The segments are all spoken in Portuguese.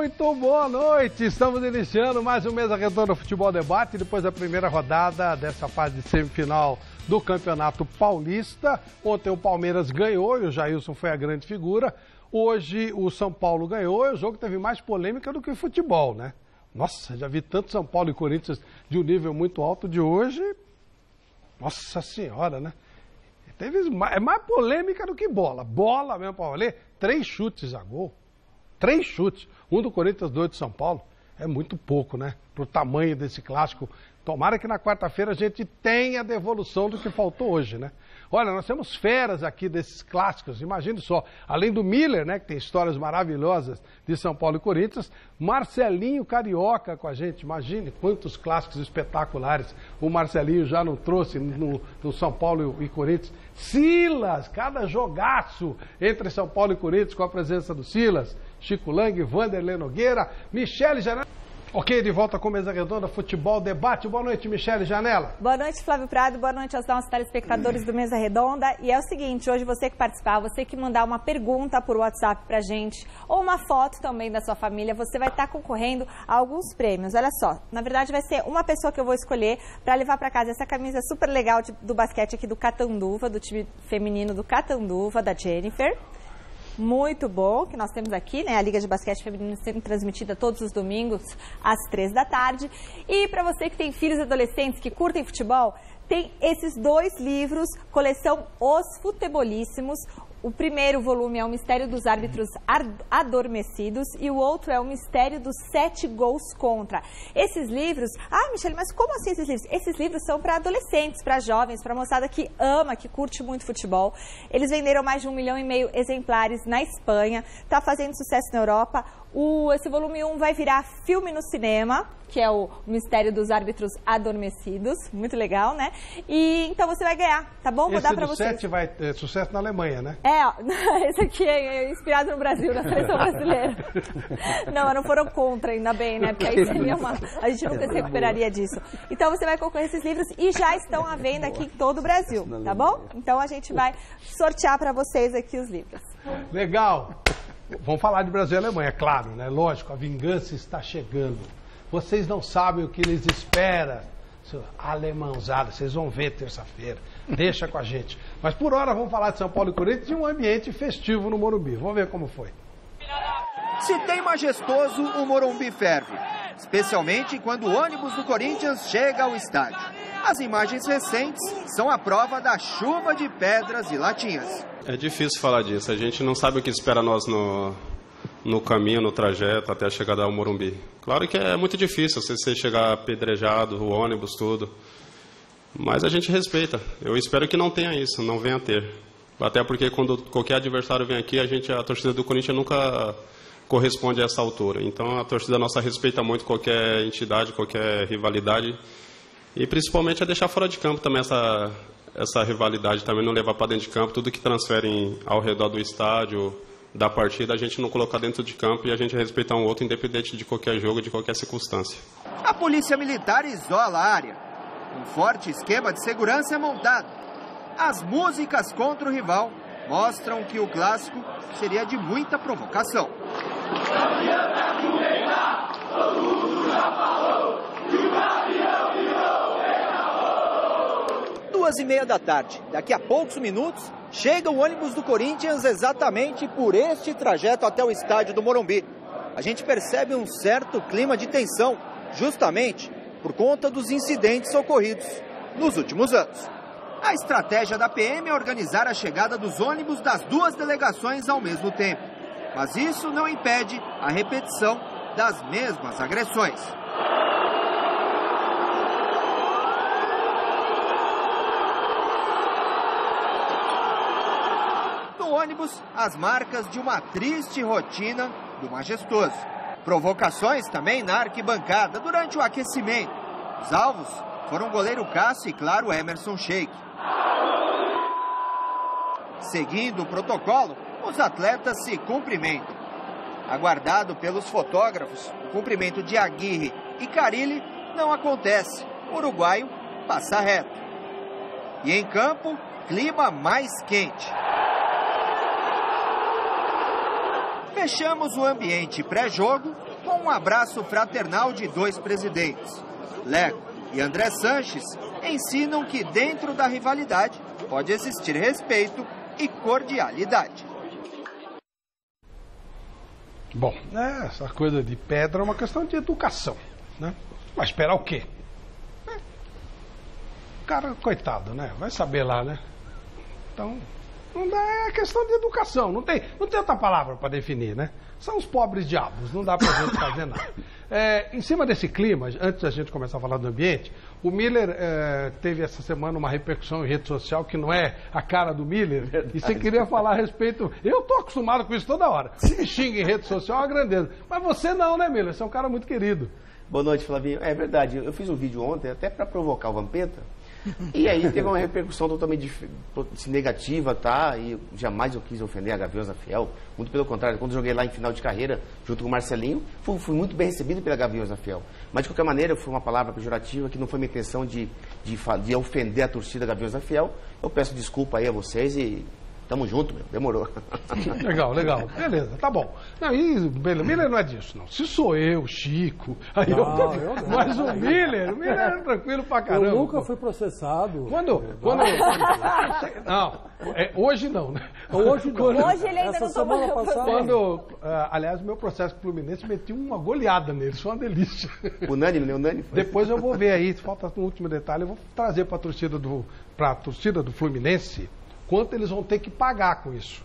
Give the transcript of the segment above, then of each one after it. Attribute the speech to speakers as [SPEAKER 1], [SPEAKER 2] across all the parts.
[SPEAKER 1] Muito boa noite, estamos iniciando mais um Mesa Redonda Futebol Debate, depois da primeira rodada dessa fase de semifinal do Campeonato Paulista. Ontem o Palmeiras ganhou e o Jailson foi a grande figura. Hoje o São Paulo ganhou e o jogo teve mais polêmica do que o futebol, né? Nossa, já vi tanto São Paulo e Corinthians de um nível muito alto de hoje. Nossa Senhora, né? É mais polêmica do que bola. Bola mesmo para valer, 3 chutes a gol. 3 chutes. Um do Corinthians, 2 do São Paulo. É muito pouco, né? Pro tamanho desse clássico. Tomara que na quarta-feira a gente tenha a devolução do que faltou hoje, né? Olha, nós temos feras aqui desses clássicos. Imagine só, além do Miller, né, que tem histórias maravilhosas de São Paulo e Corinthians, Marcelinho Carioca com a gente. Imagine quantos clássicos espetaculares o Marcelinho já não trouxe no São Paulo e Corinthians. Silas, cada jogaço entre São Paulo e Corinthians com a presença do Silas, Chico Lang, Vanderlei Nogueira, Michele Janela. Ok, de volta com Mesa Redonda, Futebol Debate. Boa noite, Michele Janela.
[SPEAKER 2] Boa noite, Flávio Prado. Boa noite aos nossos telespectadores do Mesa Redonda. E é o seguinte, hoje você que participar, você que mandar uma pergunta por WhatsApp pra gente, ou uma foto também da sua família, você vai estar concorrendo a alguns prêmios. Olha só, na verdade vai ser uma pessoa que eu vou escolher para levar para casa essa camisa super legal do basquete aqui do Catanduva, do time feminino do Catanduva, da Jennifer. Muito bom, que nós temos aqui, né? A Liga de Basquete Feminino sendo transmitida todos os domingos às 3 da tarde. E para você que tem filhos e adolescentes que curtem futebol, tem esses 2 livros, coleção Os Futebolíssimos. O primeiro volume é o Mistério dos Árbitros Adormecidos e o outro é o Mistério dos 7 Gols Contra. Esses livros... Ah, Michele, mas como assim esses livros? Esses livros são para adolescentes, para jovens, para moçada que ama, que curte muito futebol. Eles venderam mais de 1,5 milhão exemplares na Espanha, está fazendo sucesso na Europa. Esse volume 1 vai virar filme no cinema, que é o Mistério dos Árbitros Adormecidos. Muito legal, né? E então você vai ganhar, tá bom? Vou dar para vocês.
[SPEAKER 1] Esse do 7 vai ter sucesso na Alemanha, né?
[SPEAKER 2] É, ó, esse aqui é inspirado no Brasil, na seleção brasileira. Não foram contra, ainda bem, né? Porque aí seria a gente nunca se recuperaria disso. Então você vai concorrer esses livros e já estão à venda aqui em todo o Brasil, tá bom? Então a gente vai sortear para vocês aqui os livros.
[SPEAKER 1] Legal! Vamos falar de Brasil e Alemanha, claro, né? Lógico, a vingança está chegando. Vocês não sabem o que lhes espera. Alemãozada, vocês vão ver terça-feira. Deixa com a gente. Mas por hora vamos falar de São Paulo e Corinthians e um ambiente festivo no Morumbi. Vamos ver como foi.
[SPEAKER 3] Se tem majestoso, o Morumbi ferve. Especialmente quando o ônibus do Corinthians chega ao estádio. As imagens recentes são a prova da chuva de pedras e latinhas.
[SPEAKER 4] É difícil falar disso. A gente não sabe o que espera nós no caminho, no trajeto, até a chegada ao Morumbi. Claro que é muito difícil você chegar apedrejado, o ônibus, tudo. Mas a gente respeita. Eu espero que não tenha isso, não venha a ter. Até porque quando qualquer adversário vem aqui, a torcida do Corinthians nunca corresponde a essa altura. Então a torcida nossa respeita muito qualquer entidade, qualquer rivalidade. E principalmente é deixar fora de campo também essa rivalidade, também não levar para dentro de campo. Tudo que transferem ao redor do estádio, da partida, a gente não colocar dentro de campo e a gente respeitar um outro, independente de qualquer jogo, de qualquer circunstância.
[SPEAKER 3] A polícia militar isola a área. Um forte esquema de segurança é montado. As músicas contra o rival mostram que o clássico seria de muita provocação. 2h30 da tarde. Daqui a poucos minutos, chega o ônibus do Corinthians exatamente por este trajeto até o estádio do Morumbi. A gente percebe um certo clima de tensão, justamente por conta dos incidentes ocorridos nos últimos anos. A estratégia da PM é organizar a chegada dos ônibus das 2 delegações ao mesmo tempo. Mas isso não impede a repetição das mesmas agressões. No ônibus, as marcas de uma triste rotina do majestoso. Provocações também na arquibancada durante o aquecimento. Os alvos foram o goleiro Cássio e, claro, Emerson Sheik. Seguindo o protocolo, os atletas se cumprimentam. Aguardado pelos fotógrafos, o cumprimento de Aguirre e Carille não acontece. O uruguaio passa reto. E em campo, clima mais quente. Fechamos o ambiente pré-jogo um abraço fraternal de dois presidentes. Leco e André Sanches ensinam que dentro da rivalidade pode existir respeito e cordialidade.
[SPEAKER 1] Bom, essa coisa de pedra é uma questão de educação, né? Vai esperar o quê? O cara, coitado, né? Vai saber lá, né? Então, não dá, é questão de educação, não tem outra palavra para definir, né? São os pobres diabos, não dá pra gente fazer nada. Em cima desse clima, antes da gente começar a falar do ambiente, o Miller teve essa semana uma repercussão em rede social que não é a cara do Miller. Verdade. E você queria falar a respeito... Eu tô acostumado com isso toda hora. Se me xinga em rede social é uma grandeza. Mas você não, né, Miller? Você é um cara muito querido.
[SPEAKER 5] Boa noite, Flavinho. É verdade, eu fiz um vídeo ontem até para provocar o Vampeta. E aí teve uma repercussão totalmente negativa, tá? E jamais eu quis ofender a Gaviões Fiel. Muito pelo contrário, quando eu joguei lá em final de carreira, junto com o Marcelinho, fui muito bem recebido pela Gaviões Fiel. Mas de qualquer maneira, foi uma palavra pejorativa que não foi minha intenção de ofender a torcida Gaviões Fiel. Eu peço desculpa aí a vocês e tamo junto, meu. Demorou.
[SPEAKER 1] Legal. Beleza, tá bom. Não, Miller não é disso, não. Se sou eu, Chico, aí não, eu não. Mas o Miller é tranquilo pra caramba.
[SPEAKER 6] Eu nunca fui processado.
[SPEAKER 1] Quando não, hoje não, né?
[SPEAKER 6] Hoje
[SPEAKER 2] ele ainda não tomou o
[SPEAKER 1] processo. Aliás, o meu processo com o Fluminense meti uma goleada neles, foi uma delícia.
[SPEAKER 5] Unânime.
[SPEAKER 1] Depois eu vou ver aí, falta um último detalhe, eu vou trazer pra torcida do Fluminense quanto eles vão ter que pagar com isso.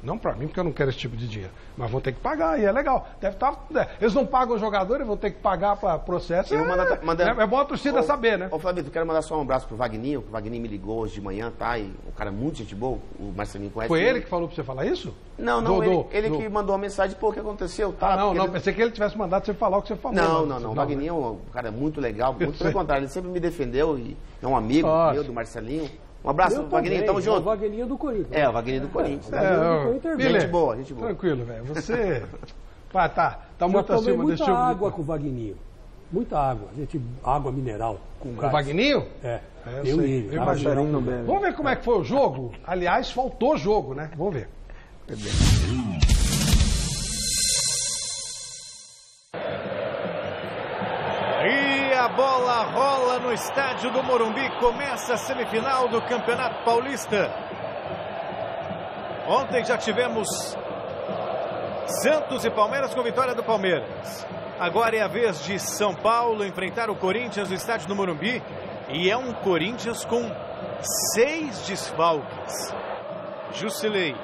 [SPEAKER 1] Não para mim, porque eu não quero esse tipo de dinheiro. Mas vão ter que pagar, e é legal. Eles não pagam o jogador e vão ter que pagar para processo. É bom a torcida saber, né?
[SPEAKER 5] Ô, Flávio, eu quero mandar só um abraço pro Vagninho, que o Vagninho me ligou hoje de manhã, tá? E o cara é muito gente boa, o Marcelinho conhece.
[SPEAKER 1] Foi ele que falou para você falar isso?
[SPEAKER 5] Não, ele que mandou uma mensagem, pô, o que aconteceu? Tá?
[SPEAKER 1] Pensei que ele tivesse mandado você falar o que você falou.
[SPEAKER 5] Não, o Vagninho é um cara muito legal, muito pelo contrário, ele sempre me defendeu e é um amigo meu, do Marcelinho. Um abraço, Vagninho, tamo junto.
[SPEAKER 6] O Vagninho do Corinthians.
[SPEAKER 5] O Vagninho do Corinthians.
[SPEAKER 1] Gente boa. Tranquilo, velho. Você tá muito acima desse jogo.
[SPEAKER 6] Muita água com o Vagninho. Muita água. Água mineral com gás.
[SPEAKER 1] O Vagninho?
[SPEAKER 6] Eu imagino.
[SPEAKER 1] Vamos ver como é que foi o jogo? Aliás, faltou jogo, né? Vamos ver.
[SPEAKER 7] A bola rola no estádio do Morumbi, começa a semifinal do Campeonato Paulista. Ontem já tivemos Santos e Palmeiras com vitória do Palmeiras. Agora é a vez de São Paulo enfrentar o Corinthians no estádio do Morumbi. E é um Corinthians com 6 desfalques. Jusilei,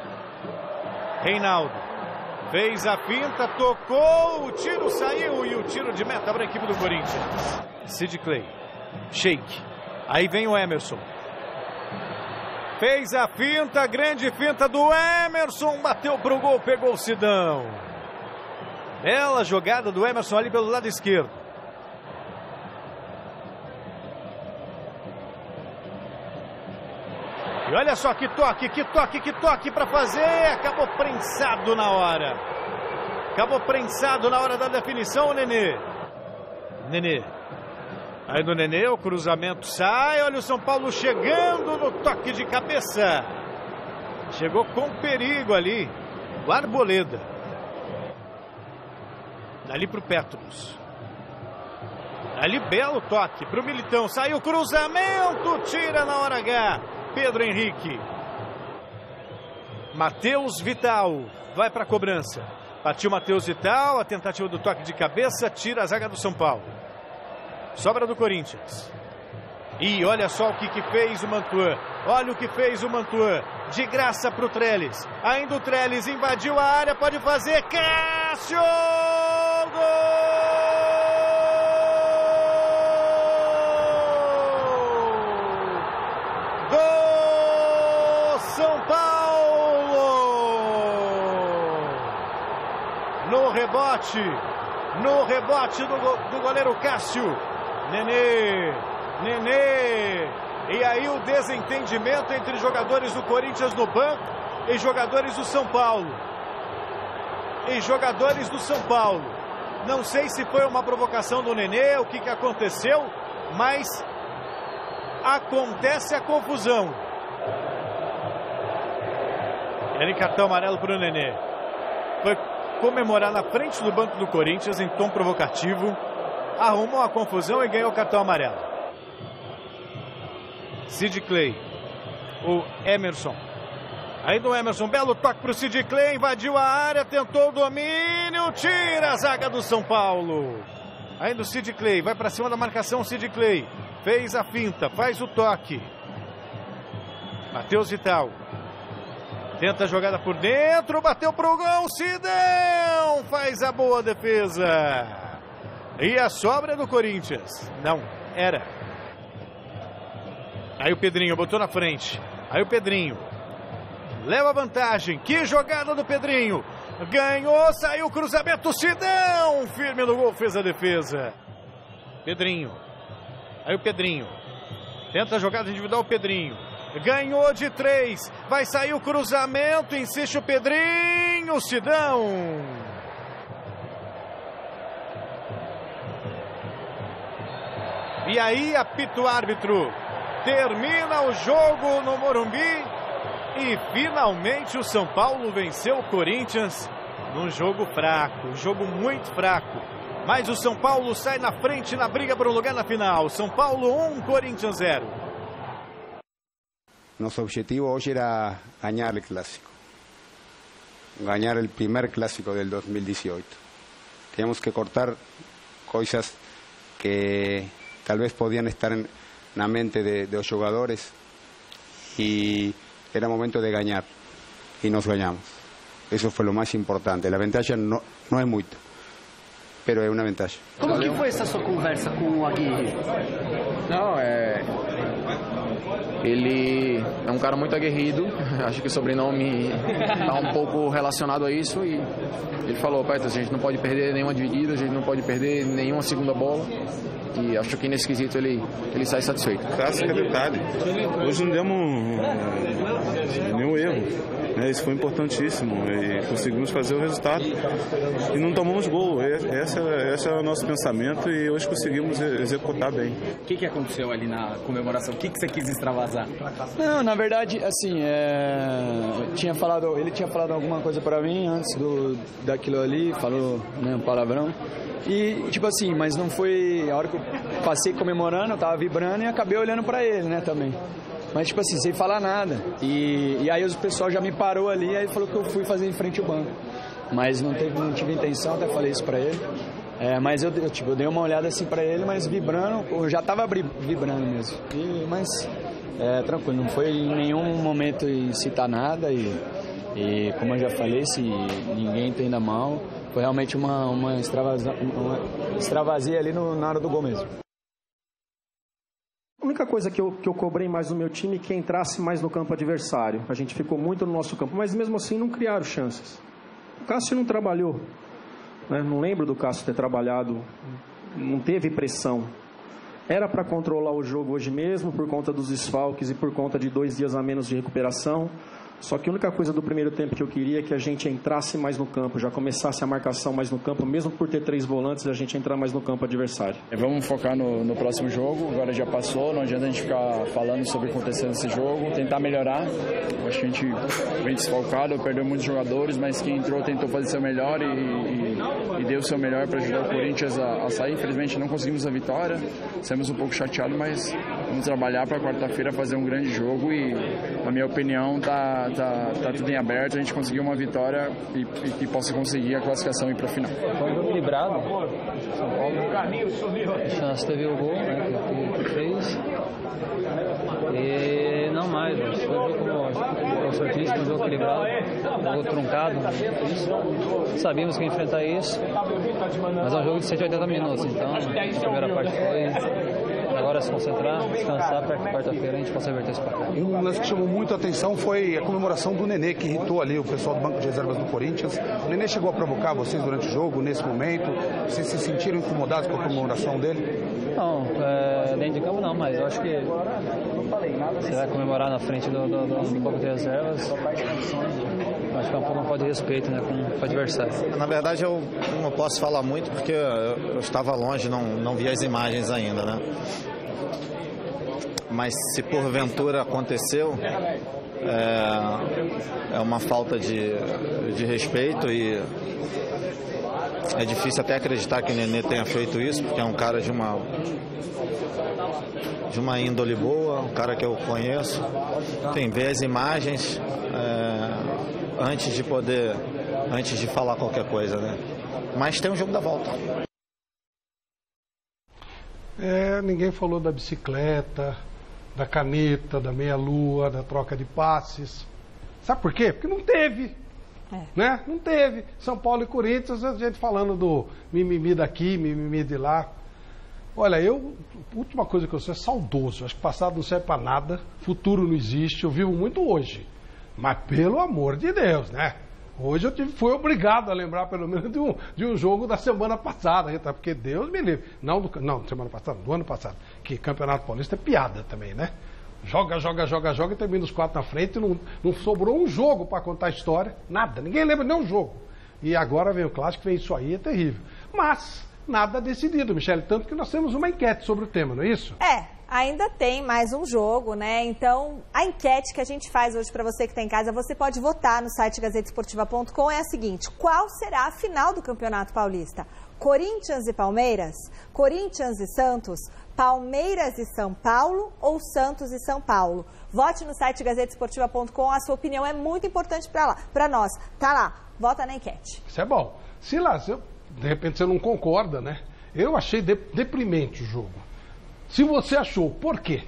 [SPEAKER 7] Reinaldo. Fez a finta, tocou, o tiro saiu e o tiro de meta para a equipe do Corinthians. Sid Clay, Sheik, aí vem o Emerson. Fez a finta, grande finta do Emerson, bateu pro gol, pegou o Sidão. Bela jogada do Emerson ali pelo lado esquerdo. E olha só que toque para fazer. Acabou prensado na hora. Da definição o Nenê. Aí do Nenê o cruzamento sai. Olha o São Paulo chegando no toque de cabeça. Chegou com perigo ali. O Arboleda. Dali pro Petros. Ali belo toque pro Militão. Saiu o cruzamento. Tira na hora H. Pedro Henrique. Matheus Vital vai para a cobrança. Partiu Matheus Vital, a tentativa do toque de cabeça, tira a zaga do São Paulo. Sobra do Corinthians. E olha só o que fez o Mantuan. Olha o que fez o Mantuan. De graça para o Trellis. Ainda o Trellis invadiu a área, pode fazer. Cássio! Gol! São Paulo! No rebote do goleiro Cássio. Nenê. E aí o desentendimento entre jogadores do Corinthians no banco e jogadores do São Paulo. Não sei se foi uma provocação do Nenê, o que aconteceu, mas acontece a confusão. Ele cartão amarelo para o Nenê. comemorar na frente do banco do Corinthians em tom provocativo, arrumou a confusão e ganhou o cartão amarelo. Sid Clay, o Emerson. Aí do Emerson, belo toque para o Sid Clay, invadiu a área, tentou o domínio, tira a zaga do São Paulo. Ainda o Sid Clay, vai para cima da marcação, Sid Clay. Fez a finta, faz o toque. Matheus Vital. Tenta a jogada por dentro, bateu pro gol, Sidão faz a boa defesa. E a sobra do Corinthians. Não, era. Aí o Pedrinho botou na frente. Aí o Pedrinho leva vantagem. Que jogada do Pedrinho. Ganhou, saiu o cruzamento, Sidão firme no gol, fez a defesa. Pedrinho. Aí o Pedrinho. Tenta a jogada individual, Pedrinho. Ganhou de 3. Vai sair o cruzamento. Insiste o Pedrinho. Sidão. E aí apita o árbitro. Termina o jogo no Morumbi. E finalmente o São Paulo venceu o Corinthians num jogo fraco. Um jogo muito fraco. Mas o São Paulo sai na frente na briga por um lugar na final. São Paulo 1, Corinthians 0.
[SPEAKER 8] Nuestro objetivo hoy era ganar el clásico, ganar el primer clásico del 2018. Teníamos que cortar cosas que tal vez podían estar en la mente de los jugadores y era momento de ganar y nos ganamos. Eso fue lo más importante. La ventaja no es mucho, pero es una ventaja.
[SPEAKER 9] Como que foi essa sua conversa com o Aguirre?
[SPEAKER 10] Não, ele é um cara muito aguerrido, acho que o sobrenome está um pouco relacionado a isso e ele falou, pai, a gente não pode perder nenhuma dividida, a gente não pode perder nenhuma segunda bola e acho que nesse quesito ele sai satisfeito.
[SPEAKER 11] Clássico é detalhe, hoje não demos nenhum erro. Isso foi importantíssimo e conseguimos fazer o resultado e não tomamos gol. Esse é o nosso pensamento e hoje conseguimos executar bem.
[SPEAKER 9] O que aconteceu ali na comemoração? O que você quis extravasar?
[SPEAKER 10] Não, na verdade, assim, ele tinha falado alguma coisa para mim antes daquilo ali, falou, né, um palavrão. E, tipo assim, mas não foi... A hora que eu passei comemorando, eu tava vibrando e acabei olhando para ele, né, também. Mas, tipo assim, sem falar nada. E aí o pessoal já me parou ali, aí falou que eu fui fazer em frente ao banco. Mas não tive intenção, até falei isso pra ele. Mas eu dei uma olhada assim pra ele, mas vibrando, eu já tava vibrando mesmo. Mas tranquilo, não foi em nenhum momento incitar nada. E como eu já falei, se ninguém entenda mal, foi realmente uma extravasia ali na hora do gol mesmo.
[SPEAKER 12] A única coisa que eu cobrei mais no meu time é que entrasse mais no campo adversário. A gente ficou muito no nosso campo, mas mesmo assim não criaram chances. O Cássio não trabalhou, né? Não lembro do Cássio ter trabalhado, não teve pressão. Era para controlar o jogo hoje mesmo, por conta dos desfalques e por conta de 2 dias a menos de recuperação. Só que a única coisa do primeiro tempo que eu queria é que a gente entrasse mais no campo, já começasse a marcação mais no campo, mesmo por ter 3 volantes, a gente entrar mais no campo adversário.
[SPEAKER 10] Vamos focar no próximo jogo, agora já passou, não adianta a gente ficar falando sobre o que aconteceu nesse jogo, tentar melhorar. Eu acho que a gente vem desfalcado, perdeu muitos jogadores, mas quem entrou tentou fazer seu melhor e deu o seu melhor para ajudar o Corinthians a sair. Infelizmente não conseguimos a vitória, saímos um pouco chateados, mas vamos trabalhar para quarta-feira fazer um grande jogo e, na minha opinião, tá tudo em aberto, a gente conseguiu uma vitória e que possa conseguir a classificação e ir para a final.
[SPEAKER 13] Foi um jogo equilibrado, São Paulo, a chance teve o gol, né, que fez, e não mais, foi um jogo sortíssimo, um jogo equilibrado, um jogo truncado, sabíamos que ia enfrentar isso, mas é um jogo de 180 minutos, então a primeira parte foi... Agora é se concentrar, descansar para que quarta-feira a gente possa reverter esse placar.
[SPEAKER 14] E um lance que chamou muito a atenção foi a comemoração do Nenê, que irritou ali o pessoal do banco de reservas do Corinthians. O Nenê chegou a provocar vocês durante o jogo, nesse momento? Vocês se sentiram incomodados com a comemoração dele?
[SPEAKER 13] Não, dentro de campo não, mas eu acho que você vai comemorar na frente do banco de reservas. Acho que é um pouco uma falta de respeito, né, com o adversário.
[SPEAKER 15] Na verdade, eu não posso falar muito porque eu estava longe, não vi as imagens ainda, né? Mas se porventura aconteceu, é uma falta de respeito e É difícil até acreditar que o Nenê tenha feito isso, porque é um cara de uma índole boa, um cara que eu conheço. Tem ver as imagens antes de falar qualquer coisa, né? Mas tem um jogo da volta.
[SPEAKER 1] Ninguém falou da bicicleta, da caneta, da meia-lua, da troca de passes. Sabe por quê? Porque não teve. Né? Não teve. São Paulo e Corinthians, a gente falando do mimimi daqui, mimimi de lá. Olha, a última coisa que eu sou é saudoso. Acho que passado não serve para nada, futuro não existe, eu vivo muito hoje. Mas pelo amor de Deus, né? Hoje eu fui obrigado a lembrar pelo menos de um jogo da semana passada, porque Deus me livre. Não, semana passada, do ano passado. Que Campeonato Paulista é piada também, né? Joga e termina os 4 na frente, não sobrou um jogo para contar a história, nada, ninguém lembra nem um jogo. E agora vem o clássico, vem isso aí, é terrível. Mas nada decidido, Michele, tanto que nós temos uma enquete sobre o tema, não é isso?
[SPEAKER 2] Ainda tem mais um jogo, né? Então, a enquete que a gente faz hoje para você que está em casa, você pode votar no site gazetesportiva.com, é a seguinte: qual será a final do Campeonato Paulista? Corinthians e Palmeiras? Corinthians e Santos? Palmeiras e São Paulo ou Santos e São Paulo? Vote no site gazetesportiva.com, a sua opinião é muito importante para nós. Tá lá, vota na enquete.
[SPEAKER 1] Isso é bom. Se de repente você não concorda, né? Eu achei deprimente o jogo. Se você achou, por quê?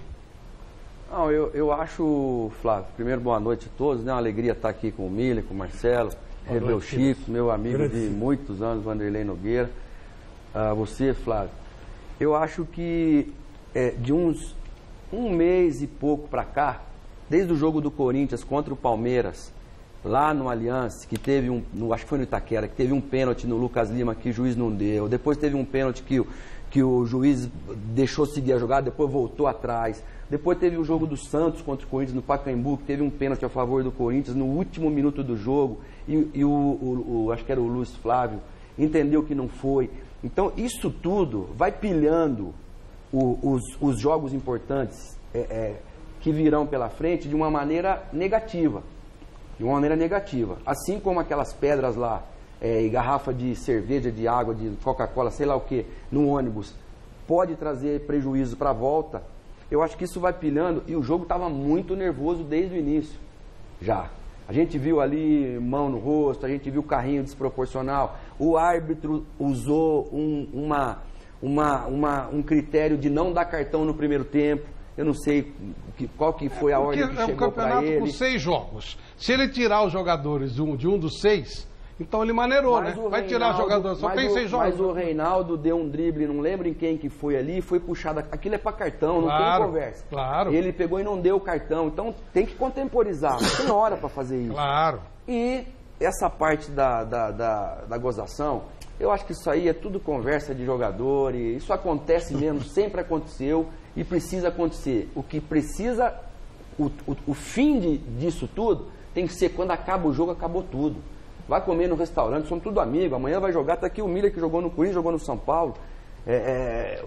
[SPEAKER 16] Não, eu acho, Flávio, primeiro boa noite a todos, né? Uma alegria estar aqui com o Miller, com o Marcelo, rever o Chico, meu amigo de muitos anos, Vanderlei Nogueira. Você, Flávio, eu acho que de um mês e pouco para cá, desde o jogo do Corinthians contra o Palmeiras, lá no Allianz, que teve acho que foi no Itaquera, que teve um pênalti no Lucas Lima que o juiz não deu, depois teve um pênalti que o juiz deixou seguir a jogada, depois voltou atrás. Depois teve o jogo do Santos contra o Corinthians no Pacaembu, que teve um pênalti a favor do Corinthians no último minuto do jogo, e acho que era o Luiz Flávio, entendeu que não foi. Então, isso tudo vai pilhando os jogos importantes que virão pela frente de uma maneira negativa. Assim como aquelas pedras lá, e garrafa de cerveja, de água, de Coca-Cola, sei lá o que, no ônibus, pode trazer prejuízo para a volta. Eu acho que isso vai pilhando, e o jogo estava muito nervoso desde o início, já. A gente viu ali mão no rosto, a gente viu carrinho desproporcional, o árbitro usou um critério de não dar cartão no primeiro tempo. Eu não sei qual que foi a ordem que chegou para ele.
[SPEAKER 1] É um campeonato com 6 jogos. Se ele tirar os jogadores de um dos 6... Então ele maneirou, né? Vai tirar o jogador, só tem 6 jogos.
[SPEAKER 16] Mas o Reinaldo deu um drible, não lembro em quem que foi ali, foi puxado. Aquilo é para cartão, não tem conversa.
[SPEAKER 1] Claro.
[SPEAKER 16] Ele pegou e não deu o cartão, então tem que contemporizar, não tem hora para fazer isso.
[SPEAKER 1] Claro.
[SPEAKER 16] E essa parte da gozação, eu acho que isso aí é tudo conversa de jogador, e isso acontece mesmo, sempre aconteceu e precisa acontecer. O que precisa, o fim disso tudo, tem que ser quando acaba o jogo, acabou tudo. Vai comer no restaurante, somos tudo amigos. Amanhã vai jogar, tá aqui o Miller que jogou no Corinthians, jogou no São Paulo.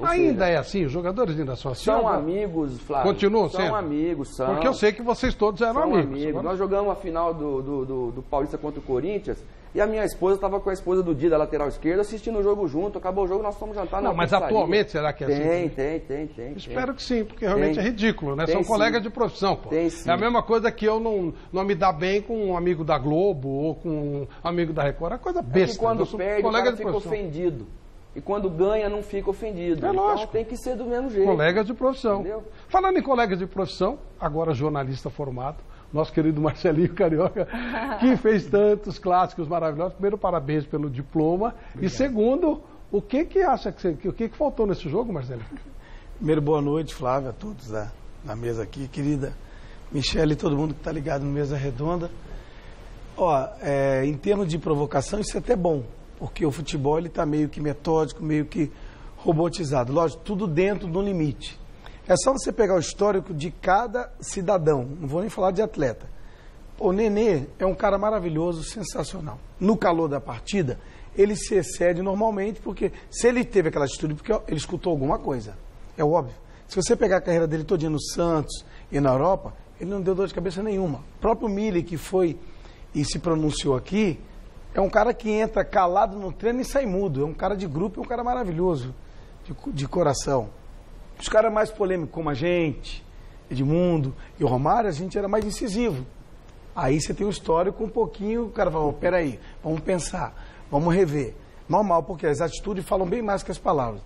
[SPEAKER 1] Ainda é assim? Os jogadores ainda são assim?
[SPEAKER 16] São amigos, Flávio.
[SPEAKER 1] Continuam sendo?
[SPEAKER 16] São amigos, são.
[SPEAKER 1] Porque eu sei que vocês todos eram amigos.
[SPEAKER 16] Nós jogamos a final do Paulista contra o Corinthians e a minha esposa estava com a esposa do Dia, da lateral esquerda, assistindo o jogo junto. Acabou o jogo, nós fomos jantar na
[SPEAKER 1] mas atualmente será que é assim?
[SPEAKER 16] Tem.
[SPEAKER 1] Espero que sim, porque realmente é ridículo, né? São colegas de profissão, pô. É a mesma coisa que eu não me dar bem com um amigo da Globo ou com um amigo da Record. É coisa besta.
[SPEAKER 16] E quando perde, o cara fica ofendido. E quando ganha, não fica ofendido.
[SPEAKER 1] Lógico.
[SPEAKER 16] Tem que ser do mesmo jeito.
[SPEAKER 1] Colegas de profissão.
[SPEAKER 16] Entendeu?
[SPEAKER 1] Falando em colegas de profissão, agora jornalista formado, nosso querido Marcelinho Carioca, que fez tantos clássicos maravilhosos. Primeiro, parabéns pelo diploma. Obrigado. E segundo, o que acha o que faltou nesse jogo, Marcelinho?
[SPEAKER 17] Primeiro, boa noite, Flávio, a todos na mesa aqui, querida Michele e todo mundo que está ligado no Mesa Redonda. Em termos de provocação, isso é até bom, porque o futebol está meio que metódico, meio que robotizado. Lógico, tudo dentro do limite. É só você pegar o histórico de cada cidadão, não vou nem falar de atleta. O Nenê é um cara maravilhoso, sensacional. No calor da partida, ele se excede normalmente, porque se ele teve aquela atitude, porque ele escutou alguma coisa. É óbvio. Se você pegar a carreira dele todinha no Santos e na Europa, ele não deu dor de cabeça nenhuma. O próprio Miller, que foi e se pronunciou aqui, é um cara que entra calado no treino e sai mudo. É um cara de grupo, é um cara maravilhoso, de coração. Os caras mais polêmicos como a gente, Edmundo e o Romário, a gente era mais incisivo. Aí você tem um histórico um pouquinho, o cara fala, peraí, vamos pensar, vamos rever. Normal, porque as atitudes falam bem mais que as palavras.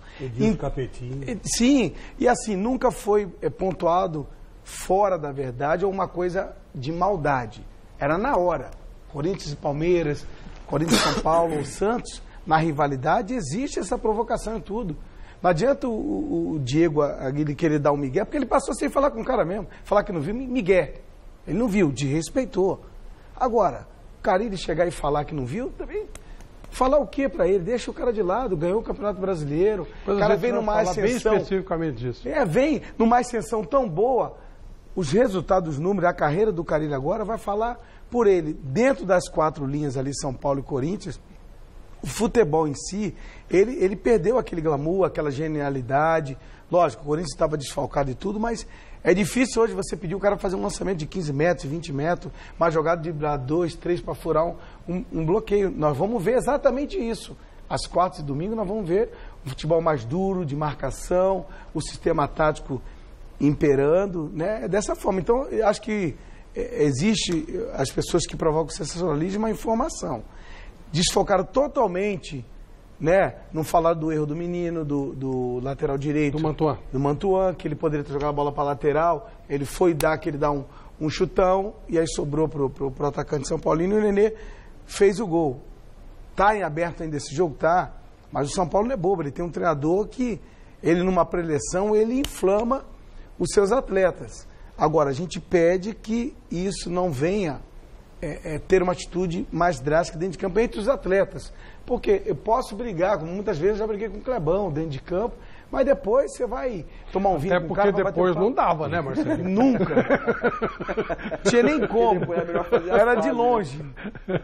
[SPEAKER 6] Capetinho.
[SPEAKER 17] Sim, e assim, nunca foi pontuado fora da verdade ou uma coisa de maldade. Era na hora. Corinthians e Palmeiras, Corinthians e São Paulo, o Santos, na rivalidade, existe essa provocação em tudo. Não adianta o Diego Aguirre querer dar um migué, porque ele passou sem falar com o cara mesmo. Falar que não viu, migué. Ele não viu, desrespeitou. Agora, o Carille chegar e falar que não viu, também... Falar o que para ele? Deixa o cara de lado, ganhou o Campeonato Brasileiro. O cara vem numa ascensão...
[SPEAKER 1] bem especificamente disso.
[SPEAKER 17] Vem numa ascensão tão boa, os resultados, os números, a carreira do Carille agora vai falar por ele. Dentro das 4 linhas ali, São Paulo e Corinthians, o futebol em si, ele perdeu aquele glamour, aquela genialidade. Lógico, o Corinthians estava desfalcado e tudo, mas é difícil hoje você pedir o cara fazer um lançamento de 15 metros, 20 metros, uma jogada de 2, 3 para furar um bloqueio. Nós vamos ver exatamente isso. Às quartas e domingo nós vamos ver o futebol mais duro, de marcação, o sistema tático imperando, né? É dessa forma. Então, eu acho que existe as pessoas que provocam sensacionalismo, a informação. Desfocaram totalmente, né? Não falaram do erro do menino, do lateral direito. Do Mantuan, que ele poderia ter jogado a bola para lateral. Ele foi dar um chutão e aí sobrou pro atacante São Paulino e o Nenê fez o gol. Tá em aberto ainda esse jogo? Tá. Mas o São Paulo não é bobo. Ele tem um treinador que, ele numa preleção, ele inflama os seus atletas. Agora, a gente pede que isso não venha ter uma atitude mais drástica dentro de campo entre os atletas. Porque eu posso brigar, como muitas vezes eu já briguei com o Clebão dentro de campo, mas depois você vai tomar um vinho com o cara...
[SPEAKER 1] Até porque depois não dava, né, Marcelo?
[SPEAKER 17] Nunca. Tinha nem como. Era de longe.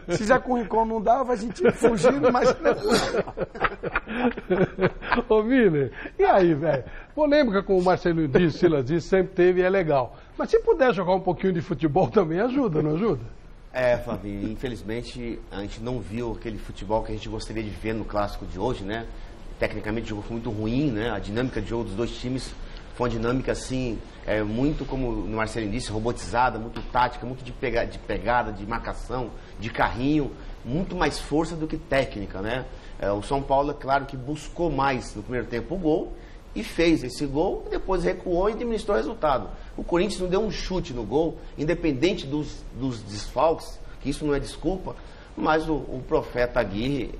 [SPEAKER 17] Se já com o Rincon não dava, a gente ia fugindo, mas...
[SPEAKER 1] Ô, Miller, e aí, velho? Polêmica, como o Marcelo disse, Silas disse, sempre teve e é legal. Mas se puder jogar um pouquinho de futebol também ajuda, não ajuda?
[SPEAKER 5] Flavinho, infelizmente a gente não viu aquele futebol que a gente gostaria de ver no clássico de hoje, né? Tecnicamente o jogo foi muito ruim, né? A dinâmica de jogo dos dois times foi uma dinâmica assim, muito, como o Marcelo disse, robotizada, muito tática, muito de pegada, de marcação, de carrinho, muito mais força do que técnica, né? O São Paulo, é claro que buscou mais no primeiro tempo o gol e fez esse gol, e depois recuou e administrou o resultado. O Corinthians não deu um chute no gol, independente dos desfalques, que isso não é desculpa, mas o profeta Aguirre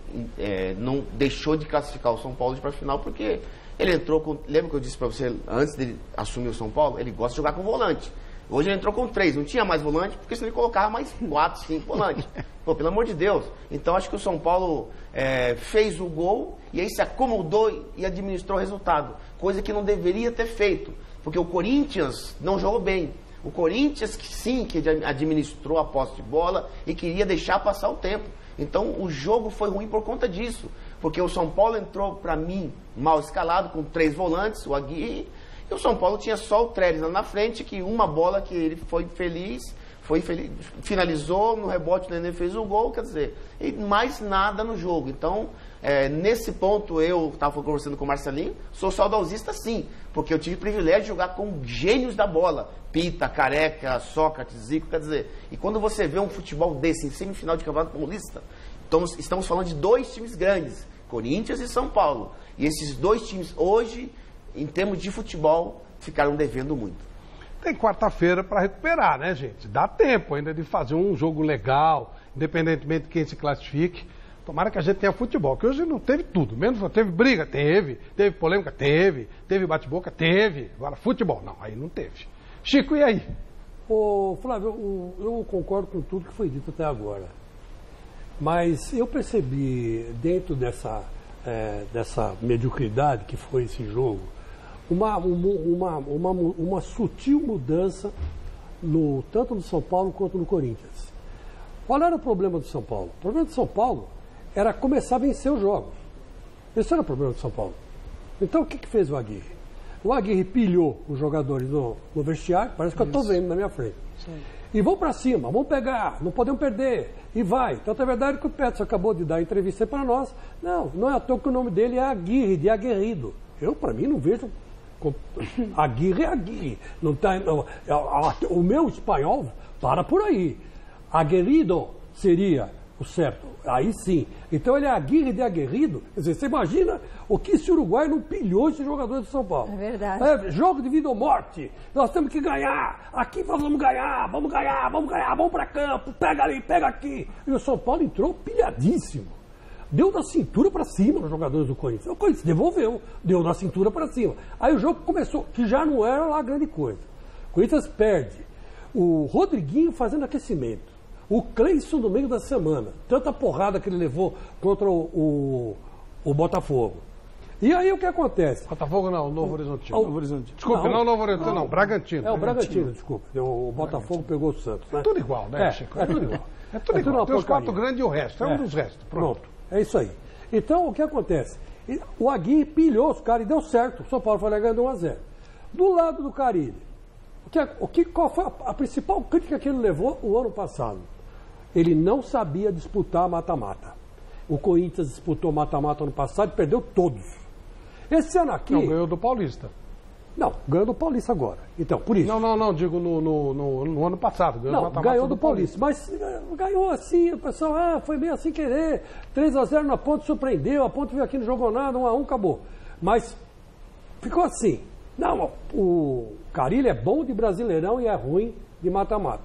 [SPEAKER 5] não deixou de classificar o São Paulo para a final, porque ele entrou com... Lembra que eu disse para você, antes dele assumir o São Paulo, ele gosta de jogar com volante. Hoje ele entrou com 3, não tinha mais volante, porque senão ele colocava mais 4, 5 volantes. Pô, pelo amor de Deus. Então acho que o São Paulo fez o gol e aí se acomodou e administrou o resultado. Coisa que não deveria ter feito, porque o Corinthians não jogou bem. O Corinthians, que administrou a posse de bola e queria deixar passar o tempo. Então o jogo foi ruim por conta disso. Porque o São Paulo entrou, para mim, mal escalado, com 3 volantes, o Aguirre, e o São Paulo tinha só o Trellis lá na frente, que uma bola que ele foi feliz, finalizou, no rebote o Nenê fez o gol, quer dizer, e mais nada no jogo. Então, nesse ponto, eu estava conversando com o Marcelinho, sou saudosista sim, porque eu tive o privilégio de jogar com gênios da bola, Pita, Careca, Sócrates, Zico, quer dizer, e quando você vê um futebol desse em semifinal de Campeonato Paulista, estamos falando de 2 times grandes, Corinthians e São Paulo, e esses 2 times hoje, em termos de futebol, ficaram devendo muito.
[SPEAKER 1] Tem quarta-feira para recuperar, né, gente? Dá tempo ainda de fazer um jogo legal, independentemente de quem se classifique. Tomara que a gente tenha futebol, que hoje não teve tudo. Menos teve briga, teve polêmica, teve bate-boca, teve. Agora, futebol, não, aí não teve. Chico, e aí?
[SPEAKER 6] Ô, Flávio, eu concordo com tudo que foi dito até agora. Mas eu percebi, dentro dessa mediocridade que foi esse jogo, uma sutil mudança tanto no São Paulo quanto no Corinthians. Qual era o problema do São Paulo? O problema do São Paulo era começar a vencer os jogos. Esse era o problema do São Paulo. Então o que fez o Aguirre? O Aguirre pilhou os jogadores no vestiário, parece que eu estou vendo na minha frente. Sim. E vamos para cima, vamos pegar, não podemos perder. E vai. Tanto é verdade que o Petros acabou de dar entrevista para nós. Não é à toa que o nome dele é Aguirre, de aguerrido. Eu, para mim, não vejo... Aguirre é Aguirre. Não tá, o meu espanhol para por aí. Aguerrido seria o certo. Aí sim. Então ele é Aguirre de aguerrido. Quer dizer, você imagina o que esse Uruguai não pilhou esse jogador de São Paulo.
[SPEAKER 2] É verdade.
[SPEAKER 6] Jogo de vida ou morte. Nós temos que ganhar. Aqui vamos ganhar, vamos para campo. Pega ali, pega aqui. E o São Paulo entrou pilhadíssimo. Deu da cintura para cima nos jogadores do Corinthians. O Corinthians devolveu, deu da cintura para cima. Aí o jogo começou, que já não era lá grande coisa. O Corinthians perde. O Rodriguinho fazendo aquecimento. O Cleison no meio da semana. Tanta porrada que ele levou contra o Botafogo. E aí o que acontece?
[SPEAKER 1] Botafogo não, Novo Horizontino.
[SPEAKER 6] Novo Horizontino.
[SPEAKER 1] Desculpe, não Novo Horizontino, não. Bragantino.
[SPEAKER 6] É o Bragantino, desculpa. O Botafogo pegou o Santos. Né?
[SPEAKER 1] É tudo igual, né, Chico?
[SPEAKER 6] É tudo igual.
[SPEAKER 1] É tudo igual. Tem os 4 grandes e o resto. É um dos restos. Pronto.
[SPEAKER 6] É isso aí. Então, o que acontece? O Aguirre pilhou os caras e deu certo. O São Paulo foi lá ganhando 1-0. Do lado do Carille, qual foi a principal crítica que ele levou o ano passado? Ele não sabia disputar mata-mata. O Corinthians disputou mata-mata ano passado e perdeu todos. Esse ano aqui...
[SPEAKER 1] Não, ganhou do Paulista.
[SPEAKER 6] Não, ganhou do Paulista agora. Então, por isso.
[SPEAKER 1] Não, digo no ano passado.
[SPEAKER 6] Ganhou do Paulista. Mas ganhou assim, o pessoal, foi meio assim querer. 3-0 na Ponte, surpreendeu. A Ponte veio aqui, não jogou nada, 1-1, acabou. Mas ficou assim. Não, o Carille é bom de Brasileirão e é ruim de mata-mata.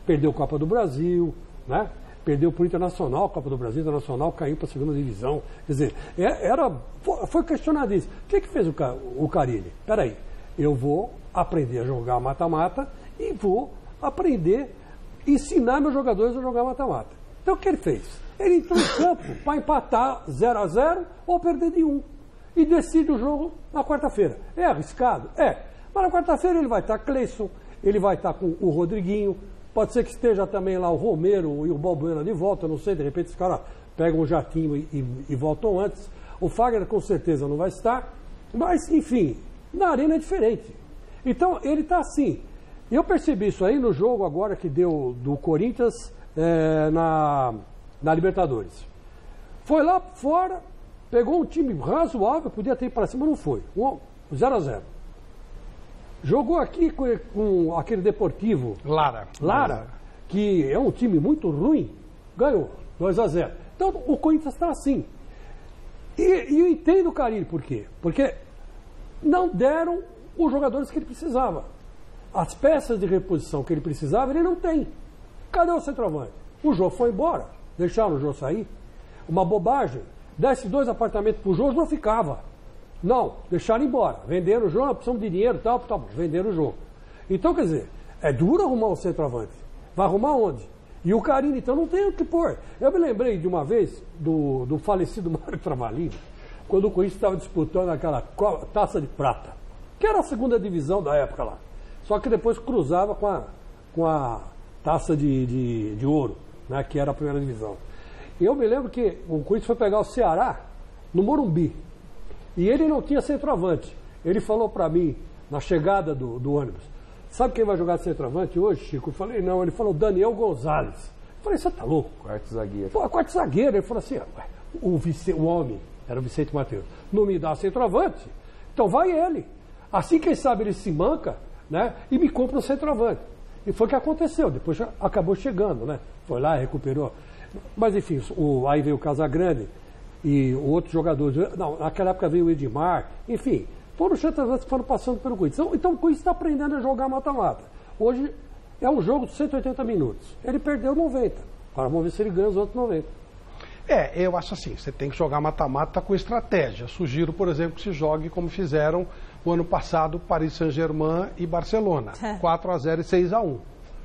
[SPEAKER 6] Perdeu a Copa do Brasil, né? Perdeu para o Internacional, Copa do Brasil, Internacional caiu para a segunda divisão. Quer dizer, foi questionado isso. O que fez o Carille? Peraí, eu vou aprender a jogar mata-mata e vou aprender a ensinar meus jogadores a jogar mata-mata. Então o que ele fez? Ele entrou em campo para empatar 0-0 ou perder de 1. E decide o jogo na quarta-feira. É arriscado? É. Mas na quarta-feira ele vai estar Cleison, ele vai estar com o Rodriguinho, pode ser que esteja também lá o Romero e o Balbuena de volta, não sei, de repente os caras pegam um jatinho e voltam antes. O Fagner com certeza não vai estar, mas enfim, na arena é diferente. Então ele está assim. Eu percebi isso aí no jogo agora que deu do Corinthians na Libertadores. Foi lá fora, pegou um time razoável, podia ter ido para cima, não foi. 0-0. Jogou aqui com aquele Deportivo Lara, que é um time muito ruim, ganhou 2-0. Então o Corinthians está assim. E eu entendo o Carille por quê? Porque não deram os jogadores que ele precisava. As peças de reposição que ele precisava, ele não tem. Cadê o centroavante? O Jô foi embora, deixaram o Jô sair. Uma bobagem. Desse 2 apartamentos para o Jô, não ficava. Não, deixaram embora. Venderam o jogo, precisamos de dinheiro e tal, venderam o jogo. Então, quer dizer, é duro arrumar um centroavante. Vai arrumar onde? E o Carille, então, não tem o que pôr. Eu me lembrei de uma vez do falecido Mário Travalini, quando o Corinthians estava disputando aquela taça de prata, que era a segunda divisão da época lá. Só que depois cruzava com a taça de ouro, né, que era a primeira divisão. E eu me lembro que o Corinthians foi pegar o Ceará no Morumbi. E ele não tinha centroavante. Ele falou para mim, na chegada do ônibus, sabe quem vai jogar de centroavante hoje, Chico? Eu falei, não. Ele falou, Daniel Gonzalez. Eu falei, você tá louco?
[SPEAKER 16] Quarto zagueiro.
[SPEAKER 6] Pô, quarto zagueiro. Ele falou assim, o homem, era o Vicente Mateus, não me dá centroavante, então vai ele. Assim, quem sabe, ele se manca, né? E me compra um centroavante. E foi o que aconteceu. Depois já acabou chegando, né? Foi lá, recuperou. Mas, enfim, aí veio o Casagrande, e outros jogadores, não, naquela época veio o Edmar, enfim, foram os centroavantes que foram passando pelo Corinthians. Então o Corinthians está aprendendo a jogar mata-mata. Hoje é um jogo de 180 minutos. Ele perdeu 90. Agora vamos ver se ele ganha os outros 90.
[SPEAKER 1] Eu acho assim, você tem que jogar mata-mata com estratégia. Sugiro, por exemplo, que se jogue como fizeram o ano passado Paris Saint-Germain e Barcelona. 4-0 e 6-1.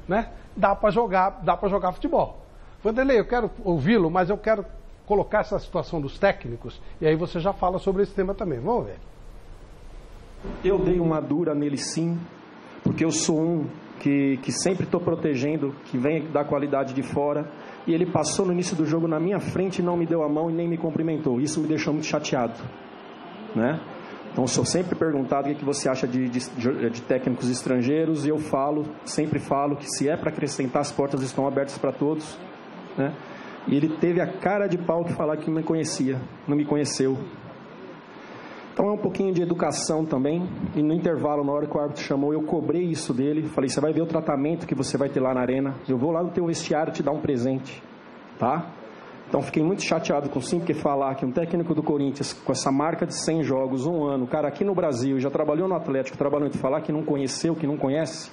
[SPEAKER 1] Né? Dá para jogar futebol. Vanderlei, eu quero ouvi-lo, mas eu quero colocar essa situação dos técnicos, e aí você já fala sobre esse tema também. Vamos ver.
[SPEAKER 12] Eu dei uma dura nele sim, porque eu sou um que sempre estou protegendo, que vem da qualidade de fora, e ele passou no início do jogo na minha frente e não me deu a mão e nem me cumprimentou. Isso me deixou muito chateado, né? Então, sou sempre perguntado o que você acha de técnicos estrangeiros, e eu sempre falo que se é para acrescentar, as portas estão abertas para todos, né? E ele teve a cara de pau de falar que não me conhecia, não me conheceu. Então é um pouquinho de educação também. E no intervalo, na hora que o árbitro chamou, eu cobrei isso dele. Falei, você vai ver o tratamento que você vai ter lá na arena. Eu vou lá no teu vestiário te dar um presente, tá? Então fiquei muito chateado com o Sim, porque falar que um técnico do Corinthians, com essa marca de 100 jogos, 1 ano, cara aqui no Brasil, já trabalhou no Atlético, trabalhou em falar que não conheceu, que não conhece,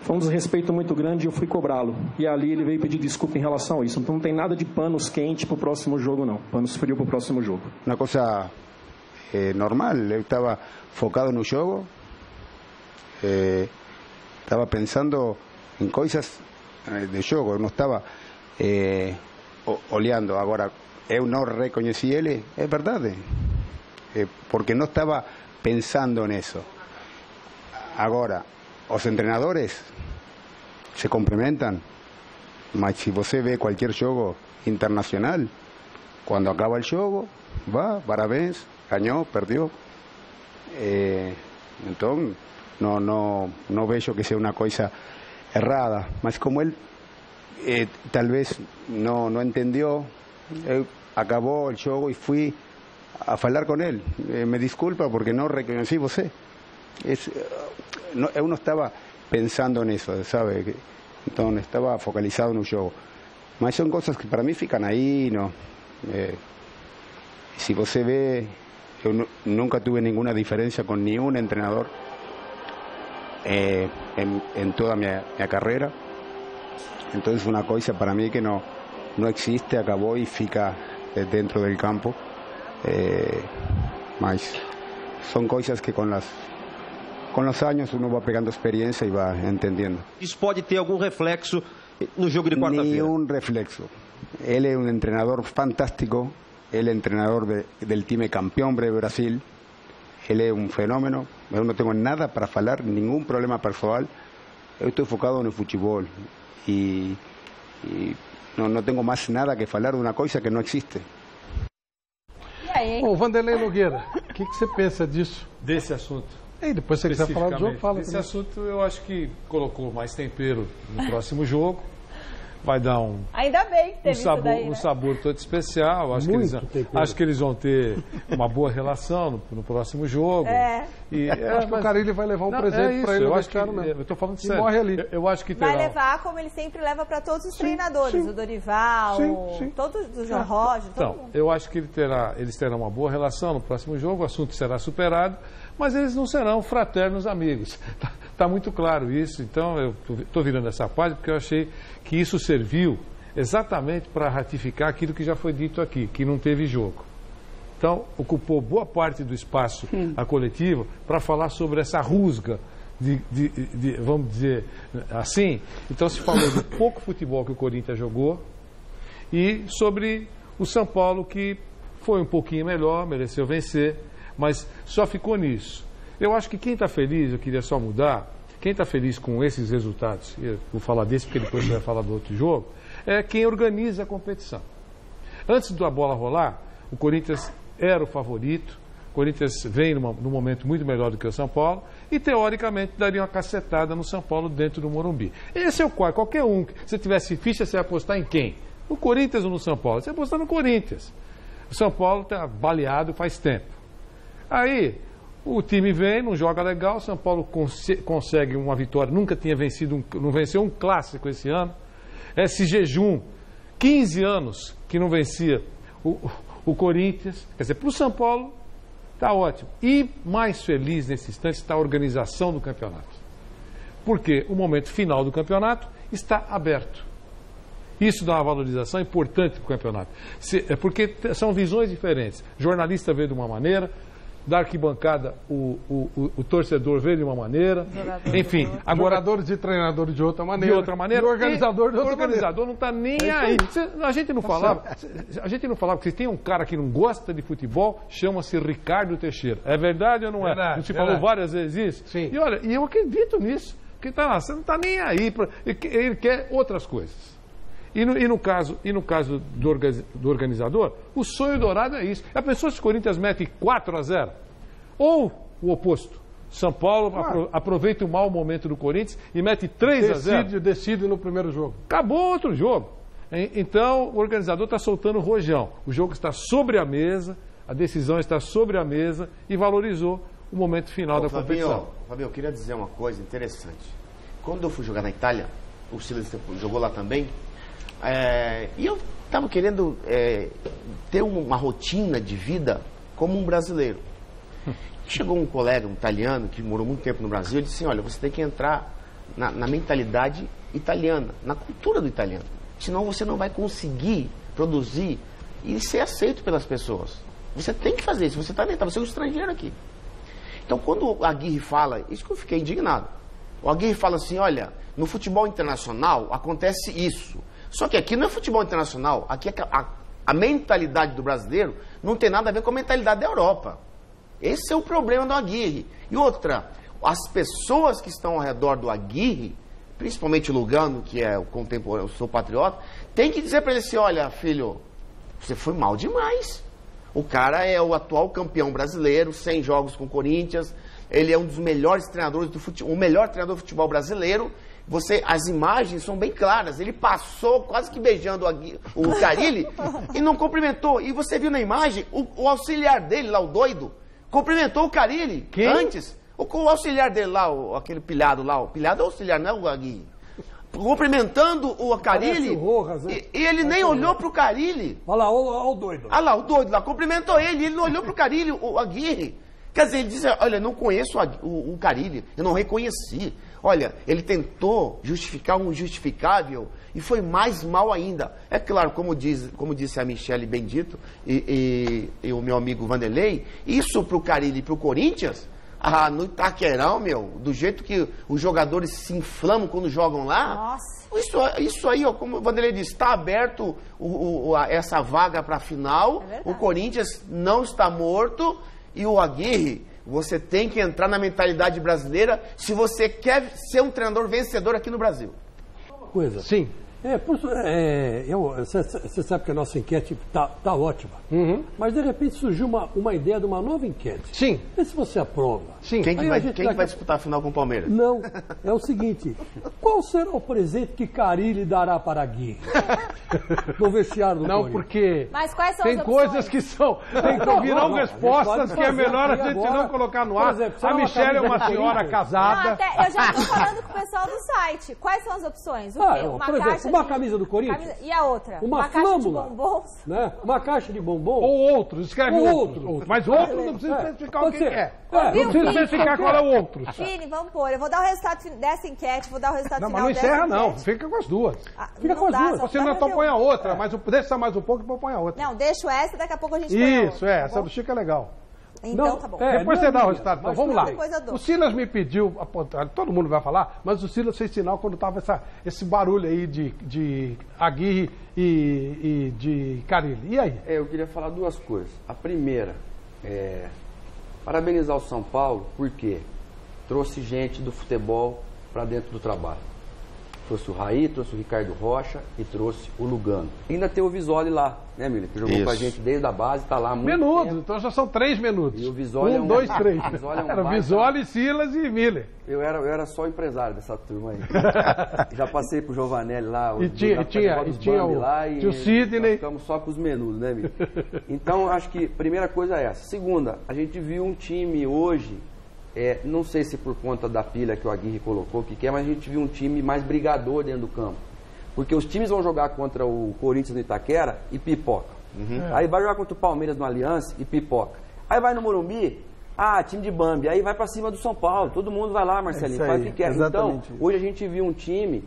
[SPEAKER 12] foi um desrespeito muito grande e eu fui cobrá-lo. E ali ele veio pedir desculpa em relação a isso. Então não tem nada de panos quentes pro próximo jogo, não. Panos frios pro próximo jogo.
[SPEAKER 8] Uma coisa normal, eu estava focado no jogo, estava pensando em coisas de jogo, eu não estava olhando. Agora, eu não reconheci ele, é verdade, porque não estava pensando nisso. Agora, os treinadores se complementam, mas se você vê qualquer jogo internacional, quando acaba o jogo, parabéns, ganhou, perdeu. Então, não vejo que seja uma coisa errada, mas como ele talvez não entendeu, acabou o jogo e fui a falar com ele. Me desculpa porque não reconheci você. Eu não estava pensando nisso, sabe? Então estava focalizado no jogo. Mas são coisas que para mim ficam aí. Se você vê, eu nunca tive nenhuma diferença com nenhum treinador em toda a minha carreira. Então é uma coisa para mim que não existe, acabou e fica dentro do campo. Mas são coisas que com os anos uno vai pegando experiência e vai entendendo.
[SPEAKER 18] Isso pode ter algum reflexo no jogo de quarta-feira?
[SPEAKER 8] Nenhum reflexo. Ele é um treinador fantástico. Ele é treinador do time campeão do Brasil. Ele é um fenômeno. Eu não tenho nada para falar, nenhum problema pessoal. Eu estou focado no futebol. E não tenho mais nada que falar de uma coisa que não existe.
[SPEAKER 1] Ô, Vanderlei Nogueira, o que você pensa disso?
[SPEAKER 19] Desse assunto?
[SPEAKER 1] E depois você quiser falar do jogo, fala.
[SPEAKER 19] Esse assunto eu acho que colocou mais tempero no próximo jogo. Vai dar
[SPEAKER 2] Ainda bem que teve isso daí, né?
[SPEAKER 19] Um sabor todo especial. Acho que eles vão ter uma boa relação no próximo jogo.
[SPEAKER 1] Acho que o Carille vai levar um presente para ele. Eu acho que
[SPEAKER 19] eu estou falando sério.
[SPEAKER 1] Morre ali.
[SPEAKER 19] Eu acho que terá...
[SPEAKER 2] Vai levar como ele sempre leva para todos os treinadores, o Dorival, todos o João Roger, todo mundo.
[SPEAKER 19] Eu acho que eles terão uma boa relação no próximo jogo, o assunto será superado, mas eles não serão fraternos amigos. Está muito claro isso, então eu estou virando essa página porque eu achei que isso serviu exatamente para ratificar aquilo que já foi dito aqui, que não teve jogo. Então, ocupou boa parte do espaço a coletiva para falar sobre essa rusga, vamos dizer assim. Então, se falou do pouco futebol que o Corinthians jogou e sobre o São Paulo, que foi um pouquinho melhor, mereceu vencer, mas só ficou nisso. Eu acho que quem está feliz, eu queria só mudar, quem está feliz com esses resultados, eu vou falar desse porque depois você vai falar do outro jogo, é quem organiza a competição. Antes da bola rolar, o Corinthians era o favorito, o Corinthians vem num momento muito melhor do que o São Paulo e, teoricamente, daria uma cacetada no São Paulo dentro do Morumbi. Esse é o qual, qualquer um, se tivesse ficha, você ia apostar em quem? No Corinthians ou no São Paulo? Você ia apostar no Corinthians. O São Paulo está baleado faz tempo. Aí, o time vem, não joga legal, o São Paulo consegue uma vitória, nunca tinha vencido, não venceu um clássico esse ano. Esse jejum, 15 anos que não vencia o Corinthians, quer dizer, para o São Paulo está ótimo. E mais feliz nesse instante está a organização do campeonato. Porque o momento final do campeonato está aberto. Isso dá uma valorização importante para o campeonato. Porque são visões diferentes. O jornalista vê de uma maneira, da arquibancada o torcedor vê de uma maneira, enfim. Agora,
[SPEAKER 1] jogadores e treinadores de outra maneira.
[SPEAKER 19] De outra maneira.
[SPEAKER 1] E o organizador de outra maneira.
[SPEAKER 19] O organizador não está nem aí. A gente não falava, porque tem um cara que não gosta de futebol, chama-se Ricardo Teixeira. É verdade ou não é? A gente falou várias vezes isso.
[SPEAKER 1] Sim.
[SPEAKER 19] E olha, eu acredito nisso. Porque você não está nem aí. Ele quer outras coisas. E no caso do organizador, o sonho dourado é isso. A pessoa se o Corinthians mete 4-0, ou o oposto. São Paulo aproveita o mau momento do Corinthians e mete 3-0.
[SPEAKER 1] Decide no primeiro jogo.
[SPEAKER 19] Acabou outro jogo. Então, o organizador está soltando o rojão. O jogo está sobre a mesa, a decisão está sobre a mesa e valorizou o momento final da competição.
[SPEAKER 5] Fabinho, eu queria dizer uma coisa interessante. Quando eu fui jogar na Itália, o Silas jogou lá também, e eu estava querendo ter uma rotina de vida como um brasileiro. Chegou um colega, um italiano, que morou muito tempo no Brasil, e disse assim, olha, você tem que entrar na mentalidade italiana, na cultura do italiano. Senão você não vai conseguir produzir e ser aceito pelas pessoas. Você tem que fazer isso, você é um estrangeiro aqui. Então, quando o Aguirre fala, isso que eu fiquei indignado. O Aguirre fala assim, olha, no futebol internacional acontece isso. Só que aqui não é futebol internacional, aqui a mentalidade do brasileiro não tem nada a ver com a mentalidade da Europa. Esse é o problema do Aguirre. E outra, as pessoas que estão ao redor do Aguirre, principalmente o Lugano, que é o contemporâneo, o seu patriota, tem que dizer para ele assim, olha, filho, você foi mal demais. O cara é o atual campeão brasileiro, 100 jogos com o Corinthians, ele é um dos melhores treinadores do futebol, o melhor treinador do futebol brasileiro. As imagens são bem claras, ele passou quase que beijando o Carille e não cumprimentou. E você viu na imagem, o auxiliar dele lá, o doido, cumprimentou o Carille antes. O auxiliar dele lá, aquele pilhado lá, o pilhado é o auxiliar, não é o Aguirre. Cumprimentando o Carille, e ele nem olhou pro Carille.
[SPEAKER 6] Olha lá, olha o doido.
[SPEAKER 5] Olha lá, o doido lá, cumprimentou ele não olhou pro Carille, o Aguirre. Quer dizer, ele disse, olha, eu não conheço o Carille, eu não reconheci. Olha, ele tentou justificar o injustificável e foi mais mal ainda. É claro, como disse a Michele Bendito e o meu amigo Vanderlei, isso pro Carille e pro Corinthians... no Itaquerão, do jeito que os jogadores se inflamam quando jogam lá. Nossa. Isso aí, ó, como o Vanderlei disse, está aberto essa vaga para a final. O Corinthians não está morto. E o Aguirre, você tem que entrar na mentalidade brasileira se você quer ser um treinador vencedor aqui no Brasil.
[SPEAKER 6] Coisa.
[SPEAKER 1] Sim.
[SPEAKER 6] Você sabe que a nossa enquete tá ótima. Mas de repente surgiu uma ideia de uma nova enquete.
[SPEAKER 1] Sim.
[SPEAKER 6] Vê se você aprova.
[SPEAKER 5] Sim. Quem vai disputar a final com o Palmeiras?
[SPEAKER 6] Não, é o seguinte. Qual será o presente que Carille dará para Aguirre? No vestiário do
[SPEAKER 1] Não, porque
[SPEAKER 2] Mas quais são
[SPEAKER 1] tem
[SPEAKER 2] as
[SPEAKER 1] coisas que virão respostas que é melhor a gente
[SPEAKER 6] agora,
[SPEAKER 1] não colocar no ar.
[SPEAKER 6] exemplo,
[SPEAKER 1] A Michele é uma senhora casada.
[SPEAKER 2] Eu já estou falando com o pessoal do site. Quais são as opções? O quê?
[SPEAKER 6] Por exemplo, uma camisa do Corinthians.
[SPEAKER 2] E a outra?
[SPEAKER 6] Uma
[SPEAKER 2] caixa de
[SPEAKER 6] flâmula,
[SPEAKER 2] bombons?
[SPEAKER 6] né? Uma caixa de bombom.
[SPEAKER 1] Ou outros, escreve outros. Mas outro não precisa especificar o que é. Não precisa especificar qual é o outro.
[SPEAKER 2] Fini, vamos pôr. Eu vou dar o resultado dessa enquete, vou dar o resultado final
[SPEAKER 1] mas não encerra
[SPEAKER 2] dessa
[SPEAKER 1] não.
[SPEAKER 2] enquete.
[SPEAKER 1] Fica com as duas.
[SPEAKER 6] Fica com as duas.
[SPEAKER 1] Você não então põe a outra, mas deixa mais um pouco e depois põe a outra.
[SPEAKER 2] Não, deixo essa, daqui a pouco a gente põe a outra.
[SPEAKER 1] Isso, essa do Chico é legal.
[SPEAKER 2] Então tá bom.
[SPEAKER 1] Depois você dá o resultado. Então, vamos lá.
[SPEAKER 2] Depois eu dou.
[SPEAKER 1] O Silas me pediu, todo mundo vai falar, mas o Silas fez sinal quando estava esse barulho aí de Aguirre e de Carille. E aí?
[SPEAKER 16] Eu queria falar duas coisas. A primeira, parabenizar o São Paulo, porque trouxe gente do futebol para dentro do trabalho. Trouxe o Raí, trouxe o Ricardo Rocha e trouxe o Lugano. Ainda tem o Visoli lá, né, Miller? Que jogou com a gente desde a base, tá lá há muito tempo.
[SPEAKER 1] Então já são 3 minutos.
[SPEAKER 16] E o Visoli é
[SPEAKER 1] 2, 3.
[SPEAKER 16] Era
[SPEAKER 1] Visoli, Silas e Miller.
[SPEAKER 16] Eu era só empresário dessa turma aí. Já passei pro Giovanelli lá.
[SPEAKER 1] Tinha o Sidney.
[SPEAKER 16] Ficamos só com os menudos, né, Miller? Então, acho que a primeira coisa é essa. Segunda, a gente viu um time hoje... não sei se por conta da pilha que o Aguirre colocou, mas a gente viu um time mais brigador dentro do campo. Porque os times vão jogar contra o Corinthians no Itaquera e pipoca. Aí vai jogar contra o Palmeiras no Aliança e pipoca. Aí vai no Morumbi, time de Bambi. Aí vai pra cima do São Paulo. Todo mundo vai lá, Marcelinho, faz o que quer. Então, hoje a gente viu um time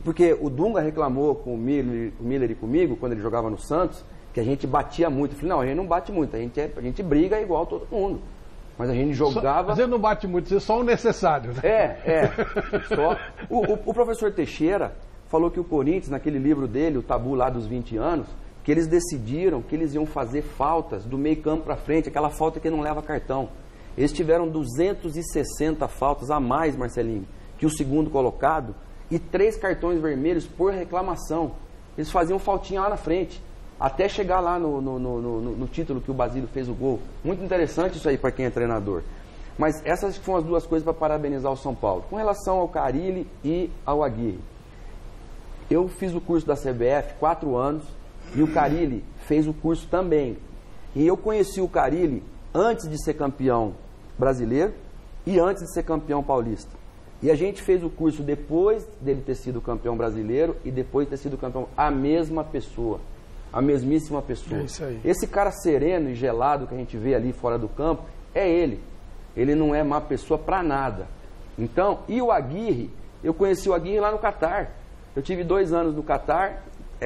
[SPEAKER 16] porque o Dunga reclamou com o Miller e comigo, quando ele jogava no Santos, que a gente batia muito. Eu falei, não, a gente não bate muito, a gente briga igual todo mundo. Mas a gente jogava...
[SPEAKER 1] Você não bate muito, você é só o necessário, né?
[SPEAKER 16] Só. O professor Teixeira falou que o Corinthians, naquele livro dele, o Tabu lá dos 20 anos, que eles decidiram que eles iam fazer faltas do meio campo para frente, aquela falta que não leva cartão. Eles tiveram 260 faltas a mais, Marcelinho, que o segundo colocado, e 3 cartões vermelhos por reclamação. Eles faziam faltinha lá na frente. Até chegar lá no título que o Basílio fez o gol. Muito interessante isso aí para quem é treinador. Mas essas foram as duas coisas para parabenizar o São Paulo. Com relação ao Carille e ao Aguirre. Eu fiz o curso da CBF 4 anos e o Carille fez o curso também. E eu conheci o Carille antes de ser campeão brasileiro e antes de ser campeão paulista. E a gente fez o curso depois dele ter sido campeão brasileiro e depois de ter sido campeão. A mesma pessoa. A mesmíssima pessoa.
[SPEAKER 17] É isso aí.
[SPEAKER 16] Esse cara sereno e gelado que a gente vê ali fora do campo, é ele. Ele não é má pessoa pra nada. Então, e o Aguirre, eu conheci o Aguirre lá no Catar. Eu tive 2 anos no Catar,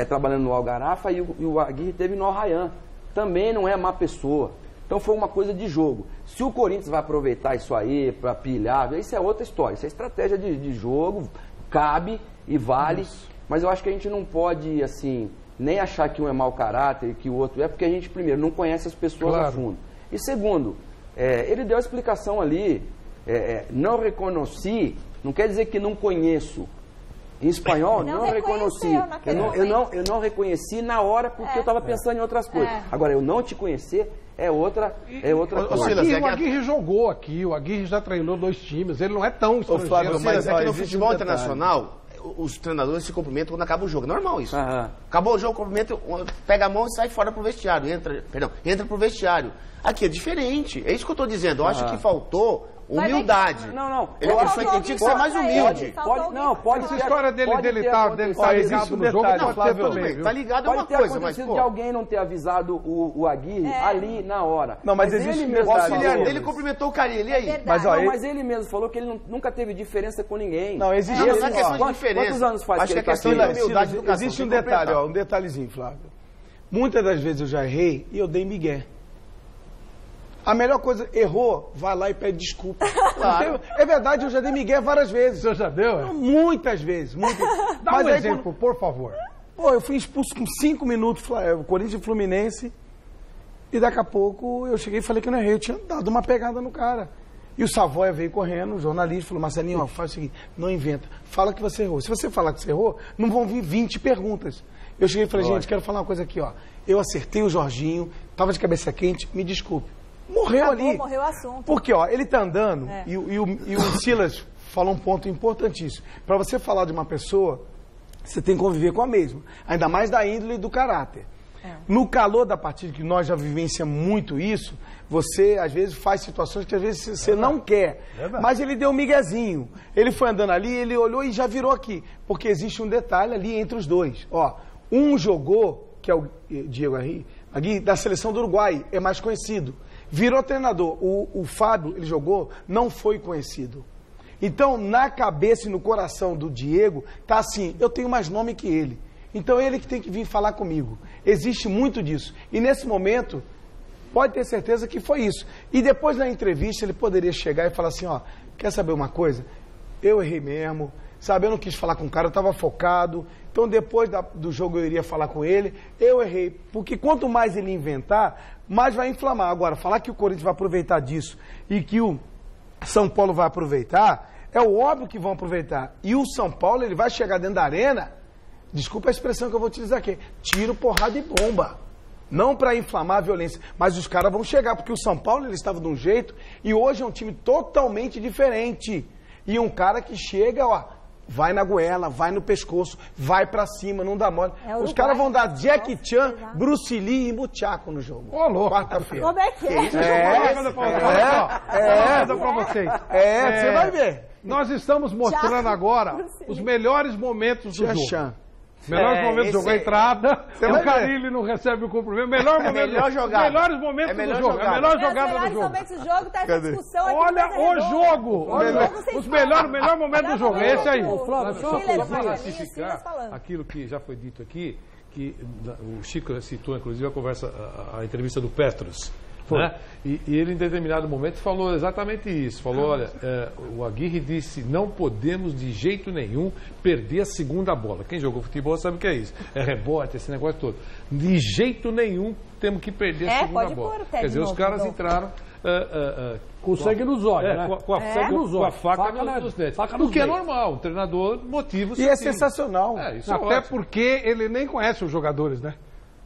[SPEAKER 16] trabalhando no Algarafa, e o Aguirre teve no Al-Rayyan. Também não é má pessoa. Então foi uma coisa de jogo. Se o Corinthians vai aproveitar isso aí para pilhar, isso é outra história. Isso é estratégia de jogo, cabe e vale. Isso. Mas eu acho que a gente não pode, assim, nem achar que um é mau caráter e que o outro é, porque a gente, primeiro, não conhece as pessoas a fundo. E segundo, ele deu a explicação ali, não reconheci, não quer dizer que não conheço. Em espanhol, não reconheci. Eu não reconheci na hora porque eu estava pensando em outras coisas. Agora, eu não te conhecer é outra coisa.
[SPEAKER 1] O Aguirre jogou aqui, o Aguirre já treinou 2 times, ele não é tão estrangeiro.
[SPEAKER 5] Flávio, mas aqui no futebol internacional, os treinadores se cumprimentam quando acaba o jogo. É normal isso. Acabou o jogo, cumprimenta, pega a mão e sai fora pro vestiário. Entra pro vestiário. Aqui é diferente. É isso que eu estou dizendo. Eu acho que faltou humildade.
[SPEAKER 16] Não.
[SPEAKER 5] Ele tinha que ser mais humilde.
[SPEAKER 16] Pode
[SPEAKER 1] essa história dele estar ligado no jogo,
[SPEAKER 5] não, Flávio, também. Tá ligado é uma coisa, mas
[SPEAKER 16] de alguém não ter avisado o Aguirre ali na hora.
[SPEAKER 17] Não, mas existe
[SPEAKER 5] o auxiliar dele cumprimentou o Carille, e aí?
[SPEAKER 16] Mas ele mesmo falou que ele nunca teve diferença com ninguém.
[SPEAKER 17] Não, existe
[SPEAKER 5] uma questão de diferença.
[SPEAKER 16] Quantos anos faz
[SPEAKER 5] que ele
[SPEAKER 16] tá
[SPEAKER 5] aqui? Humildade,
[SPEAKER 17] existe um detalhe, um detalhezinho, Flávio. Muitas das vezes eu já errei e eu dei migué. A melhor coisa, errou, vai lá e pede desculpa. Claro. É verdade, eu já dei migué várias vezes.
[SPEAKER 1] Você já deu?
[SPEAKER 17] Muitas vezes.
[SPEAKER 1] Dá um exemplo, por favor.
[SPEAKER 17] Pô, eu fui expulso com 5 minutos, Corinthians e Fluminense, e daqui a pouco eu cheguei e falei que eu não errei, eu tinha dado uma pegada no cara. E o Savoia veio correndo, o jornalista falou, Marcelinho, faz o seguinte, não inventa, fala que você errou. Se você falar que você errou, não vão vir 20 perguntas. Eu cheguei e falei, gente, quero falar uma coisa aqui, ó. Eu acertei o Jorginho, tava de cabeça quente, me desculpe. Morreu ali.
[SPEAKER 2] Morreu o assunto.
[SPEAKER 17] Porque, ó, ele tá andando e o Silas falou um ponto importantíssimo. Para você falar de uma pessoa, você tem que conviver com a mesma. Ainda mais da índole e do caráter. No calor da partida, que nós já vivenciamos muito isso, você, às vezes, faz situações que, às vezes, você não quer. Mas ele deu um miguezinho. Ele foi andando ali, ele olhou e já virou aqui. Porque existe um detalhe ali entre os dois. Ó, um jogou, que é o Diego Aguirre, da seleção do Uruguai, é mais conhecido. Virou treinador. O Fábio, ele jogou, não foi conhecido. Então, na cabeça e no coração do Diego, tá assim, eu tenho mais nome que ele. Então, ele que tem que vir falar comigo. Existe muito disso. E nesse momento, pode ter certeza que foi isso. E depois na entrevista, ele poderia chegar e falar assim, ó, quer saber uma coisa? Eu errei mesmo, sabe, eu não quis falar com o cara, eu estava focado. Então, depois do jogo, eu iria falar com ele. Eu errei, porque quanto mais ele inventar, mais vai inflamar. Agora, falar que o Corinthians vai aproveitar disso e que o São Paulo vai aproveitar, é o óbvio que vão aproveitar. E o São Paulo, ele vai chegar dentro da arena, desculpa a expressão que eu vou utilizar aqui, tiro, porrada e bomba. Não para inflamar a violência, mas os caras vão chegar, porque o São Paulo, ele estava de um jeito, e hoje é um time totalmente diferente. E um cara que chega, ó, vai na goela, vai no pescoço, vai pra cima, não dá mole. Os caras vão dar Jack Chan, Bruce Lee e Buchaco no jogo.
[SPEAKER 1] Ô, louco.
[SPEAKER 17] Quarta-feira.
[SPEAKER 2] Como é que é?
[SPEAKER 1] Pra vocês.
[SPEAKER 17] Você vai ver.
[SPEAKER 1] Nós estamos mostrando agora os melhores momentos do jogo. Melhores momentos do jogo, a entrada, o Carille não recebe o cumprimento. Melhor momento.
[SPEAKER 5] Melhor jogada.
[SPEAKER 1] Melhores momentos do jogo. A melhor jogada do jogo.
[SPEAKER 2] Melhores momentos do jogo, tá essa discussão aqui.
[SPEAKER 1] Olha o jogo. Os melhor momento do jogo. É esse aí.
[SPEAKER 19] Só para classificar aquilo que já foi dito aqui, que o Chico citou, inclusive, a entrevista do Petros. Né? E ele, em determinado momento, falou exatamente isso. Falou, olha, o Aguirre disse, não podemos de jeito nenhum perder a segunda bola. Quem jogou futebol sabe o que é isso. É rebote, esse negócio todo. De jeito nenhum temos que perder a segunda bola. Quer dizer, os caras entraram...
[SPEAKER 6] com sangue nos olhos, né?
[SPEAKER 19] Com a faca nos dentes. O que é normal, o treinador motiva o
[SPEAKER 17] E é sensacional.
[SPEAKER 1] Até porque ele nem conhece os jogadores, né?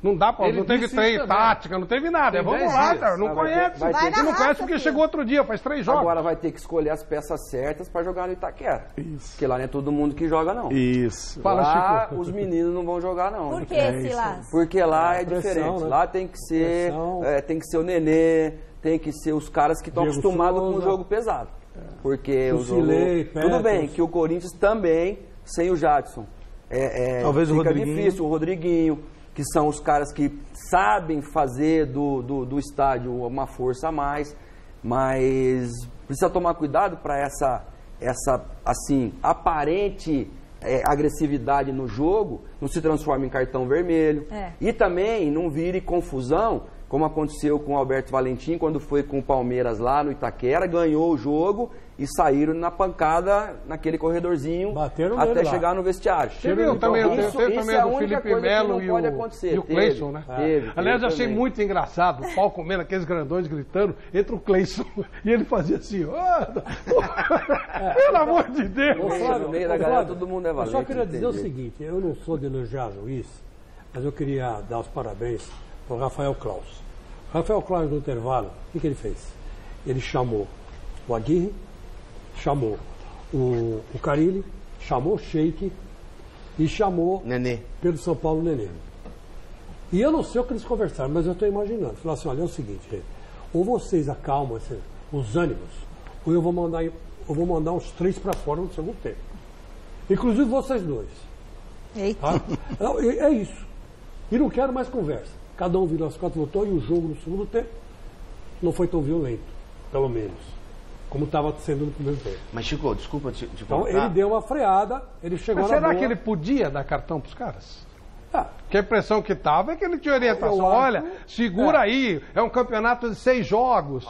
[SPEAKER 1] Não dá pra... Não teve treino, tática, não teve nada. Vamos lá, cara. Não conhece. Não conhece porque chegou outro dia, faz 3 jogos.
[SPEAKER 16] Agora vai ter que escolher as peças certas pra jogar no Itaquera. Isso. Porque lá não é todo mundo que joga, não.
[SPEAKER 17] Isso.
[SPEAKER 16] Lá os meninos não vão jogar, não.
[SPEAKER 2] Por que, Silas?
[SPEAKER 16] Porque lá é diferente. Né? Lá tem que ser o Nenê, tem que ser os caras que estão acostumados com o jogo pesado. Porque o jogo... Tudo bem que o Corinthians também, sem o Jadson,
[SPEAKER 17] talvez
[SPEAKER 16] fica difícil. O Rodriguinho, que são os caras que sabem fazer do estádio uma força a mais, mas precisa tomar cuidado para essa assim, aparente agressividade no jogo não se transforme em cartão vermelho. E também não vire confusão, como aconteceu com o Alberto Valentim, quando foi com o Palmeiras lá no Itaquera, ganhou o jogo e saíram na pancada, naquele corredorzinho, até chegar no vestiário.
[SPEAKER 1] Teve também do Felipe Melo e o Cleison, né? Aliás, eu achei muito engraçado o pau comendo aqueles grandões gritando, entra o Cleison e ele fazia assim, pelo amor de Deus.
[SPEAKER 16] No meio da galera, todo mundo é valente.
[SPEAKER 6] Eu só queria dizer o seguinte, eu não sou de elogiar juiz, mas eu queria dar os parabéns para o Rafael Claus. Rafael Claus, no intervalo, o que ele fez? Ele chamou o Aguirre, chamou o Carille, chamou o Sheik e chamou
[SPEAKER 5] Nenê.
[SPEAKER 6] Pedro São Paulo Nenê. E eu não sei o que eles conversaram, mas eu estou imaginando. Falaram assim, olha, é o seguinte, gente, ou vocês acalmam os ânimos, ou eu vou mandar uns 3 para fora no segundo tempo. Inclusive vocês dois.
[SPEAKER 2] Eita.
[SPEAKER 6] Tá? É isso. E não quero mais conversa. Cada um virou as 4, votou, e o jogo no segundo tempo não foi tão violento, pelo menos, como estava sendo no primeiro tempo.
[SPEAKER 5] Mas, Chico, desculpa te
[SPEAKER 6] Então, ele deu uma freada, ele chegou
[SPEAKER 1] na boa. Mas será que ele podia dar cartão para os caras? Porque a impressão que estava é que ele tinha orientação. Olha, segura aí, é um campeonato de 6 jogos.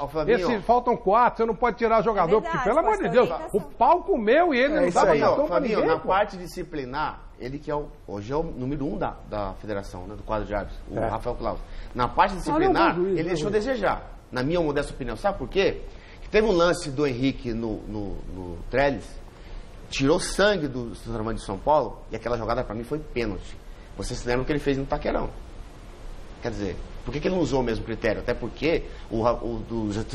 [SPEAKER 1] Faltam 4, você não pode tirar jogador, porque, pelo amor de Deus, o pau comeu e ele não dava cartão para ninguém.
[SPEAKER 5] Na parte disciplinar, ele que hoje é o número 1 da federação, né, do quadro de árbitros, o Rafael Claus. Na parte disciplinar, ele deixou a desejar, na minha modesta opinião. Sabe por quê? Teve um lance do Henrique no Trellis, tirou sangue do centroavante de São Paulo, e aquela jogada para mim foi pênalti. Vocês se lembram que ele fez no Taquerão. Quer dizer, por que ele não usou o mesmo critério? Até porque o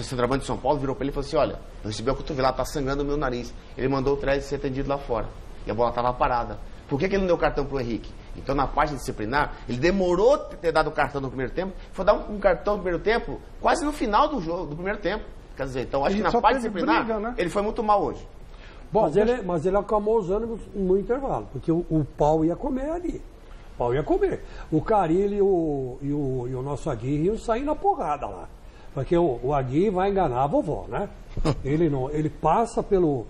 [SPEAKER 5] centroavante de São Paulo virou para ele e falou assim, olha, eu recebi a cotovelada, tá sangrando o meu nariz. Ele mandou o Trellis ser atendido lá fora. E a bola estava parada. Por que ele não deu cartão pro Henrique? Então, na parte disciplinar, ele demorou a ter dado o cartão no primeiro tempo, foi dar um cartão no primeiro tempo, quase no final do jogo, do primeiro tempo. Quer dizer, então acho que na parte disciplinar, né? Ele foi muito mal hoje.
[SPEAKER 6] Bom, mas ele acalmou os ânimos no intervalo, porque o pau ia comer ali. O pau ia comer. O Carille e o nosso Aguirre iam sair na porrada lá. Porque o Aguirre vai enganar a vovó, né? Ele passa pelo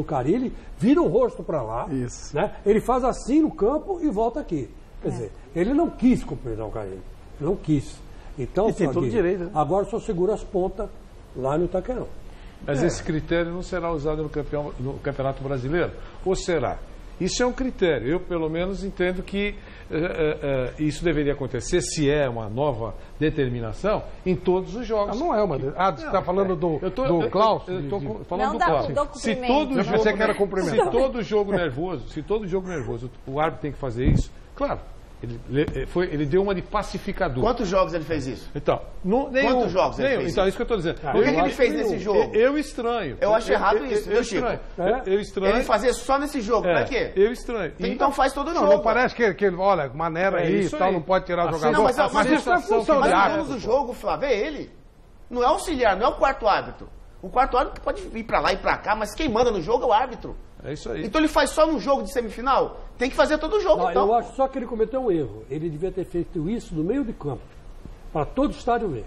[SPEAKER 6] Carille, vira o rosto para lá, né? Ele faz assim no campo e volta aqui. Quer dizer, ele não quis cumprimentar o Carille. Ele não quis. Então,
[SPEAKER 17] tem todo direito, né?
[SPEAKER 6] Agora só segura as pontas lá no Itaquerão.
[SPEAKER 19] Mas esse critério não será usado no Campeonato Brasileiro? Ou será? Isso é um critério. Eu, pelo menos, entendo que isso deveria acontecer, se é uma nova determinação, em todos os jogos.
[SPEAKER 1] Não é uma... você está falando do Klaus?
[SPEAKER 19] Eu estou falando do Klaus. Se todo jogo nervoso, o árbitro tem que fazer isso, claro. Ele deu uma de pacificador.
[SPEAKER 5] Quantos jogos ele fez isso?
[SPEAKER 19] Então,
[SPEAKER 5] quantos jogos ele fez
[SPEAKER 19] então, isso que eu estou dizendo.
[SPEAKER 5] Por que ele fez nesse jogo?
[SPEAKER 19] Eu estranho.
[SPEAKER 5] Eu acho errado isso, viu, Chico?
[SPEAKER 19] Eu estranho.
[SPEAKER 5] Ele fazer só nesse jogo, pra quê?
[SPEAKER 19] Eu estranho.
[SPEAKER 5] Então faz todo jogo.
[SPEAKER 1] Não parece que ele, olha, maneira aí e tal, não pode tirar jogador.
[SPEAKER 5] Não, mas isso é função de árbitro. Mas o jogo, Flávio, é ele. Não é auxiliar, não é o quarto árbitro. O quarto árbitro pode ir pra lá e pra cá, mas quem manda no jogo é o árbitro.
[SPEAKER 19] É isso aí.
[SPEAKER 5] Então ele faz só no jogo de semifinal? Tem que fazer todo o jogo, então.
[SPEAKER 6] Eu acho só que ele cometeu um erro. Ele devia ter feito isso no meio de campo, para todo o estádio ver.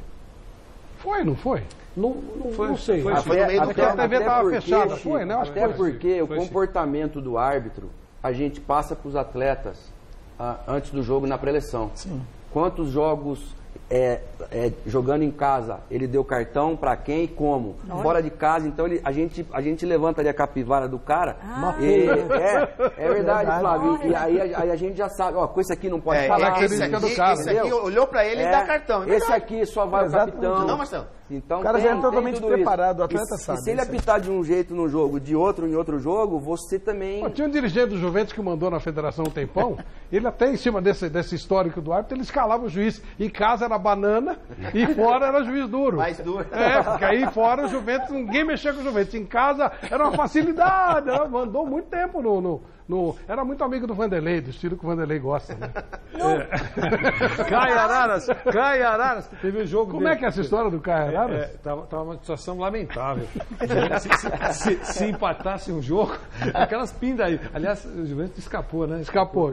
[SPEAKER 1] Foi, não foi?
[SPEAKER 6] Não sei.
[SPEAKER 16] Foi
[SPEAKER 1] no meio do campo. A TV estava fechada, foi, né?
[SPEAKER 16] Até porque o comportamento do árbitro, a gente passa para os atletas antes do jogo na pré-eleção. Quantos jogos... jogando em casa, ele deu cartão para quem e como. Fora de casa, então a gente levanta ali a capivara do cara É verdade, Flávio. E aí a gente já sabe, ó, com esse aqui não pode falar.
[SPEAKER 5] Esse aqui olhou pra ele e dá cartão.
[SPEAKER 16] Esse aqui só vai o capitão.
[SPEAKER 5] Não, Marcelo.
[SPEAKER 16] Então,
[SPEAKER 17] o cara já é totalmente preparado, o atleta sabe.
[SPEAKER 16] E se ele apitar de um jeito num jogo, de outro em outro jogo, você também...
[SPEAKER 1] Tinha um dirigente do Juventus que mandou na federação um tempão, ele até em cima desse histórico do árbitro, ele escalava o juiz. Em casa era banana e fora era juiz duro.
[SPEAKER 5] Mais duro.
[SPEAKER 1] Porque aí fora o Juventus, ninguém mexia com o Juventus. Em casa era uma facilidade, mandou muito tempo era muito amigo do Vanderlei, do estilo que o Vanderlei gosta, né?
[SPEAKER 19] Caio Araras, teve um jogo.
[SPEAKER 1] Como é que é essa história do Caio Araras?
[SPEAKER 19] Tava uma situação lamentável. Se empatasse um jogo, aquelas pindas aí. Aliás, o Juventus escapou, né?
[SPEAKER 1] Escapou.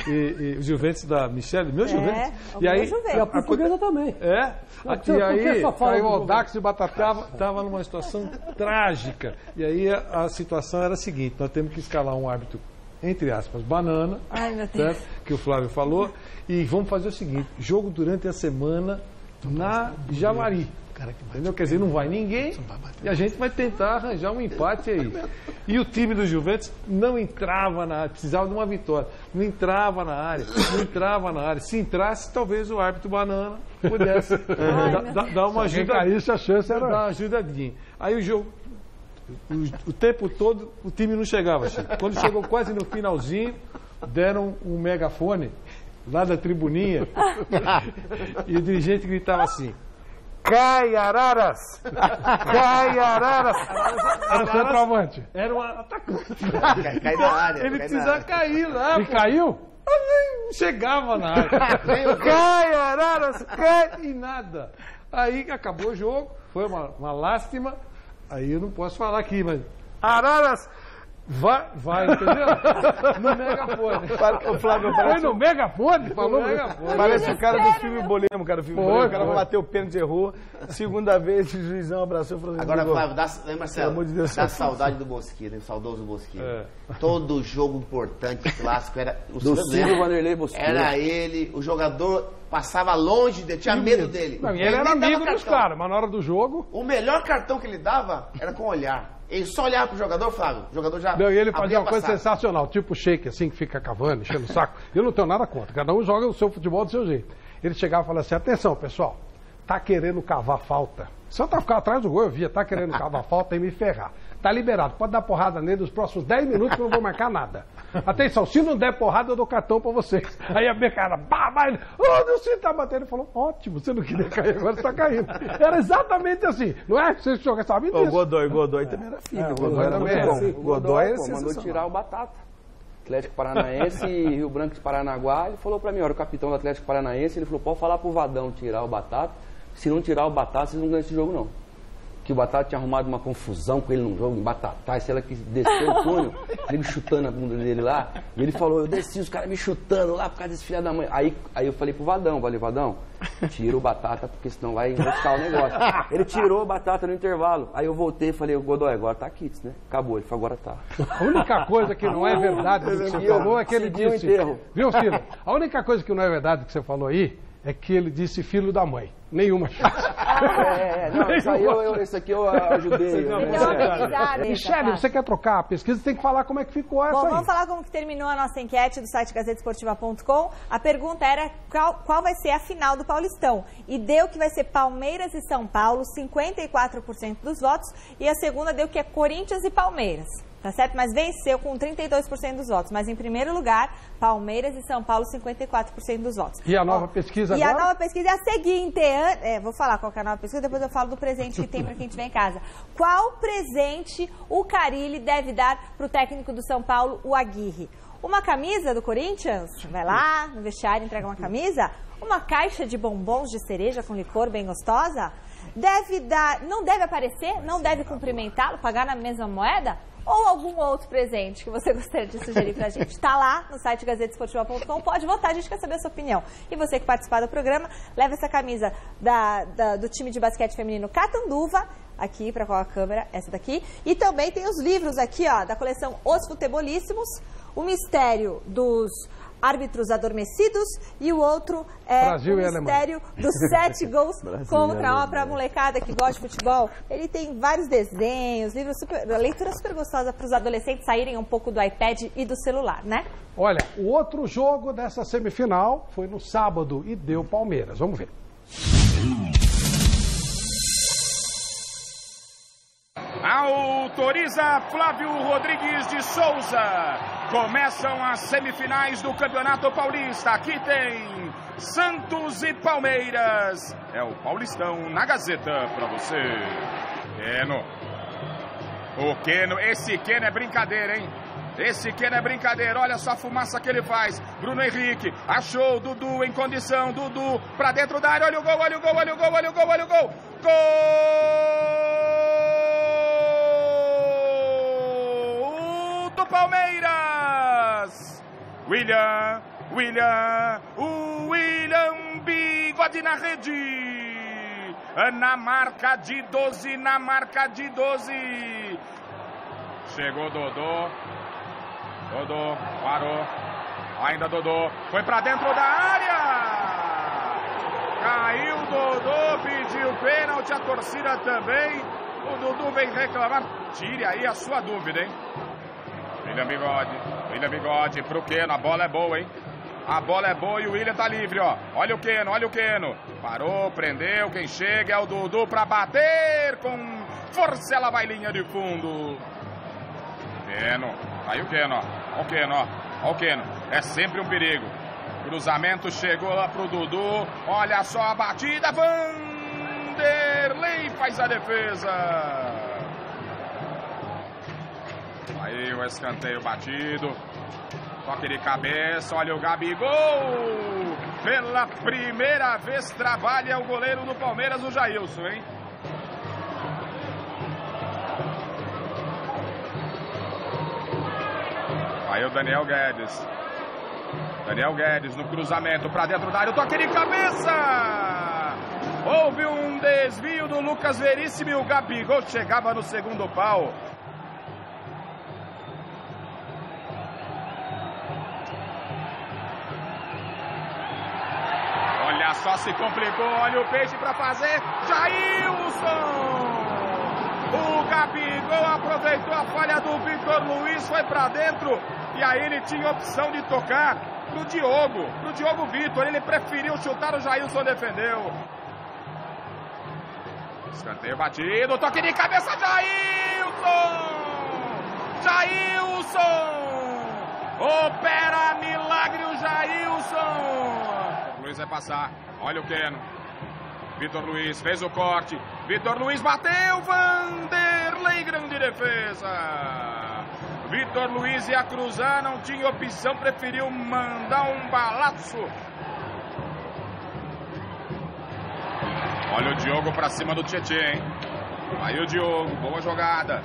[SPEAKER 19] E o Juventus da Michele, meu Juventus.
[SPEAKER 2] E aí,
[SPEAKER 6] e a Portuguesa também.
[SPEAKER 19] E aí,
[SPEAKER 1] o Audax e Batatá
[SPEAKER 19] estava numa situação trágica. E aí a situação era a seguinte: nós temos que escalar um árbitro, entre aspas, banana, certo? Que o Flávio falou, e vamos fazer o seguinte: jogo durante a semana na Javari. Entendeu? Quer dizer, não vai ninguém e a gente vai tentar arranjar um empate aí. E o time do Juventus não entrava na área, precisava de uma vitória. Não entrava na área. Se entrasse, talvez o árbitro banana pudesse dar uma ajuda.
[SPEAKER 1] Aí a chance era
[SPEAKER 19] dar uma ajudadinha. Aí o jogo, o tempo todo, o time não chegava, Chico. Quando chegou quase no finalzinho, deram um megafone lá da tribuninha e o dirigente gritava assim: Caio Araras! Caio Araras!
[SPEAKER 1] Era o centroavante.
[SPEAKER 19] Era um atacante.
[SPEAKER 5] Cai na área.
[SPEAKER 19] Ele precisava cair lá.
[SPEAKER 1] E caiu?
[SPEAKER 19] Não chegava na área. Caio Araras! Cai! E nada. Aí acabou o jogo, foi uma lástima. Aí eu não posso falar aqui, mas Araras! Vai, entendeu? No megafone.
[SPEAKER 17] O Flávio
[SPEAKER 1] foi no megafone? Falou
[SPEAKER 19] no megafone.
[SPEAKER 17] Parece o cara do filme Bolemo, cara. O cara vai bater o pênalti, errou. Segunda vez, o juizão abraçou e falou:
[SPEAKER 5] agora, Flávio, Marcelo, dá saudade do Bosquilha, o saudoso Bosquilha. Todo jogo importante, clássico, era o
[SPEAKER 16] Silvio Vanderlei Bosquilha.
[SPEAKER 5] Era ele, o jogador passava longe dele, tinha medo dele.
[SPEAKER 1] Não, e ele era amigo dos caras, mas na hora do jogo...
[SPEAKER 5] O melhor cartão que ele dava era com olhar. Ele só olhava pro jogador, Flávio. O jogador já.
[SPEAKER 1] Não, e ele fazia uma coisa sensacional, tipo o Sheik, assim, que fica cavando, enchendo o saco. Eu não tenho nada contra. Cada um joga o seu futebol do seu jeito. Ele chegava e falava assim: atenção, pessoal, tá querendo cavar falta. Só tá ficando atrás do gol, eu via, tá querendo cavar falta e me ferrar. Tá liberado, pode dar porrada nele nos próximos 10 minutos que eu não vou marcar nada. Atenção, se não der porrada, eu dou cartão pra vocês. Aí a minha cara, ele, você tá batendo. Ele falou: ótimo, você não queria cair, agora você tá caindo. Era exatamente assim, não é? Vocês sabem disso.
[SPEAKER 17] O Godoy também era filho. O Godoy era muito bom. O Godoy
[SPEAKER 16] mandou tirar o Batata. Atlético Paranaense e Rio Branco de Paranaguá. Ele falou pra mim: era o capitão do Atlético Paranaense. Ele falou: pode falar pro Vadão tirar o Batata. Se não tirar o Batata, vocês não ganham esse jogo, não. Que o Batata tinha arrumado uma confusão com ele num jogo, em Batatá, sei lá, que desceu o túnel, ele me chutando a bunda dele lá, e ele falou: eu desci, os caras me chutando lá por causa desse filho da mãe. Aí eu falei pro Vadão: Vadão, tira o Batata, porque senão vai enroscar o negócio. Ele tirou o Batata no intervalo. Aí eu voltei e falei: Godoy, agora tá quites, né? Acabou. Ele falou: agora tá.
[SPEAKER 1] A única coisa que não é verdade do que você falou é que ele disse... Viu, Ciro? A única coisa que não é verdade do que você falou aí é que ele disse filho da mãe. Nenhuma chance.
[SPEAKER 16] Não, isso aqui eu ajudei.
[SPEAKER 1] Michele, você quer trocar a pesquisa? Você tem que falar como é que ficou essa.
[SPEAKER 2] Bom, vamos falar como que terminou a nossa enquete do site gazetesportiva.com. A pergunta era qual vai ser a final do Paulistão. E deu que vai ser Palmeiras e São Paulo, 54% dos votos. E a segunda deu que é Corinthians e Palmeiras. Tá certo? Mas venceu com 32% dos votos. Mas em primeiro lugar, Palmeiras e São Paulo, 54% dos votos.
[SPEAKER 1] E a nova pesquisa agora?
[SPEAKER 2] E a nova pesquisa é a seguinte. Vou falar qual que é a nova pesquisa, depois eu falo do presente que tem para quem estiver em casa. Qual presente o Carille deve dar para o técnico do São Paulo, o Aguirre? Uma camisa do Corinthians? Vai lá no vestiário e entrega uma camisa? Uma caixa de bombons de cereja com licor bem gostosa? Deve dar... Não deve aparecer? Não deve cumprimentá-lo? Pagar na mesma moeda? Ou algum outro presente que você gostaria de sugerir pra gente? Está lá no site gazetesportiva.com, pode votar, a gente quer saber a sua opinião. E você que participar do programa, leva essa camisa do time de basquete feminino Catanduva, aqui para qual a câmera, essa daqui. E também tem os livros aqui, ó, da coleção Os Futebolíssimos, O Mistério dos Árbitros Adormecidos, e o outro é
[SPEAKER 1] Brasil
[SPEAKER 2] o
[SPEAKER 1] e
[SPEAKER 2] mistério dos 7 gols contra a molecada que gosta de futebol. Ele tem vários desenhos, leitura super gostosa para os adolescentes saírem um pouco do iPad e do celular, né?
[SPEAKER 1] Olha, o outro jogo dessa semifinal foi no sábado e deu Palmeiras. Vamos ver.
[SPEAKER 20] Autoriza Flávio Rodrigues de Souza. Começam as semifinais do Campeonato Paulista. Aqui tem Santos e Palmeiras. É o Paulistão na Gazeta pra você. Keno. O Keno, esse Keno é brincadeira, hein? Esse Keno é brincadeira, olha só a fumaça que ele faz. Bruno Henrique, achou Dudu em condição. Dudu pra dentro da área, olha o gol, olha o gol, olha o gol, olha o gol, olha o gol. Gol do Palmeiras. William, o William Bigode na rede. Na marca de 12, na marca de 12. Chegou Dodô. Dodô, parou. Ainda Dodô. Foi pra dentro da área. Caiu Dodô, pediu pênalti. A torcida também. O Dudu vem reclamar. Tire aí a sua dúvida, hein? William Bigode pro Keno. A bola é boa, hein? A bola é boa e o William tá livre, ó. Olha o Keno, olha o Keno. Parou, prendeu. Quem chega é o Dudu pra bater com força. Ela vai linha de fundo. Keno. Aí o Keno, ó. Olha o Keno, ó. Olha o Keno. É sempre um perigo. Cruzamento chegou lá pro Dudu. Olha só a batida. Vanderlei faz a defesa. Aí o escanteio batido. Toque de cabeça. Olha o Gabigol. Pela primeira vez trabalha o goleiro do Palmeiras, o Jailson, hein? Aí o Daniel Guedes. Daniel Guedes no cruzamento para dentro da área. O toque de cabeça. Houve um desvio do Lucas Veríssimo e o Gabigol chegava no segundo pau. Olha só, se complicou. Olha o peixe para fazer. Jailson. O Gabigol aproveitou a falha do Vitor Luiz, foi pra dentro e aí ele tinha opção de tocar pro Diogo Vitor. Ele preferiu chutar, o Jailson defendeu. Escanteio batido, toque de cabeça, Jailson! Opera milagre o Jailson! O Luiz vai passar, olha o Keno. Vitor Luiz fez o corte. Vitor Luiz bateu. Vanderlei, grande defesa. Vitor Luiz ia cruzar, não tinha opção, preferiu mandar um balaço. Olha o Diogo pra cima do Tietê, hein? Aí o Diogo, boa jogada.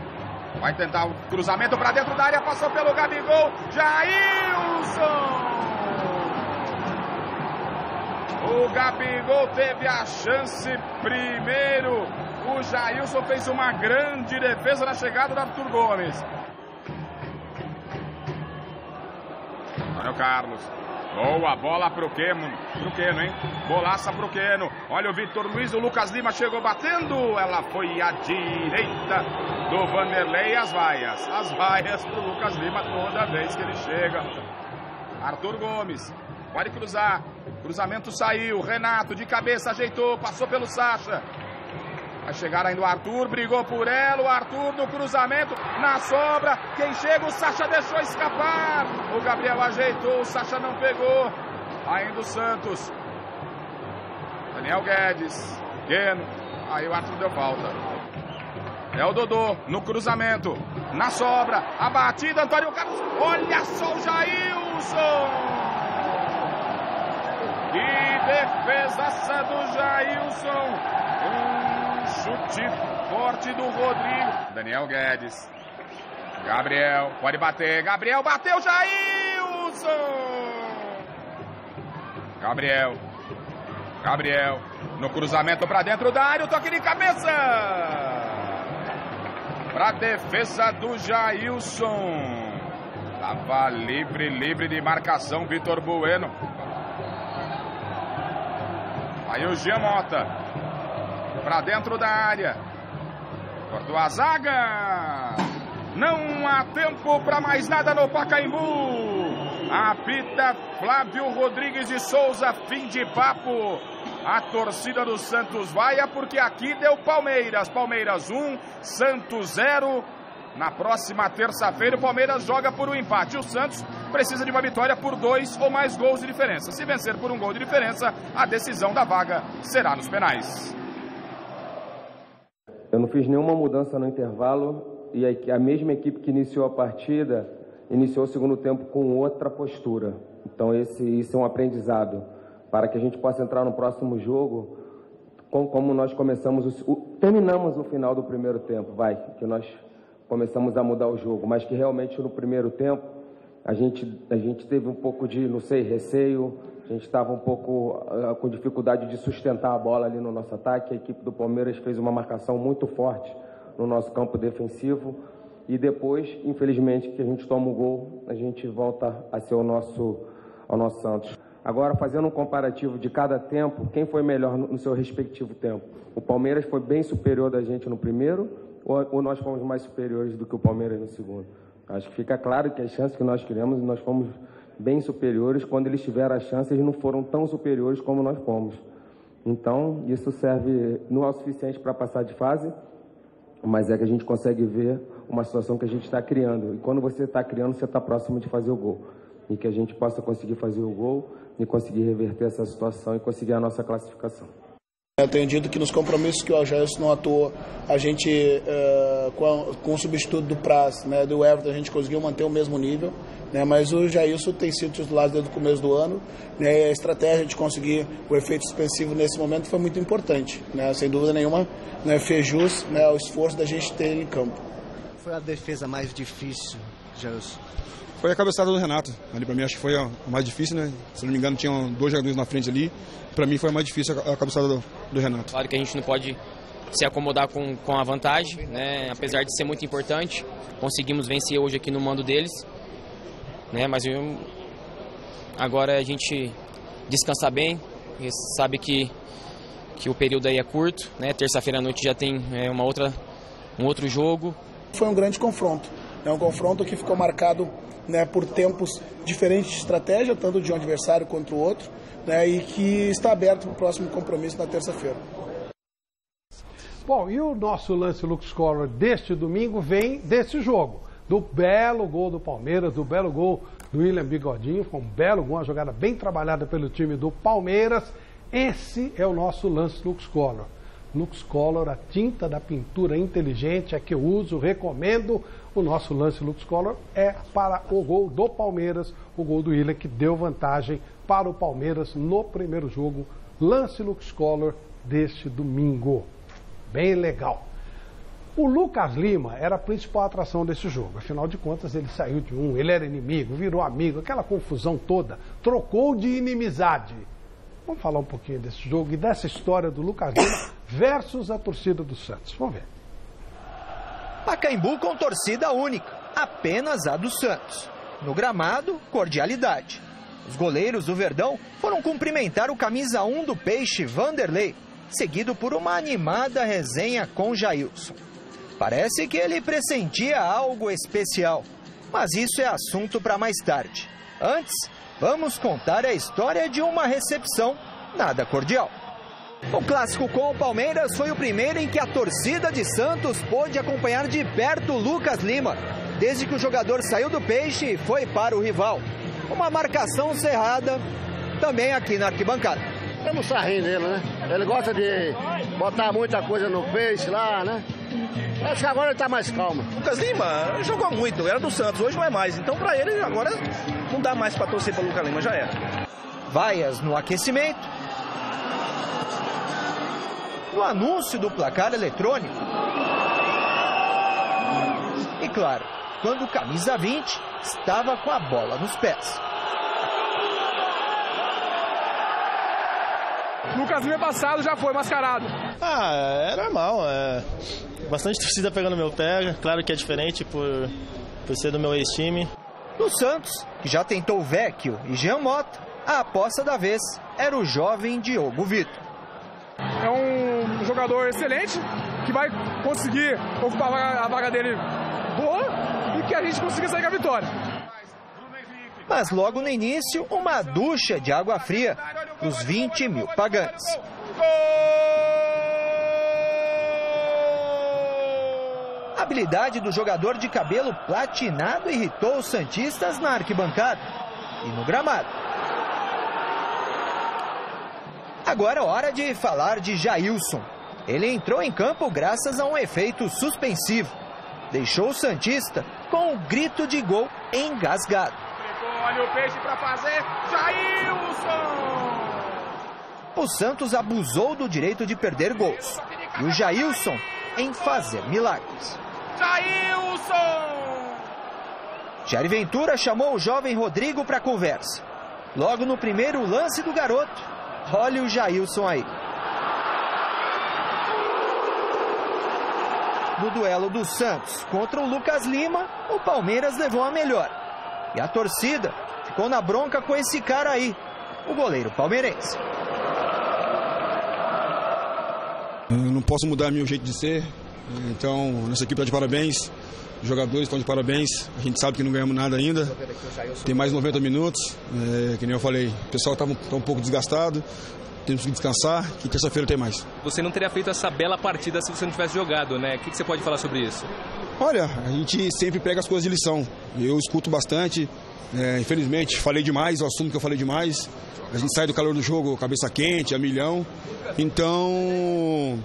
[SPEAKER 20] Vai tentar o cruzamento pra dentro da área, passou pelo Gabigol. Jailson! O Gabigol teve a chance primeiro. O Jailson fez uma grande defesa na chegada do Arthur Gomes. Olha o Carlos. Boa bola pro Keno, hein? Bolaça pro Keno. Olha o Vitor Luiz, o Lucas Lima chegou batendo. Ela foi à direita do Vanderlei. As vaias pro Lucas Lima toda vez que ele chega. Arthur Gomes. Pode cruzar. Cruzamento saiu. Renato de cabeça ajeitou. Passou pelo Sacha. Vai chegar ainda o Arthur. Brigou por ela. O Arthur no cruzamento. Na sobra. Quem chega? O Sacha deixou escapar. O Gabriel ajeitou. O Sacha não pegou. Ainda o Santos. Daniel Guedes. Keno. Aí o Arthur deu falta. É o Dodô no cruzamento. Na sobra. A batida. Antônio Carlos. Olha só o Jailson. Que defesaça do Jailson. Um chute forte do Rodrigo. Daniel Guedes. Gabriel, pode bater. Gabriel bateu, Jailson. Gabriel, no cruzamento para dentro da área, o toque de cabeça. Para defesa do Jailson. Tava livre de marcação, Vitor Bueno. Aí o Jean Mota. Pra dentro da área. Cortou a zaga. Não há tempo para mais nada no Pacaembu. Apita Flávio Rodrigues de Souza, fim de papo. A torcida do Santos vai, porque aqui deu Palmeiras. Palmeiras 1, Santos 0. Na próxima terça-feira o Palmeiras joga por um empate. O Santos precisa de uma vitória por 2 ou mais gols de diferença. Se vencer por um gol de diferença, a decisão da vaga será nos penais.
[SPEAKER 21] Eu não fiz nenhuma mudança no intervalo. E a mesma equipe que iniciou a partida, iniciou o segundo tempo com outra postura. Então isso é um aprendizado, para que a gente possa entrar no próximo jogo, como nós terminamos o final do primeiro tempo, que nós começamos a mudar o jogo, mas que realmente no primeiro tempo a gente teve um pouco de, receio, a gente estava um pouco com dificuldade de sustentar a bola ali no nosso ataque. A equipe do Palmeiras fez uma marcação muito forte no nosso campo defensivo, e depois, infelizmente, que a gente toma o gol, a gente volta a ser o nosso Santos. Agora, fazendo um comparativo de cada tempo, quem foi melhor no seu respectivo tempo? O Palmeiras foi bem superior da gente no primeiro, ou nós fomos mais superiores do que o Palmeiras no segundo? Acho que fica claro que as chances que nós criamos, nós fomos bem superiores. Quando eles tiveram as chances, eles não foram tão superiores como nós fomos. Então, isso serve, não é o suficiente para passar de fase, mas é que a gente consegue ver uma situação que a gente está criando. E quando você está criando, você está próximo de fazer o gol. E que a gente possa conseguir fazer o gol e conseguir reverter essa situação e conseguir a nossa classificação.
[SPEAKER 22] Eu tenho dito que nos compromissos que o Jailson não atuou, a gente, com o substituto do Praz, do Everton, a gente conseguiu manter o mesmo nível. Mas o Jailson tem sido titular desde o começo do ano. A estratégia de conseguir o efeito suspensivo nesse momento foi muito importante. Sem dúvida nenhuma, fez jus ao esforço da gente ter ele em campo.
[SPEAKER 23] Foi a defesa mais difícil, Jailson?
[SPEAKER 24] Foi a cabeçada do Renato. Ali para mim acho que foi a mais difícil, né? Se não me engano tinham 2 jogadores na frente ali. Para mim foi a mais difícil a cabeçada do Renato.
[SPEAKER 25] Claro que a gente não pode se acomodar com a vantagem, né? Apesar de ser muito importante, conseguimos vencer hoje aqui no mando deles. Mas agora a gente descansar bem, sabe que o período aí é curto, terça-feira à noite já tem um outro jogo.
[SPEAKER 22] Foi um grande confronto, um confronto que ficou marcado por tempos diferentes de estratégia, tanto de um adversário quanto o outro, e que está aberto para o próximo compromisso na terça-feira.
[SPEAKER 1] Bom, e o nosso lance LuxScore deste domingo vem desse jogo. Do belo gol do Palmeiras, do belo gol do William Bigodinho. Foi um belo gol, uma jogada bem trabalhada pelo time do Palmeiras. Esse é o nosso lance LuxColor. LuxColor, a tinta da pintura inteligente, é que eu uso, recomendo. O nosso lance LuxColor é para o gol do Palmeiras, o gol do William, que deu vantagem para o Palmeiras no primeiro jogo. Lance LuxColor deste domingo. Bem legal. O Lucas Lima era a principal atração desse jogo. Afinal de contas, ele saiu de ele era inimigo, virou amigo, aquela confusão toda, trocou de inimizade. Vamos falar um pouquinho desse jogo e dessa história do Lucas Lima versus a torcida do Santos. Vamos ver.
[SPEAKER 3] Pacaembu com torcida única, apenas a do Santos. No gramado, cordialidade. Os goleiros do Verdão foram cumprimentar o camisa 1 do Peixe, Vanderlei, seguido por uma animada resenha com Jailson. Parece que ele pressentia algo especial, mas isso é assunto para mais tarde. Antes, vamos contar a história de uma recepção nada cordial. O clássico com o Palmeiras foi o primeiro em que a torcida de Santos pôde acompanhar de perto o Lucas Lima, desde que o jogador saiu do Peixe e foi para o rival. Uma marcação cerrada também aqui na arquibancada.
[SPEAKER 26] Temos sarrinho nele, né? Ele gosta de botar muita coisa no Peixe lá, né? Acho que agora ele tá mais calmo.
[SPEAKER 27] Lucas Lima jogou muito, era do Santos, hoje não é mais. Então pra ele agora não dá mais pra torcer pro Lucas Lima, já era.
[SPEAKER 3] Vaias no aquecimento. No anúncio do placar eletrônico. E claro, quando o camisa 20 estava com a bola nos pés.
[SPEAKER 28] Lucas Lima passado já foi mascarado.
[SPEAKER 29] É normal, bastante torcida pegando meu pé, claro que é diferente por ser do meu ex-time.
[SPEAKER 3] No Santos, que já tentou Vecchio e Jean Mota, a aposta da vez era o jovem Diogo Vitor.
[SPEAKER 28] É um jogador excelente, que vai conseguir ocupar a vaga dele boa e que a gente consiga sair com a vitória.
[SPEAKER 3] Mas logo no início, uma ducha de água fria para os 20 mil pagantes. A habilidade do jogador de cabelo platinado irritou os santistas na arquibancada e no gramado. Agora é hora de falar de Jailson. Ele entrou em campo graças a um efeito suspensivo. Deixou o santista com um grito de gol engasgado.
[SPEAKER 20] Olha o peixe para fazer, Jailson!
[SPEAKER 3] O Santos abusou do direito de perder gols. E o Jailson em fazer milagres.
[SPEAKER 20] Jailson!
[SPEAKER 3] Jair Ventura chamou o jovem Rodrigo para conversa. Logo no primeiro lance do garoto, olha o Jailson aí. No duelo do Santos contra o Lucas Lima, o Palmeiras levou a melhor. E a torcida ficou na bronca com esse cara aí, o goleiro palmeirense.
[SPEAKER 24] Eu não posso mudar meu jeito de ser, então nossa equipe está de parabéns, os jogadores estão de parabéns, a gente sabe que não ganhamos nada ainda, tem mais 90 minutos, que nem eu falei, o pessoal está um pouco desgastado, temos que descansar, que terça-feira tem mais.
[SPEAKER 4] Você não teria feito essa bela partida se você não tivesse jogado, né? O que você pode falar sobre isso?
[SPEAKER 24] Olha, a gente sempre pega as coisas de lição, eu escuto bastante, infelizmente falei demais, eu assumo que eu falei demais, a gente sai do calor do jogo, cabeça quente, a milhão, então,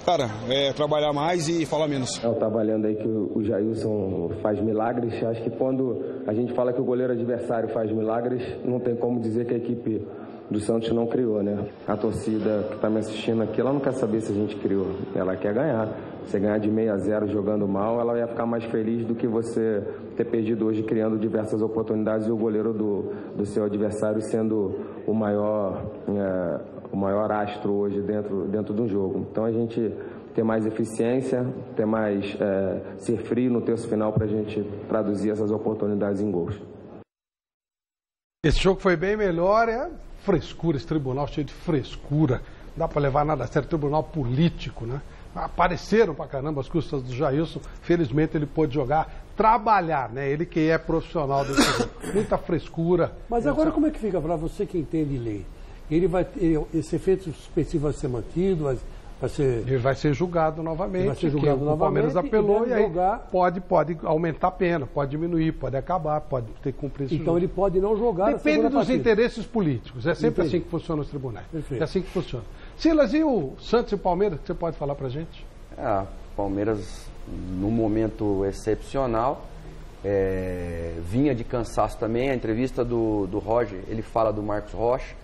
[SPEAKER 24] cara, trabalhar mais e falar menos.
[SPEAKER 21] Eu trabalhando aí que o Jailson faz milagres, acho que quando a gente fala que o goleiro adversário faz milagres, não tem como dizer que a equipe do Santos não criou, né? A torcida que está me assistindo aqui, ela não quer saber se a gente criou, ela quer ganhar. Você ganhar de 6-0 jogando mal, ela ia ficar mais feliz do que você ter perdido hoje criando diversas oportunidades e o goleiro do seu adversário sendo o maior astro hoje dentro do jogo. Então a gente ter mais eficiência, ter mais ser frio no terço final para a gente traduzir essas oportunidades em gols.
[SPEAKER 1] Esse jogo foi bem melhor, frescura, esse tribunal cheio de frescura. Não dá para levar nada a sério, tribunal político, né? Apareceram pra caramba as custas do Jailson. Felizmente ele pôde jogar, trabalhar, né? Ele que é profissional desse jogo. Muita frescura.
[SPEAKER 6] Mas agora como é que fica para você que entende lei? Esse efeito suspensivo vai ser mantido,
[SPEAKER 1] ele vai ser julgado novamente.
[SPEAKER 6] Vai ser julgado novamente.
[SPEAKER 1] O Palmeiras apelou e aí pode aumentar a pena, pode diminuir, pode acabar, pode ter que cumprir esse
[SPEAKER 6] Então ele pode não jogar.
[SPEAKER 1] Depende dos interesses políticos. É sempre assim que funciona os tribunais. Perfeito. É assim que funciona. Silas, e o Santos e o Palmeiras, que você pode falar pra gente?
[SPEAKER 16] Palmeiras, num momento excepcional, vinha de cansaço também. A entrevista do Roger, ele fala do Marcos Rocha,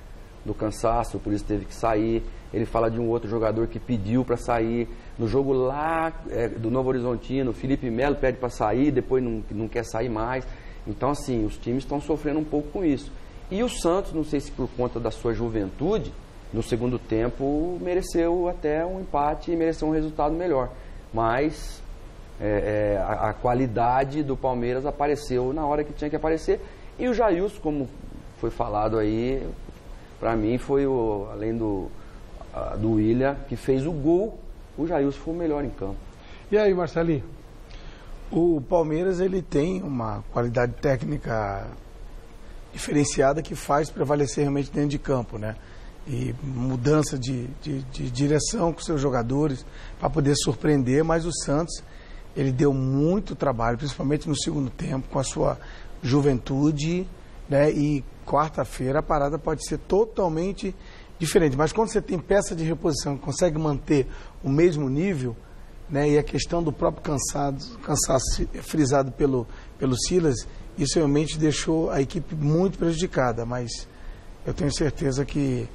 [SPEAKER 16] do cansaço, por isso teve que sair. Ele fala de um outro jogador que pediu para sair. No jogo lá do Novo Horizontino, o Felipe Melo pede para sair, depois não quer sair mais. Então, assim, os times estão sofrendo um pouco com isso. E o Santos, não sei se por conta da sua juventude, no segundo tempo mereceu até um empate e mereceu um resultado melhor. Mas a qualidade do Palmeiras apareceu na hora que tinha que aparecer. E o Jailson, como foi falado aí, para mim foi além do Willian, que fez o gol, o Jailson foi o melhor em campo.
[SPEAKER 1] E aí, Marcelinho?
[SPEAKER 17] O Palmeiras ele tem uma qualidade técnica diferenciada que faz prevalecer realmente dentro de campo, né? E mudança de direção com seus jogadores para poder surpreender, mas o Santos ele deu muito trabalho, principalmente no segundo tempo, com a sua juventude, né? E quarta-feira a parada pode ser totalmente diferente, mas quando você tem peça de reposição que consegue manter o mesmo nível, né, e a questão do próprio cansaço frisado pelo Silas, isso realmente deixou a equipe muito prejudicada, mas eu tenho certeza que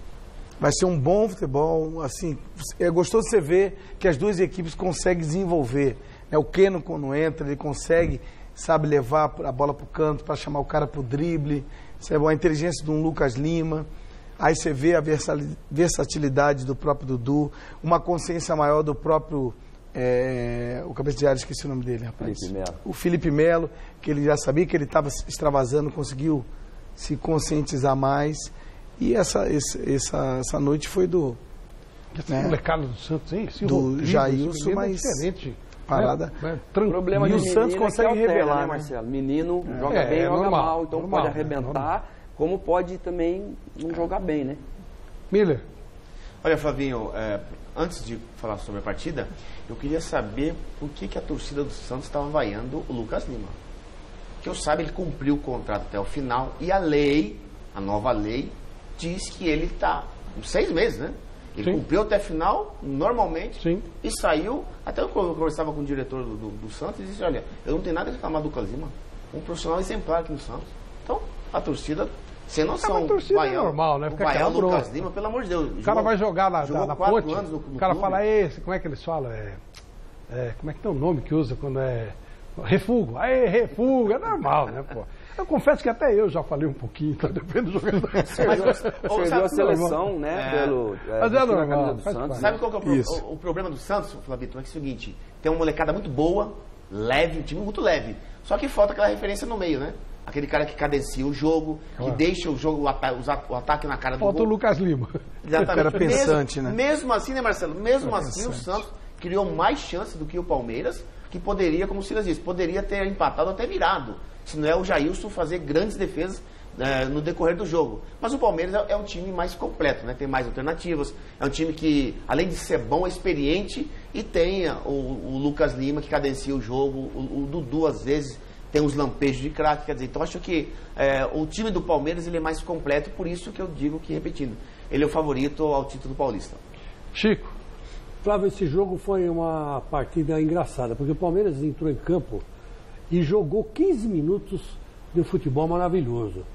[SPEAKER 17] vai ser um bom futebol. Assim, é gostoso você ver que as duas equipes conseguem desenvolver, né? O Keno, quando entra, ele consegue, sabe, levar a bola para o canto para chamar o cara para o drible, sabe, a inteligência de um Lucas Lima. Aí você vê a versatilidade do próprio Dudu, uma consciência maior do próprio o cabeça de área, esqueci o nome dele, rapaz.
[SPEAKER 16] Felipe Melo.
[SPEAKER 17] O Felipe Melo, que ele já sabia que ele estava extravasando, conseguiu se conscientizar mais. E essa noite foi do...
[SPEAKER 1] molecada do Santos, hein?
[SPEAKER 17] Do Jailson, mas...
[SPEAKER 1] diferente.
[SPEAKER 17] Parada.
[SPEAKER 16] Problema
[SPEAKER 17] e
[SPEAKER 16] de
[SPEAKER 17] o Santos consegue revelar,
[SPEAKER 16] né, Marcelo? Menino joga bem, joga mal, então pode arrebentar, como pode também não jogar bem, né?
[SPEAKER 1] Miller.
[SPEAKER 5] Olha, Flavinho, antes de falar sobre a partida, eu queria saber por que a torcida do Santos estava vaiando o Lucas Lima. Que eu saiba, ele cumpriu o contrato até o final e a nova lei, diz que ele está 6 meses, né? Ele cumpriu até a final, normalmente, e saiu. Até eu conversava com o diretor do Santos e disse, olha, eu não tenho nada a reclamar do Lucas Lima. Um profissional exemplar aqui no Santos. Então, a torcida, sem noção.
[SPEAKER 1] A torcida é normal, né? Fica
[SPEAKER 5] vaiar o Lucas Lima, pelo amor de Deus.
[SPEAKER 1] O cara vai jogar na ponte,
[SPEAKER 5] no
[SPEAKER 1] o cara fala, como é que eles falam? Como é que tem o nome que usa quando é... Refugo. Refugo. É normal, né, pô? Eu confesso que até eu já falei um pouquinho, então depende do jogador.
[SPEAKER 16] Serviu a seleção, né?
[SPEAKER 1] Mas é normal.
[SPEAKER 5] Do Santos. Sabe qual que é o problema do Santos, Flavito? É o seguinte, tem uma molecada muito boa, leve, um time muito leve. Só que falta aquela referência no meio, né? Aquele cara que cadencia o jogo, que deixa o jogo, o ataque na cara do gol.
[SPEAKER 1] Falta o Lucas Lima.
[SPEAKER 5] Exatamente.
[SPEAKER 17] Era pensante, né?
[SPEAKER 5] Mesmo assim, né, Marcelo? Mesmo assim, o Santos criou mais chances do que o Palmeiras, que poderia, como o Silas disse, poderia ter empatado ou até virado. Se não é o Jailson fazer grandes defesas no decorrer do jogo. Mas o Palmeiras é um time mais completo, né? Tem mais alternativas. É um time que, além de ser bom, é experiente e tem o Lucas Lima, que cadencia o jogo. O Dudu, às vezes, tem uns lampejos de craque. Quer dizer, então acho que o time do Palmeiras ele é mais completo, por isso que eu digo que, repetindo, ele é o favorito ao título paulista.
[SPEAKER 1] Chico.
[SPEAKER 6] Flávio, esse jogo foi uma partida engraçada, porque o Palmeiras entrou em campo e jogou 15 minutos de futebol maravilhoso.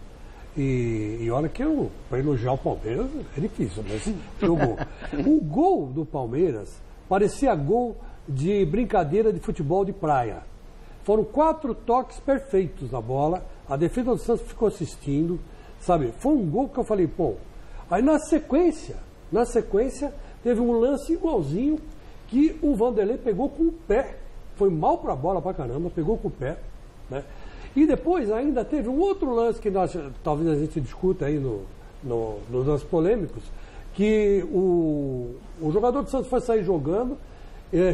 [SPEAKER 6] E olha que para elogiar o Palmeiras é difícil, mas jogou. O gol do Palmeiras parecia gol de brincadeira de futebol de praia. Foram 4 toques perfeitos na bola, a defesa do Santos ficou assistindo, sabe? Foi um gol que eu falei, pô. Aí na sequência, teve um lance igualzinho que o Vanderlei pegou com o pé. Foi mal para a bola pra caramba, pegou com o pé, né? E depois ainda teve um outro lance que talvez a gente discuta aí nos lances polêmicos, que o jogador do Santos foi sair jogando,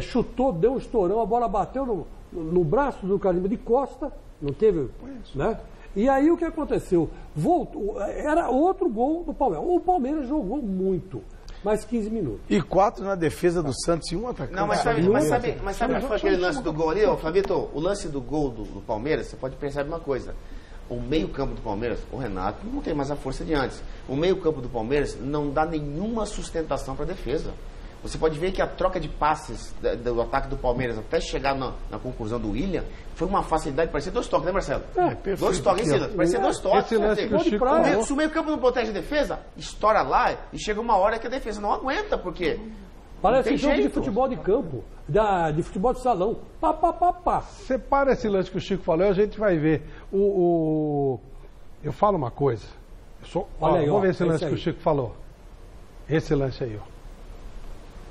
[SPEAKER 6] chutou, deu um estourão, a bola bateu no braço do Lucas Lima de costa, não teve, né? E aí o que aconteceu? Voltou, era outro gol do Palmeiras. O Palmeiras jogou muito. Mais 15 minutos.
[SPEAKER 17] E 4 na defesa do Santos e um atacante.
[SPEAKER 5] Não, mas sabe aquele lance do gol ali, Flavito? O lance do gol do Palmeiras, você pode pensar uma coisa. O meio-campo do Palmeiras, o Renato, não tem mais a força de antes. O meio-campo do Palmeiras não dá nenhuma sustentação para a defesa. Você pode ver que a troca de passes do ataque do Palmeiras até chegar na conclusão do William foi uma facilidade, parecia 2 toques, né, Marcelo?
[SPEAKER 1] Perfeito.
[SPEAKER 5] 2 toques, hein, Silas? Parecia 2 toques. Se o meio-campo não protege a defesa, estoura lá e chega uma hora que a defesa não aguenta, porque.
[SPEAKER 6] Parece jogo de futebol de campo, de futebol de salão. Pá.
[SPEAKER 1] Separa esse lance que o Chico falou e a gente vai ver. Eu falo uma coisa. Vamos ver esse lance que o Chico falou. Esse lance aí, ó.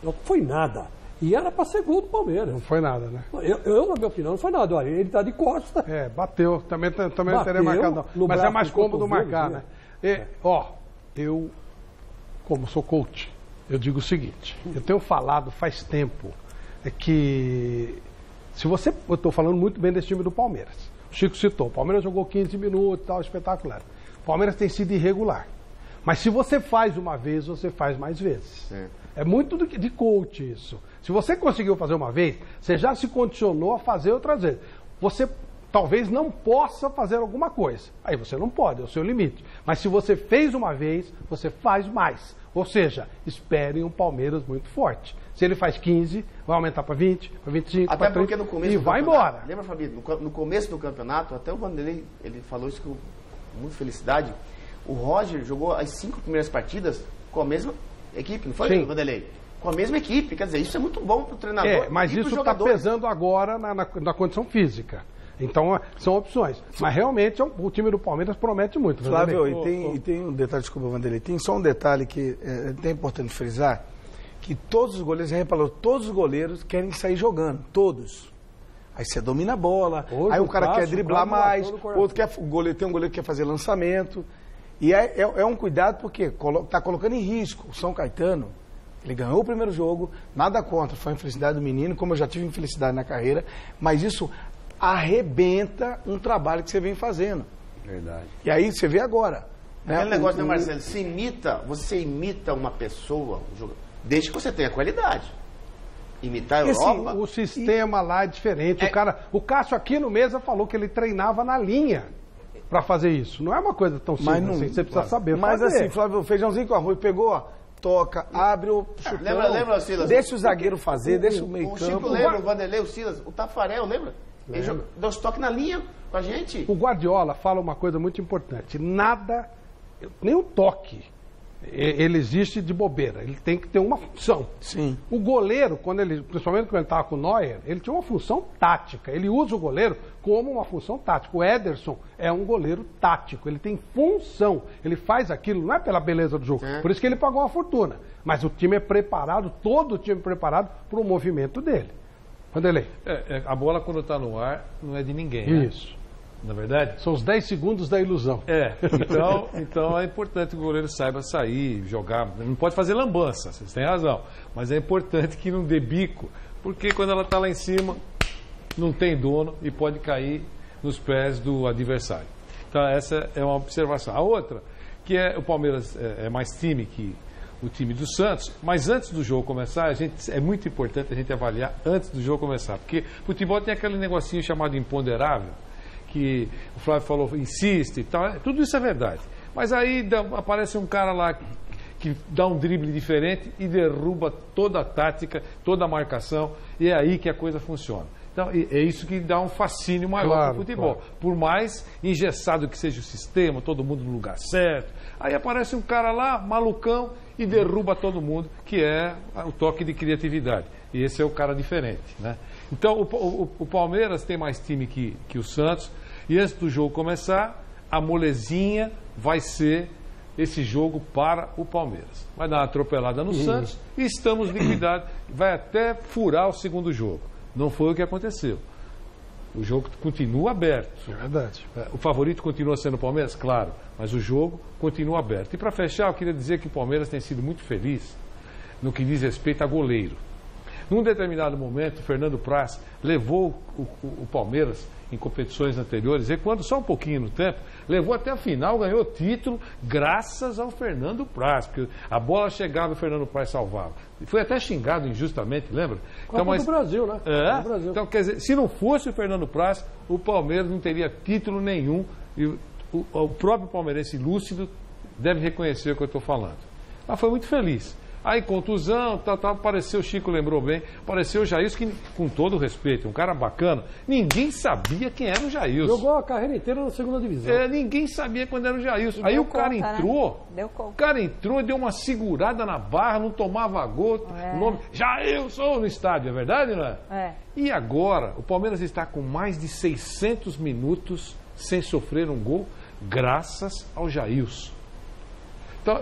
[SPEAKER 6] Não foi nada. E era para ser gol do Palmeiras.
[SPEAKER 1] Não foi nada, né?
[SPEAKER 6] Eu, na minha opinião, não foi nada. Olha, ele está de costa.
[SPEAKER 1] Bateu. Também não teria marcado, não. Mas é mais cômodo marcar, né? Eu, como sou coach, eu digo o seguinte. Eu tenho falado faz tempo que... Eu estou falando muito bem desse time do Palmeiras. O Chico citou. O Palmeiras jogou 15 minutos e tal, espetacular. O Palmeiras tem sido irregular. Mas se você faz uma vez, você faz mais vezes. É muito de coach isso. Se você conseguiu fazer uma vez, você já se condicionou a fazer outras vezes. Você talvez não possa fazer alguma coisa. Aí você não pode, é o seu limite. Mas se você fez uma vez, você faz mais. Ou seja, esperem um Palmeiras muito forte. Se ele faz 15, vai aumentar para 20, para 25,
[SPEAKER 5] até porque no começo
[SPEAKER 1] e vai embora.
[SPEAKER 5] Lembra, Fabio, no começo do campeonato, até o Vanderlei, ele falou isso com muita felicidade. O Roger jogou as 5 primeiras partidas com a mesma equipe, não foi,
[SPEAKER 1] Sim.
[SPEAKER 5] Vanderlei? Com a mesma equipe, quer dizer, isso é muito bom para o treinador.
[SPEAKER 1] Mas isso está pesando agora na condição física. Então, são opções. Mas realmente o time do Palmeiras promete muito.
[SPEAKER 17] Flávio, e tem um detalhe, desculpa, Vanderlei, tem só um detalhe que é até importante frisar, que todos os goleiros, você reparou, todos os goleiros querem sair jogando, todos. Aí você domina a bola,
[SPEAKER 6] hoje
[SPEAKER 17] aí um cara quer driblar mais, outro quer, tem um goleiro que quer fazer lançamento. E é um cuidado porque está colocando em risco. O São Caetano, ele ganhou o primeiro jogo, nada contra, foi a infelicidade do menino, como eu já tive infelicidade na carreira, mas isso arrebenta um trabalho que você vem fazendo.
[SPEAKER 16] Verdade.
[SPEAKER 17] E aí você vê agora.
[SPEAKER 5] Aquele negócio, né, Marcelo? Você imita uma pessoa, desde que você tenha qualidade. Imitar a Europa.
[SPEAKER 1] Assim, o sistema lá é diferente. O Cássio aqui no Mesa falou que ele treinava na linha para fazer isso. Não é uma coisa tão simples assim, você precisa saber
[SPEAKER 17] mas
[SPEAKER 1] fazer.
[SPEAKER 17] Assim, Flávio, feijãozinho com arroz, pegou, ó, toca, abre o chutão.
[SPEAKER 5] Lembra, Silas?
[SPEAKER 17] Deixa o zagueiro fazer, deixa o meio campo.
[SPEAKER 5] O Chico lembra, o Vanderlei, o Silas, o Tafarel, lembra? Ele deu os toques na linha com a gente.
[SPEAKER 1] O Guardiola fala uma coisa muito importante. Nada, nem o toque, ele existe de bobeira. Ele tem que ter uma função.
[SPEAKER 17] Sim.
[SPEAKER 1] O goleiro, principalmente quando ele estava com o Neuer, ele tinha uma função tática. Ele usa o goleiro como uma função tática. O Ederson é um goleiro tático. Ele tem função. Ele faz aquilo, não é pela beleza do jogo. Por isso que ele pagou uma fortuna. Mas o time é preparado, todo o time é preparado para o movimento dele. Vanderlei.
[SPEAKER 19] A bola, quando está no ar, não é de ninguém. Né?
[SPEAKER 1] Isso.
[SPEAKER 19] Na verdade?
[SPEAKER 1] São os 10 segundos da ilusão.
[SPEAKER 19] Então é importante que o goleiro saiba sair, jogar. Não pode fazer lambança, vocês têm razão. Mas é importante que não dê bico, porque quando ela está lá em cima, não tem dono e pode cair nos pés do adversário. Então essa é uma observação. A outra, que o Palmeiras é mais time que o time do Santos, mas antes do jogo começar, é muito importante a gente avaliar antes do jogo começar, porque futebol tem aquele negocinho chamado imponderável, que o Flávio falou, insiste e tal, tudo isso é verdade. Mas aí aparece um cara lá que dá um drible diferente e derruba toda a tática, toda a marcação, e é aí que a coisa funciona. Então, é isso que dá um fascínio maior para o futebol. Claro. Por mais engessado que seja o sistema, todo mundo no lugar certo, aí aparece um cara lá, malucão, e derruba todo mundo, que é o toque de criatividade. E esse é o cara diferente, né? Então, o Palmeiras tem mais time que o Santos, e antes do jogo começar, a molezinha vai ser esse jogo para o Palmeiras. Vai dar uma atropelada no Santos e estamos liquidados. Vai até furar o segundo jogo. Não foi o que aconteceu. O jogo continua aberto.
[SPEAKER 1] É verdade.
[SPEAKER 19] O favorito continua sendo o Palmeiras? Claro, mas o jogo continua aberto. E para fechar, eu queria dizer que o Palmeiras tem sido muito feliz no que diz respeito a goleiro. Num determinado momento, o Fernando Praz levou o Palmeiras em competições anteriores, recuando só um pouquinho no tempo, levou até a final, ganhou o título, graças ao Fernando Praz, porque a bola chegava e o Fernando Praz salvava. Foi até xingado injustamente, lembra?
[SPEAKER 6] Então, mas do Brasil, né?
[SPEAKER 19] Do Brasil. Então, quer dizer, se não fosse o Fernando Praz, o Palmeiras não teria título nenhum, e o próprio palmeirense lúcido deve reconhecer o que eu estou falando. Mas foi muito feliz. Aí, contusão, apareceu, o Chico lembrou bem, apareceu o Jailson, que, com todo respeito, um cara bacana, ninguém sabia quem era o Jailson.
[SPEAKER 6] Jogou a carreira inteira na segunda divisão.
[SPEAKER 19] Ninguém sabia quando era o Jailson. Aí o cara entrou, o cara entrou e deu uma segurada na barra, não tomava gol, o nome Jailson no estádio, é verdade, não é? E agora, o Palmeiras está com mais de 600 minutos sem sofrer um gol, graças ao Jailson. Então,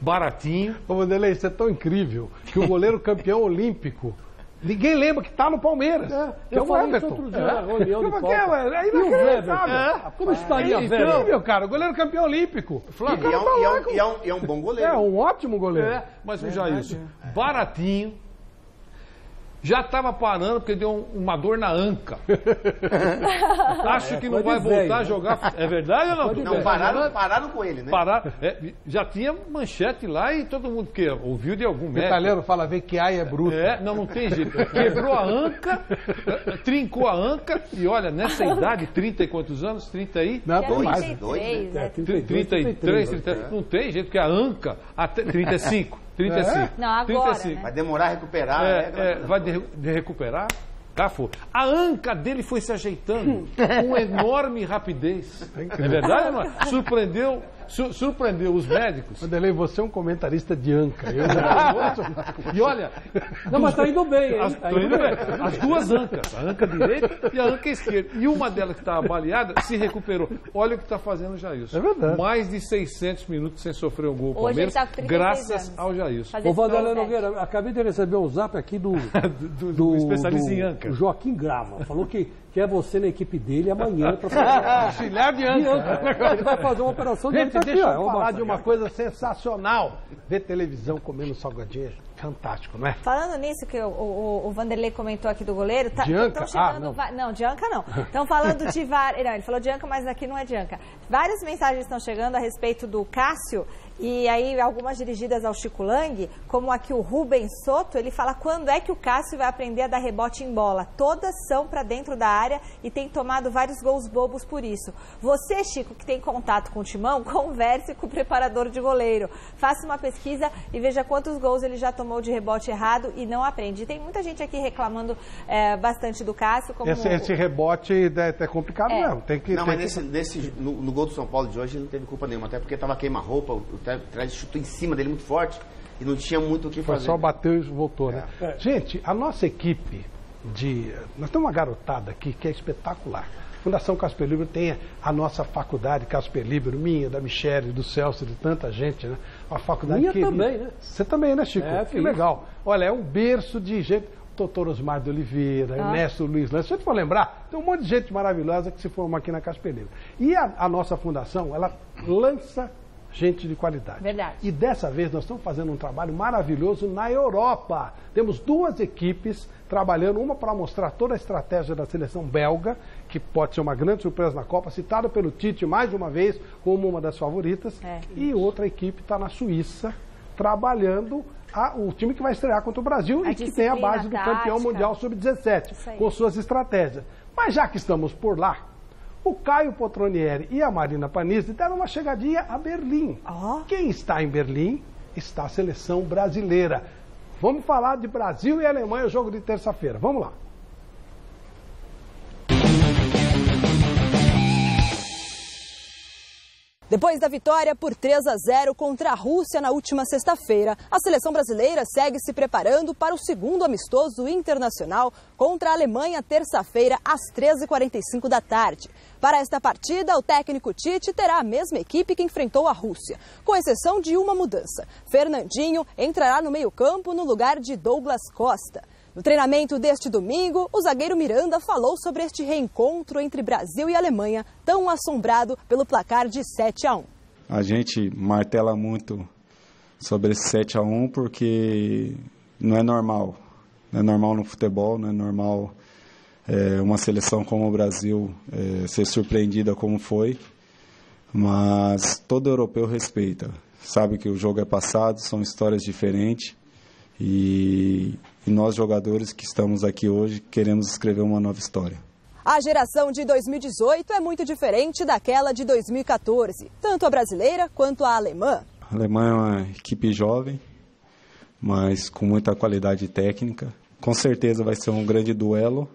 [SPEAKER 19] baratinho.
[SPEAKER 1] Ô, Vanderlei, isso é tão incrível que o goleiro campeão olímpico, ninguém lembra que está no Palmeiras. Que é o Everton.
[SPEAKER 6] Outro dia, na reunião de pauta.
[SPEAKER 1] É inacreditável.
[SPEAKER 6] Como estaria velho?
[SPEAKER 1] Incrível, cara. O goleiro campeão olímpico.
[SPEAKER 5] E é um bom goleiro.
[SPEAKER 1] É um ótimo goleiro.
[SPEAKER 19] Mas o Jailson, baratinho, já estava parando porque deu uma dor na anca. Acho que não vai voltar a jogar. É verdade ou não?
[SPEAKER 5] Não, pararam com ele, né?
[SPEAKER 19] Já tinha manchete lá e todo mundo que ouviu de algum médico.
[SPEAKER 1] O italiano fala, vê que ai é bruto.
[SPEAKER 19] Não tem jeito. Quebrou a anca, trincou a anca e olha, nessa idade, 30 e quantos anos? 30 aí?
[SPEAKER 1] Não, tem mais.
[SPEAKER 19] 33, não tem jeito, porque a anca, até 35. 35.
[SPEAKER 2] Não, agora, 35.
[SPEAKER 5] Né? Vai demorar a recuperar.
[SPEAKER 19] Vai recuperar? Foi. A anca dele foi se ajeitando com enorme rapidez. É verdade, não é? Surpreendeu surpreendeu os médicos.
[SPEAKER 1] Vanderlei, você é um comentarista de anca.
[SPEAKER 19] E olha...
[SPEAKER 6] Não, mas está indo bem, hein?
[SPEAKER 19] As duas ancas, a anca direita e a anca esquerda. E uma delas que estava baleada se recuperou. Olha o que está fazendo o Jailson.
[SPEAKER 1] É verdade.
[SPEAKER 19] Mais de 600 minutos sem sofrer um gol.
[SPEAKER 2] Hoje
[SPEAKER 19] Palmeiras,
[SPEAKER 2] ele tá com 36
[SPEAKER 19] graças
[SPEAKER 2] anos.
[SPEAKER 19] ao Jailson.
[SPEAKER 6] Ô, Vanderlei Nogueira, acabei de receber um zap aqui do
[SPEAKER 19] especialista em anca.
[SPEAKER 6] Joaquim Grava. Falou que quer você na equipe dele amanhã para fazer
[SPEAKER 1] auxiliar de anca.
[SPEAKER 6] Ele vai fazer uma operação de
[SPEAKER 1] Gente, deixa eu falar de uma coisa sensacional. Ver televisão comendo salgadinho é fantástico, não é?
[SPEAKER 2] Falando nisso que o Vanderlei comentou aqui do goleiro,
[SPEAKER 1] de anca?
[SPEAKER 2] Não, de anca não. Estão falando de várias. Não, ele falou de anca, mas aqui não é de anca. Várias mensagens estão chegando a respeito do Cássio. E aí, algumas dirigidas ao Chico Lang, como aqui o Rubens Soto, ele fala quando é que o Cássio vai aprender a dar rebote em bola. Todas são para dentro da área e tem tomado vários gols bobos por isso. Você, Chico, que tem contato com o Timão, converse com o preparador de goleiro. Faça uma pesquisa e veja quantos gols ele já tomou de rebote errado e não aprende. E tem muita gente aqui reclamando bastante do Cássio. Como...
[SPEAKER 1] Esse rebote é complicado mesmo.
[SPEAKER 5] No gol do São Paulo de hoje ele não teve culpa nenhuma, até porque estava queima-roupa, o Trás chutou em cima dele muito forte e não tinha muito o que fazer.
[SPEAKER 1] Só bateu e voltou, né? Gente, a nossa equipe nós temos uma garotada aqui que é espetacular. A Fundação Casper Libero tem a nossa faculdade Casper Libero, minha, da Michele, do Celso, de tanta gente, né? Uma faculdade
[SPEAKER 6] minha também, né?
[SPEAKER 1] Você também, né, Chico? Que legal. Olha, é um berço de gente. Doutor Osmar de Oliveira, Ernesto Luiz Lance. Se a gente for lembrar, tem um monte de gente maravilhosa que se formou aqui na Casper Libero. E a nossa fundação, ela lança gente de qualidade.
[SPEAKER 2] Verdade.
[SPEAKER 1] E dessa vez nós estamos fazendo um trabalho maravilhoso na Europa. Temos 2 equipes trabalhando, uma para mostrar toda a estratégia da seleção belga, que pode ser uma grande surpresa na Copa, citada pelo Tite mais uma vez como uma das favoritas. E outra equipe está na Suíça, trabalhando o time que vai estrear contra o Brasil e que tem a base do campeão mundial sub-17, com suas estratégias. Mas já que estamos por lá, o Caio Potronieri e a Marina Panizzi deram uma chegadinha a Berlim. Quem está em Berlim está a seleção brasileira. Vamos falar de Brasil e Alemanha, o jogo de terça-feira. Vamos lá.
[SPEAKER 7] Depois da vitória por 3-0 contra a Rússia na última sexta-feira, a seleção brasileira segue se preparando para o segundo amistoso internacional contra a Alemanha terça-feira às 13h45 da tarde. Para esta partida, o técnico Tite terá a mesma equipe que enfrentou a Rússia, com exceção de uma mudança. Fernandinho entrará no meio-campo no lugar de Douglas Costa. No treinamento deste domingo, o zagueiro Miranda falou sobre este reencontro entre Brasil e Alemanha, tão assombrado pelo placar de 7-1.
[SPEAKER 9] A gente martela muito sobre esse 7-1 porque não é normal. Não é normal no futebol, não é normal uma seleção como o Brasil ser surpreendida como foi. Mas todo europeu respeita. Sabe que o jogo é passado, são histórias diferentes. E nós, jogadores que estamos aqui hoje, queremos escrever uma nova história.
[SPEAKER 7] A geração de 2018 é muito diferente daquela de 2014, tanto a brasileira quanto a alemã.
[SPEAKER 9] A Alemanha é uma equipe jovem, mas com muita qualidade técnica. Com certeza vai ser um grande duelo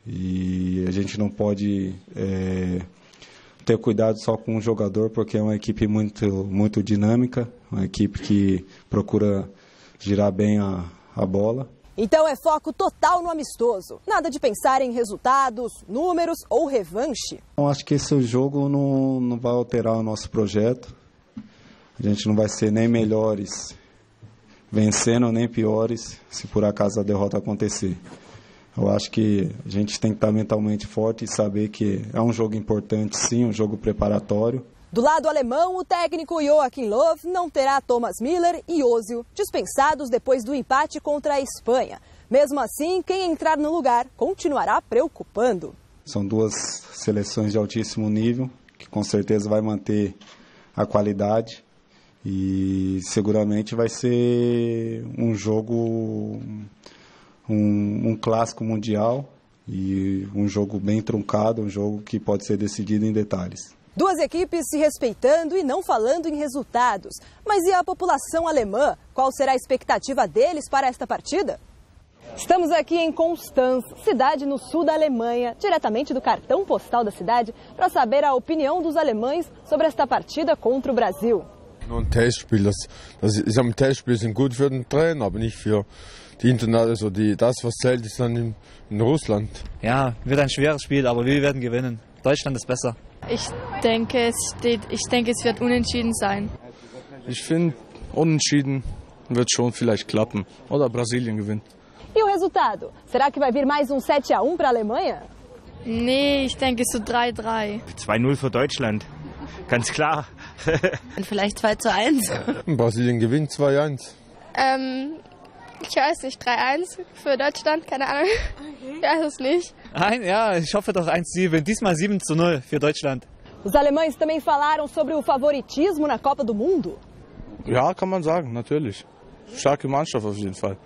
[SPEAKER 9] e a gente não pode ter cuidado só com um jogador, porque é uma equipe muito dinâmica, uma equipe que procura girar bem a bola.
[SPEAKER 7] Então é foco total no amistoso. Nada de pensar em resultados, números ou revanche.
[SPEAKER 9] Eu acho que esse jogo não vai alterar o nosso projeto. A gente não vai ser nem melhores vencendo, nem piores se por acaso a derrota acontecer. Eu acho que a gente tem que estar mentalmente forte e saber que é um jogo importante, sim, um jogo preparatório.
[SPEAKER 7] Do lado alemão, o técnico Joachim Löw não terá Thomas Müller e Ozil dispensados depois do empate contra a Espanha. Mesmo assim, quem entrar no lugar continuará preocupando.
[SPEAKER 9] São 2 seleções de altíssimo nível, que com certeza vai manter a qualidade e seguramente vai ser um jogo, um clássico mundial e um jogo bem truncado, um jogo que pode ser decidido em detalhes.
[SPEAKER 7] 2 equipes se respeitando e não falando em resultados. Mas e a população alemã? Qual será a expectativa deles para esta partida? Estamos aqui em Constanz, cidade no sul da Alemanha, diretamente do cartão postal da cidade, para saber a opinião dos alemães sobre esta partida contra o Brasil.
[SPEAKER 8] Ein Testspiel, ich habe ein Testspiel sind gut für den Trainer, aber nicht für das was zählt ist dann in Russland.
[SPEAKER 10] Ja, wird ein schweres Spiel, aber wir werden gewinnen. Deutschland ist besser.
[SPEAKER 11] Ich denke, es wird unentschieden sein.
[SPEAKER 29] Ich finde, unentschieden wird schon vielleicht klappen oder Brasilien gewinnt.
[SPEAKER 7] E o resultado? Será que vai vir mais 7-1 para a Alemanha?
[SPEAKER 11] Nee, ich denke so 3-3.
[SPEAKER 10] 2-0 für Deutschland. Ganz klar.
[SPEAKER 11] Vielleicht 2-1.
[SPEAKER 8] Brasilien gewinnt 2-1.
[SPEAKER 11] Ich weiß nicht, 3-1 für Deutschland, keine Ahnung. Ich weiß es nicht.
[SPEAKER 10] Ja, ich hoffe doch 1-7. Diesmal 7-0 für Deutschland.
[SPEAKER 7] Os alemães também falaram sobre o favoritismo na Copa do Mundo.
[SPEAKER 29] Ja, kann man sagen, natürlich. Starke Mannschaft auf jeden Fall.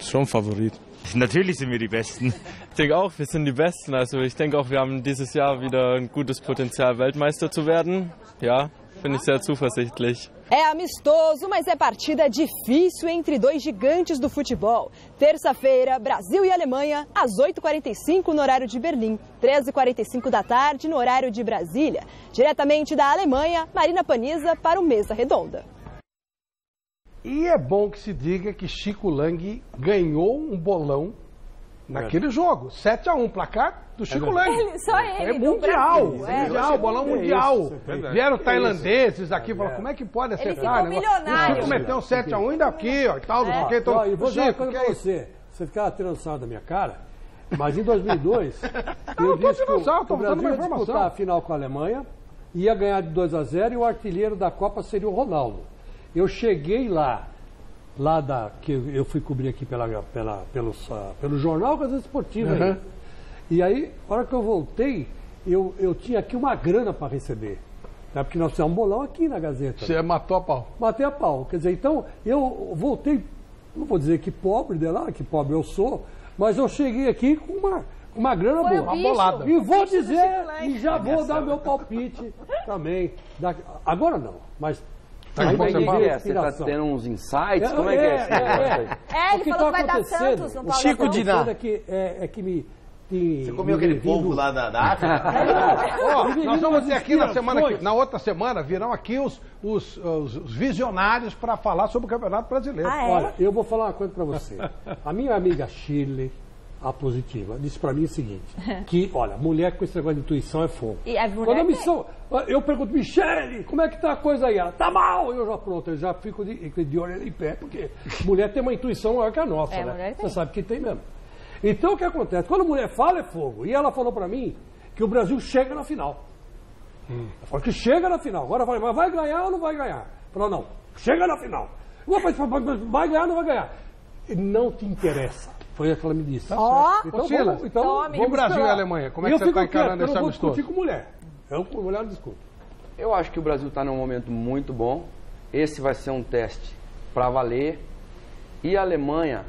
[SPEAKER 29] Schon Favorit.
[SPEAKER 10] Natürlich sind wir die Besten.
[SPEAKER 12] Ich denke auch, wir sind die Besten. Also ich denke auch, wir haben dieses Jahr wieder ein gutes Potenzial, Weltmeister zu werden. Ja, bin ich sehr zuversichtlich.
[SPEAKER 7] É amistoso, mas é partida difícil entre dois gigantes do futebol. Terça-feira, Brasil e Alemanha, às 8h45 no horário de Berlim, 13h45 da tarde no horário de Brasília. Diretamente da Alemanha, Marina Paniza para o Mesa Redonda.
[SPEAKER 1] E é bom que se diga que Chico Lang ganhou um bolão naquele jogo. 7-1, placar do Chico Lang.
[SPEAKER 2] Só ele.
[SPEAKER 1] É mundial.
[SPEAKER 2] Mundial,
[SPEAKER 1] bolão mundial. Vieram tailandeses aqui e falaram, como é que pode acertar?
[SPEAKER 2] Ele ficou milionário.
[SPEAKER 1] O Chico meteu 7-1 ainda aqui, ó, e tal, não sei o que.
[SPEAKER 6] E vou dizer uma coisa pra você. Você ficava tirando sarro da minha cara, mas em 2002, eu disse que o Brasil ia disputar a final com a Alemanha, ia ganhar de 2-0 e o artilheiro da Copa seria o Ronaldo. Eu cheguei lá que eu fui cobrir aqui pelo jornal Gazeta Esportiva. Uhum. E aí, na hora que eu voltei, eu tinha aqui uma grana para receber. Tá? Porque nós fizemos um bolão aqui na Gazeta.
[SPEAKER 1] Você matou a pau?
[SPEAKER 6] Matei a pau. Quer dizer, então, eu voltei, não vou dizer que pobre de lá, que pobre eu sou, mas eu cheguei aqui com uma grana boa.
[SPEAKER 1] Uma bolada.
[SPEAKER 6] E vou dizer, e já vou dar meu palpite também. Agora não, mas...
[SPEAKER 16] Você está tendo uns insights? Como é que é esse negócio aí?
[SPEAKER 2] Ele falou que vai dar Santos no Paulo.
[SPEAKER 6] Chico Diná. Você
[SPEAKER 5] comeu aquele polvo lá da África?
[SPEAKER 1] Nós vamos ter aqui na outra semana, virão aqui os visionários para falar sobre o Campeonato Brasileiro.
[SPEAKER 6] Olha, eu vou falar uma coisa para você. A minha amiga Shirley, a positiva, disse para mim o seguinte, que, olha, mulher com esse negócio de intuição é fogo.
[SPEAKER 2] E a mulher
[SPEAKER 6] eu pergunto, Michele, como é que tá a coisa aí? Ela, tá mal! Eu já pronto, eu já fico de orelha em pé, porque mulher tem uma intuição maior que a nossa, né? Você sabe que tem mesmo. Então o que acontece? Quando a mulher fala é fogo. E ela falou para mim que o Brasil chega na final. Ela falou que chega na final. Agora eu falei, mas vai ganhar ou não vai ganhar? Falou, não, chega na final. Vai ganhar ou não vai ganhar? Não te interessa. Foi o que ela me disse.
[SPEAKER 1] Então, e o Brasil e a Alemanha? Como é que você está encarando esse amistoso? Eu vou discutir com mulher. Eu com mulher não discuto.
[SPEAKER 16] Eu acho que o Brasil está num momento muito bom. Esse vai ser um teste para valer. E a Alemanha,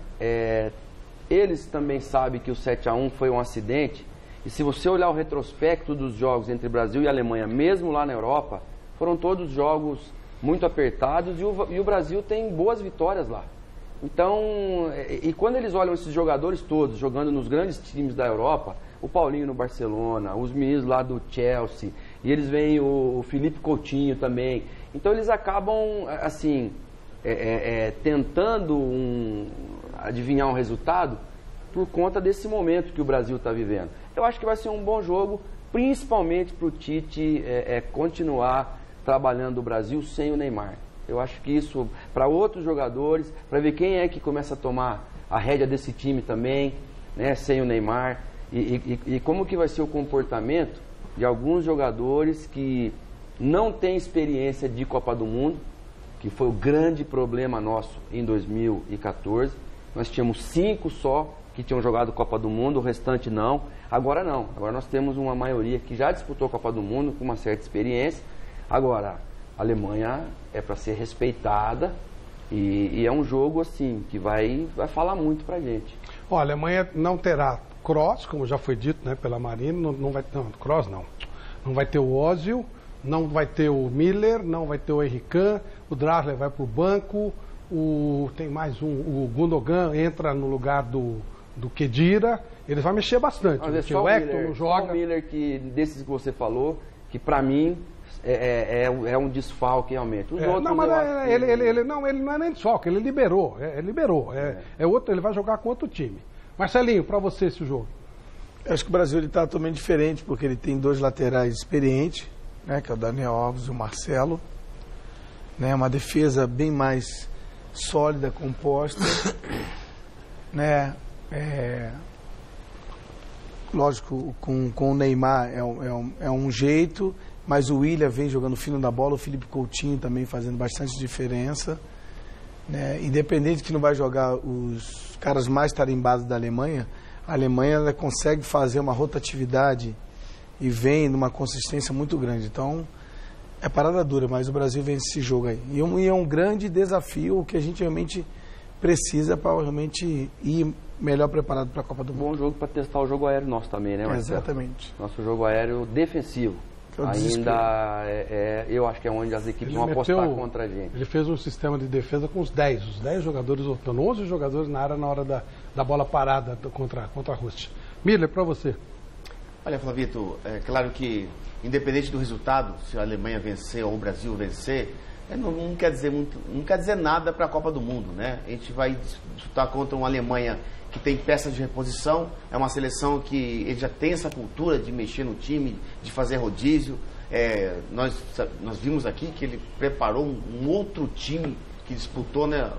[SPEAKER 16] eles também sabem que o 7-1 foi um acidente. E se você olhar o retrospecto dos jogos entre Brasil e Alemanha, mesmo lá na Europa, foram todos jogos muito apertados e o Brasil tem boas vitórias lá. Então, e quando eles olham esses jogadores todos jogando nos grandes times da Europa, o Paulinho no Barcelona, os meninos lá do Chelsea, e eles veem o Felipe Coutinho também. Então eles acabam, assim, tentando adivinhar um resultado por conta desse momento que o Brasil está vivendo. Eu acho que vai ser um bom jogo, principalmente para o Tite continuar trabalhando o Brasil sem o Neymar. Eu acho que isso, para outros jogadores, para ver quem é que começa a tomar a rédea desse time também, né, sem o Neymar, e como que vai ser o comportamento de alguns jogadores que não têm experiência de Copa do Mundo, que foi o grande problema nosso em 2014. Nós tínhamos 5 só que tinham jogado Copa do Mundo, o restante não. Agora não, agora nós temos uma maioria que já disputou a Copa do Mundo com uma certa experiência. Agora, a Alemanha é para ser respeitada e é um jogo assim que vai falar muito pra gente.
[SPEAKER 1] Ó, a Alemanha não terá Kroos, como já foi dito, né, pela Marina, não vai ter Kroos não. Não vai ter o Ozil, não vai ter o Miller, não vai ter o Henry Kahn, o Drasler vai pro banco, Tem mais o Gundogan entra no lugar do Khedira. Ele vai mexer bastante.
[SPEAKER 16] Mas
[SPEAKER 1] o Hector não joga.
[SPEAKER 16] Só o Miller, desses que você falou, que para mim é um desfalque realmente. Os outros,
[SPEAKER 1] ele não é nem desfalque, ele liberou. Outro, ele vai jogar com outro time. Marcelinho, para você esse jogo?
[SPEAKER 17] Eu acho que o Brasil está totalmente diferente, porque ele tem 2 laterais experientes, né, que é o Daniel Alves e o Marcelo. Né, uma defesa bem mais sólida, composta. Né, lógico, com o Neymar é um jeito, mas o William vem jogando fino da bola, o Felipe Coutinho também fazendo bastante diferença. Né? Independente que não vai jogar os caras mais tarimbados da Alemanha, a Alemanha ela consegue fazer uma rotatividade e vem numa consistência muito grande. Então, é parada dura, mas o Brasil vence esse jogo aí. E é um grande desafio, o que a gente realmente precisa para realmente ir melhor preparado para a Copa do Mundo.
[SPEAKER 16] Bom jogo para testar o jogo aéreo nosso também, né, Marcelo?
[SPEAKER 17] Exatamente.
[SPEAKER 16] Nosso jogo aéreo defensivo. Ainda eu acho que é onde as equipes vão apostar contra a gente.
[SPEAKER 1] Ele fez um sistema de defesa com os 10 jogadores voltando, 11 jogadores na área na hora da bola parada contra a Rússia. Miller, para você.
[SPEAKER 5] Olha, Flavito, é claro que independente do resultado, se a Alemanha vencer ou o Brasil vencer, não quer dizer nada para a Copa do Mundo, né? A gente vai disputar contra uma Alemanha que tem peças de reposição, é uma seleção que ele já tem essa cultura de mexer no time, de fazer rodízio. Nós vimos aqui que ele preparou um outro time que disputou, né?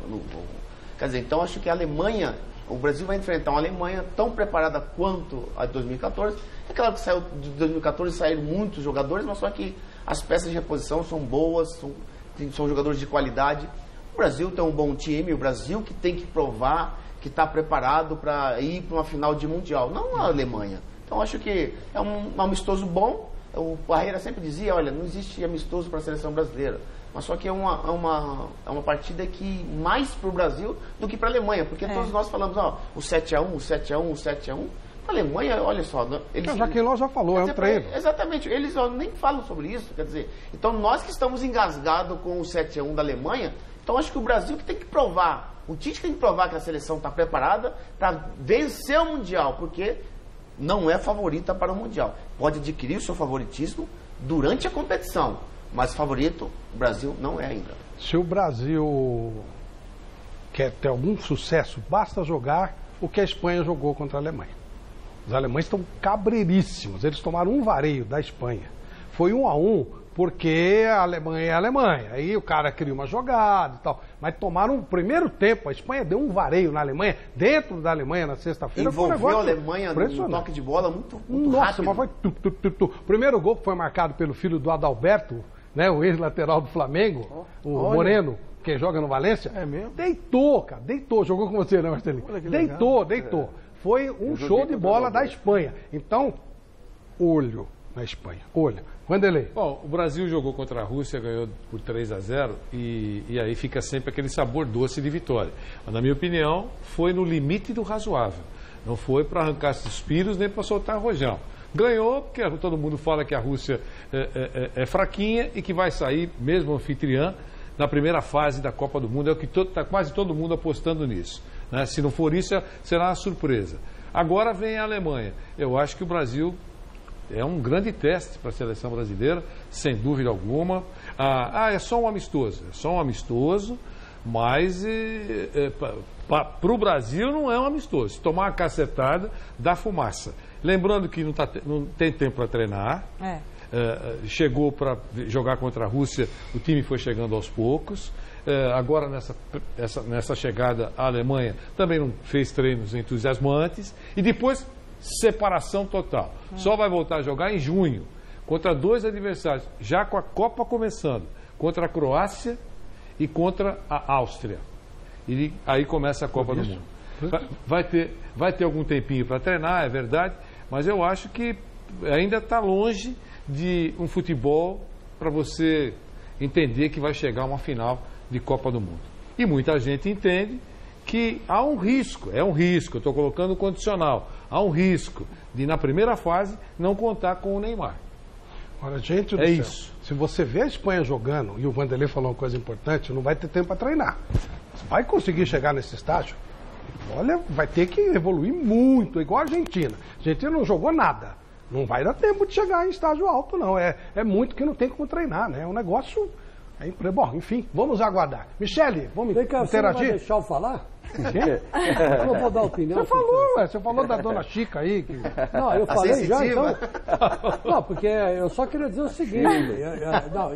[SPEAKER 5] Quer dizer, então acho que a Alemanha, o Brasil vai enfrentar uma Alemanha tão preparada quanto a de 2014. É claro que de 2014 saíram muitos jogadores, mas só que as peças de reposição são boas, são jogadores de qualidade. O Brasil tem um bom time, o Brasil que tem que provar que está preparado para ir para uma final de Mundial, não a Alemanha. Então acho que é um amistoso bom. O Parreira sempre dizia, olha, não existe amistoso para a seleção brasileira, mas só que é uma partida que mais para o Brasil do que para a Alemanha, porque todos nós falamos, o 7-1, o 7-1, o 7-1. A Alemanha, olha só, eles...
[SPEAKER 1] Jaqueline já falou, é um treino.
[SPEAKER 5] Exatamente, eles nem falam sobre isso, quer dizer, então nós que estamos engasgados com o 7-1 da Alemanha, então acho que o Brasil que tem que provar, o Tite tem que provar que a seleção está preparada para vencer o Mundial, porque não é favorita para o Mundial. Pode adquirir o seu favoritismo durante a competição, mas favorito o Brasil não é ainda.
[SPEAKER 1] Se o Brasil quer ter algum sucesso, basta jogar o que a Espanha jogou contra a Alemanha. Os alemães estão cabreiríssimos, eles tomaram um vareio da Espanha. Foi 1-1, porque a Alemanha é a Alemanha. Aí o cara cria uma jogada e tal. Mas tomaram um primeiro tempo, a Espanha deu um vareio na Alemanha, dentro da Alemanha na sexta-feira.
[SPEAKER 5] Envolveu a Alemanha no toque de bola muito rápido.
[SPEAKER 1] Mas foi o primeiro gol que foi marcado pelo filho do Adalberto, né, o ex-lateral do Flamengo, o Moreno, que joga no Valência.
[SPEAKER 17] É mesmo?
[SPEAKER 1] Deitou, cara, deitou. Jogou com você, né, Marcelinho? Deitou. Foi um show de bola da Espanha. Então, olho na Espanha. Olho. Vanderlei.
[SPEAKER 19] Bom, o Brasil jogou contra a Rússia, ganhou por 3-0 e aí fica sempre aquele sabor doce de vitória. Mas, na minha opinião, foi no limite do razoável. Não foi para arrancar suspiros nem para soltar rojão. Ganhou, porque todo mundo fala que a Rússia é fraquinha e que vai sair, mesmo anfitriã, na primeira fase da Copa do Mundo. É o que está quase todo mundo apostando nisso. Né? Se não for isso, será uma surpresa. Agora vem a Alemanha. Eu acho que o Brasil é um grande teste para a seleção brasileira, sem dúvida alguma. É só um amistoso. É só um amistoso, mas para o Brasil não é um amistoso. Se tomar uma cacetada, dá fumaça. Lembrando que não tem tempo para treinar. Chegou para jogar contra a Rússia, o time foi chegando aos poucos. Agora nessa chegada à Alemanha também não fez treinos entusiasmantes e depois separação total. Só vai voltar a jogar em junho contra 2 adversários, já com a Copa começando, contra a Croácia e contra a Áustria. E aí começa a Copa do Mundo. Vai ter algum tempinho para treinar, é verdade, mas eu acho que ainda está longe de um futebol para você entender que vai chegar uma final de Copa do Mundo. E muita gente entende que há um risco, eu estou colocando condicional, há um risco de na primeira fase não contar com o Neymar.
[SPEAKER 1] Olha, gente do céu, isso. Se você vê a Espanha jogando, e o Vanderlei falou uma coisa importante, não vai ter tempo para treinar. vai conseguir chegar nesse estágio? Olha, vai ter que evoluir muito, igual a Argentina. A Argentina não jogou nada. Não vai dar tempo de chegar em estágio alto, não. É muito que não tem como treinar, né? É um negócio... Bom, enfim, vamos aguardar. Michele, vamos interagir?
[SPEAKER 6] Você não vai deixar eu falar? Eu não vou dar opinião.
[SPEAKER 1] Você falou da dona Chica aí. Que...
[SPEAKER 6] Não, eu falei já, então... Não, porque eu só queria dizer o seguinte.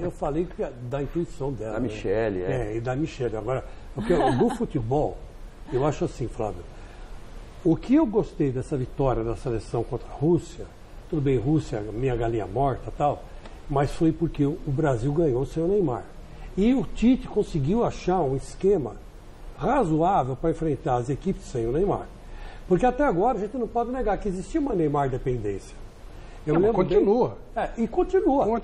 [SPEAKER 6] Eu falei da intuição dela.
[SPEAKER 16] Da Michele,
[SPEAKER 6] e da Michele. Agora, porque no futebol, eu acho assim, Flávio, o que eu gostei dessa vitória da seleção contra a Rússia, tudo bem, Rússia, minha galinha morta e tal, mas foi porque o Brasil ganhou sem o Neymar. E o Tite conseguiu achar um esquema razoável para enfrentar as equipes sem o Neymar. Porque até agora a gente não pode negar que existia uma Neymar dependência.
[SPEAKER 1] Continua.
[SPEAKER 6] E continua.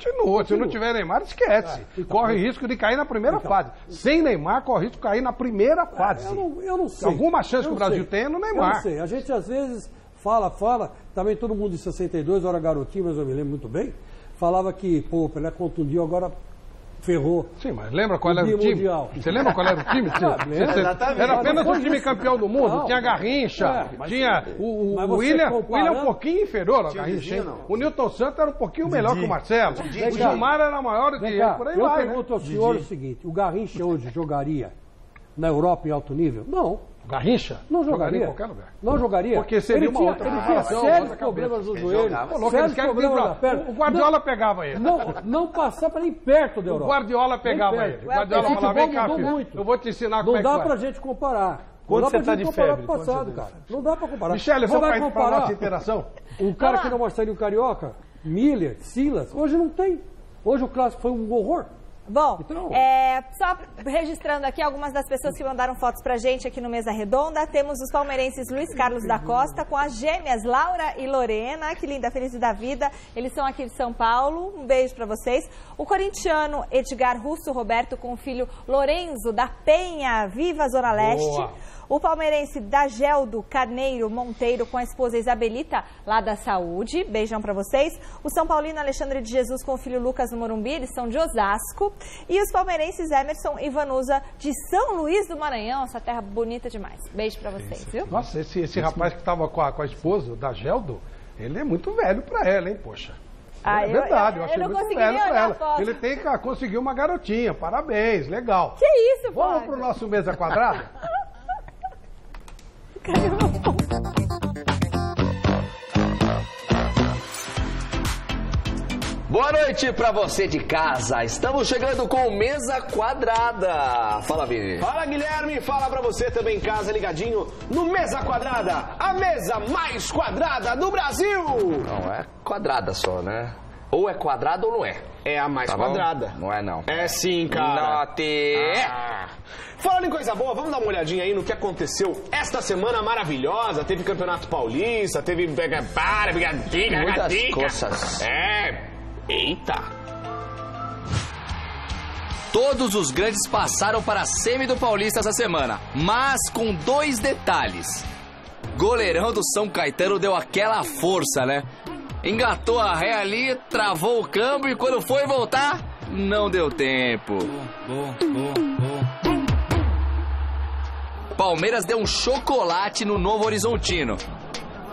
[SPEAKER 1] Se não tiver Neymar, esquece. Corre risco de cair na primeira fase. Sem Neymar, corre risco de cair na primeira fase.
[SPEAKER 6] Eu não sei.
[SPEAKER 1] Alguma chance que o Brasil tem é no Neymar.
[SPEAKER 6] Eu não sei. A gente às vezes fala. Também todo mundo de 62, eu era garotinho, mas eu me lembro muito bem. Falava que, pô, o Pelé contundiu, agora ferrou.
[SPEAKER 1] Sim, mas lembra qual era o time? Mundial. Você lembra qual era o time? Era apenas o time campeão do mundo. Não, tinha Garrincha, tinha o William um pouquinho inferior ao Garrincha. O Newton Santos era um pouquinho melhor que o Marcelo. O Gilmar era maior do que ele, por aí vai.
[SPEAKER 6] Eu pergunto ao senhor o seguinte, o Garrincha hoje jogaria na Europa em alto nível? Não.
[SPEAKER 1] Garrincha?
[SPEAKER 6] Não jogaria.
[SPEAKER 1] Em qualquer lugar.
[SPEAKER 6] Não jogaria.
[SPEAKER 1] Porque seria ele
[SPEAKER 6] tinha sérios problemas no joelho, sérios problemas na perna.
[SPEAKER 1] O Guardiola pegava ele.
[SPEAKER 6] Não passava nem perto da Europa.
[SPEAKER 1] O Guardiola pegava ele. O Guardiola falava, vem cá, filho, eu vou te ensinar como é que
[SPEAKER 6] vai. Não dá pra gente comparar.
[SPEAKER 1] Quando você tá de febre?
[SPEAKER 6] Não dá pra comparar.
[SPEAKER 1] Michele, vamos para a nossa interação.
[SPEAKER 6] Um cara que não Marcelinho Carioca, Miller, Silas, hoje não tem. Hoje o clássico foi um horror.
[SPEAKER 2] Bom, só registrando aqui algumas das pessoas que mandaram fotos pra gente aqui no Mesa Redonda. Temos os palmeirenses Luiz Carlos da Costa com as gêmeas Laura e Lorena. Que linda, feliz da vida. Eles são aqui de São Paulo. Um beijo pra vocês. O corintiano Edgar Russo Roberto com o filho Lorenzo da Penha, viva Zona Leste. Boa. O palmeirense Dageldo Carneiro Monteiro com a esposa Isabelita, lá da Saúde. Beijão pra vocês. O São Paulino Alexandre de Jesus com o filho Lucas no Morumbi, eles são de Osasco. E os palmeirenses Emerson e Vanusa de São Luís do Maranhão, essa terra bonita demais. Beijo pra vocês, viu?
[SPEAKER 1] Nossa, esse rapaz que tava com a esposa, o Dageldo, ele é muito velho pra ela, hein, poxa. É verdade, eu achei muito velho pra ela. Ele tem que conseguir uma garotinha, parabéns, legal.
[SPEAKER 2] Que isso, pô?
[SPEAKER 1] Vamos pro nosso Mesa Quadrada?
[SPEAKER 13] Boa noite pra você de casa. Estamos chegando com o Mesa Quadrada. Fala, Vini.
[SPEAKER 14] Fala, Guilherme. Fala pra você também em casa, ligadinho no Mesa Quadrada. A mesa mais quadrada do Brasil.
[SPEAKER 13] Não é quadrada só, né? Ou é quadrada ou não é.
[SPEAKER 14] É a mais quadrada.
[SPEAKER 13] Bom? Não é, não.
[SPEAKER 14] É sim, cara.
[SPEAKER 13] Note.
[SPEAKER 14] Falando em coisa boa, vamos dar uma olhadinha aí no que aconteceu esta semana maravilhosa. Teve Campeonato Paulista, teve...
[SPEAKER 13] Muitas coisas.
[SPEAKER 14] Eita.
[SPEAKER 15] Todos os grandes passaram para a semi do Paulista essa semana, mas com 2 detalhes. Goleirão do São Caetano deu aquela força, né? Engatou a ré ali, travou o câmbio e quando foi voltar, não deu tempo. Palmeiras deu um chocolate no Novo Horizontino.